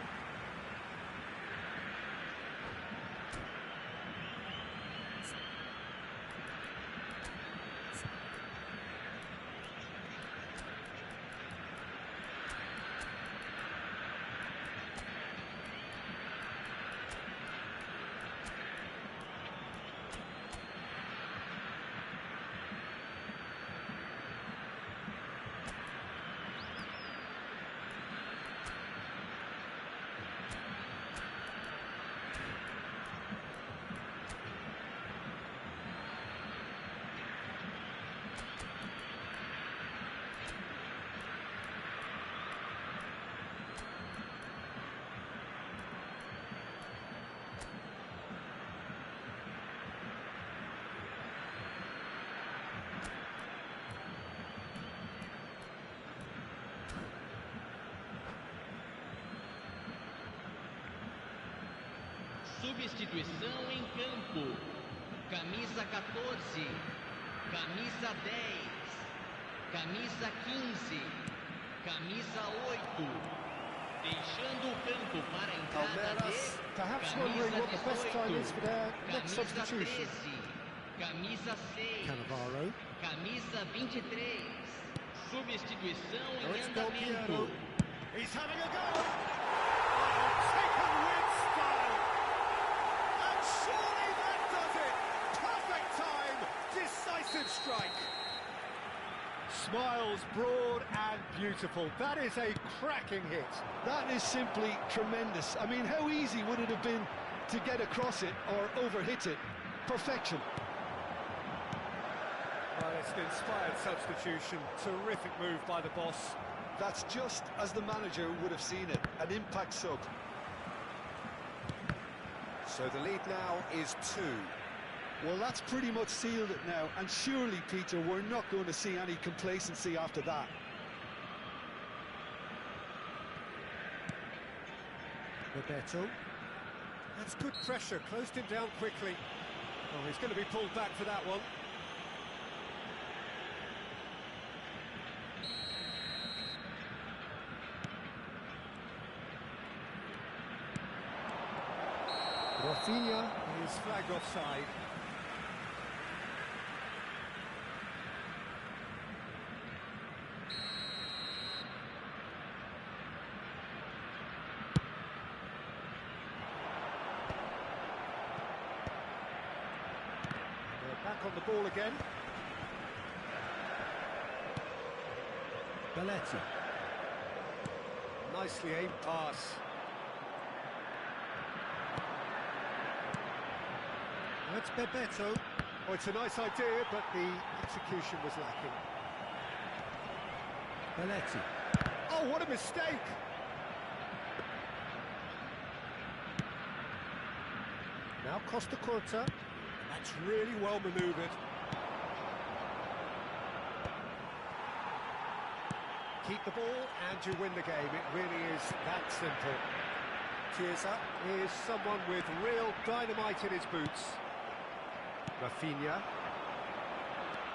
Substituição em campo. Camisa 14, camisa 10, camisa 15, camisa 8. Deixando o campo para a entrada Palmeiras, de perhaps wondering what the best time is for their next camisa substitution. 13, camisa 6, Cannavaro. camisa 23. Substituição Oh, em it's Del andamento. Piero. He's having a go. Oh, taken with style. And surely that does it. Perfect time. Decisive strike. Smiles broad and beautiful. That is a cracking hit. That is simply tremendous. I mean, how easy would it have been to get across it or overhit it? Perfection. Well, it's an inspired substitution. Terrific move by the boss. That's just as the manager would have seen it, an impact sub. So the lead now is 2. Well, that's pretty much sealed it now, and surely, Peter, we're not going to see any complacency after that. Roberto. That's good pressure, closed him down quickly. Oh, he's going to be pulled back for that one. Rafinha is flagged offside. They're back on the ball again. Balada. Nicely aimed pass. That's Bebeto. Oh, it's a nice idea, but the execution was lacking. Balada. Oh, what a mistake! Now Costa Curta. That's really well manoeuvred. Keep the ball and you win the game. It really is that simple. Chiesa is someone with real dynamite in his boots. Rafinha.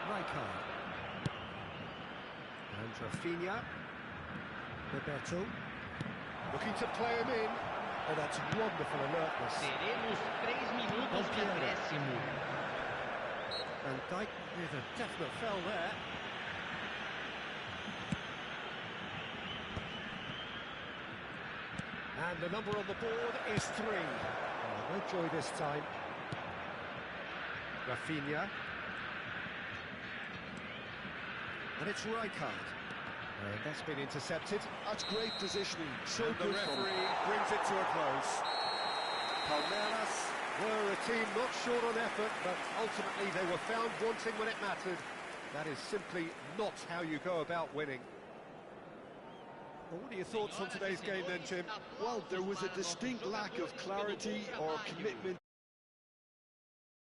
Rijkaard. And Rafinha. Bebeto. Looking to play him in. Oh, that's wonderful alertness. Teremos 3 minutos de acréscimo. And Dijk with a definite foul there. And the number on the board is 3. Oh, no joy this time. Rafinha. And it's Rijkaard. And that's been intercepted. That's great positioning. So And the good from referee brings it to a close. Palmeiras were a team not short on effort, but ultimately they were found wanting when it mattered. That is simply not how you go about winning. Well, what are your thoughts on today's game then, Jim? Well, there was a distinct lack of clarity or commitment.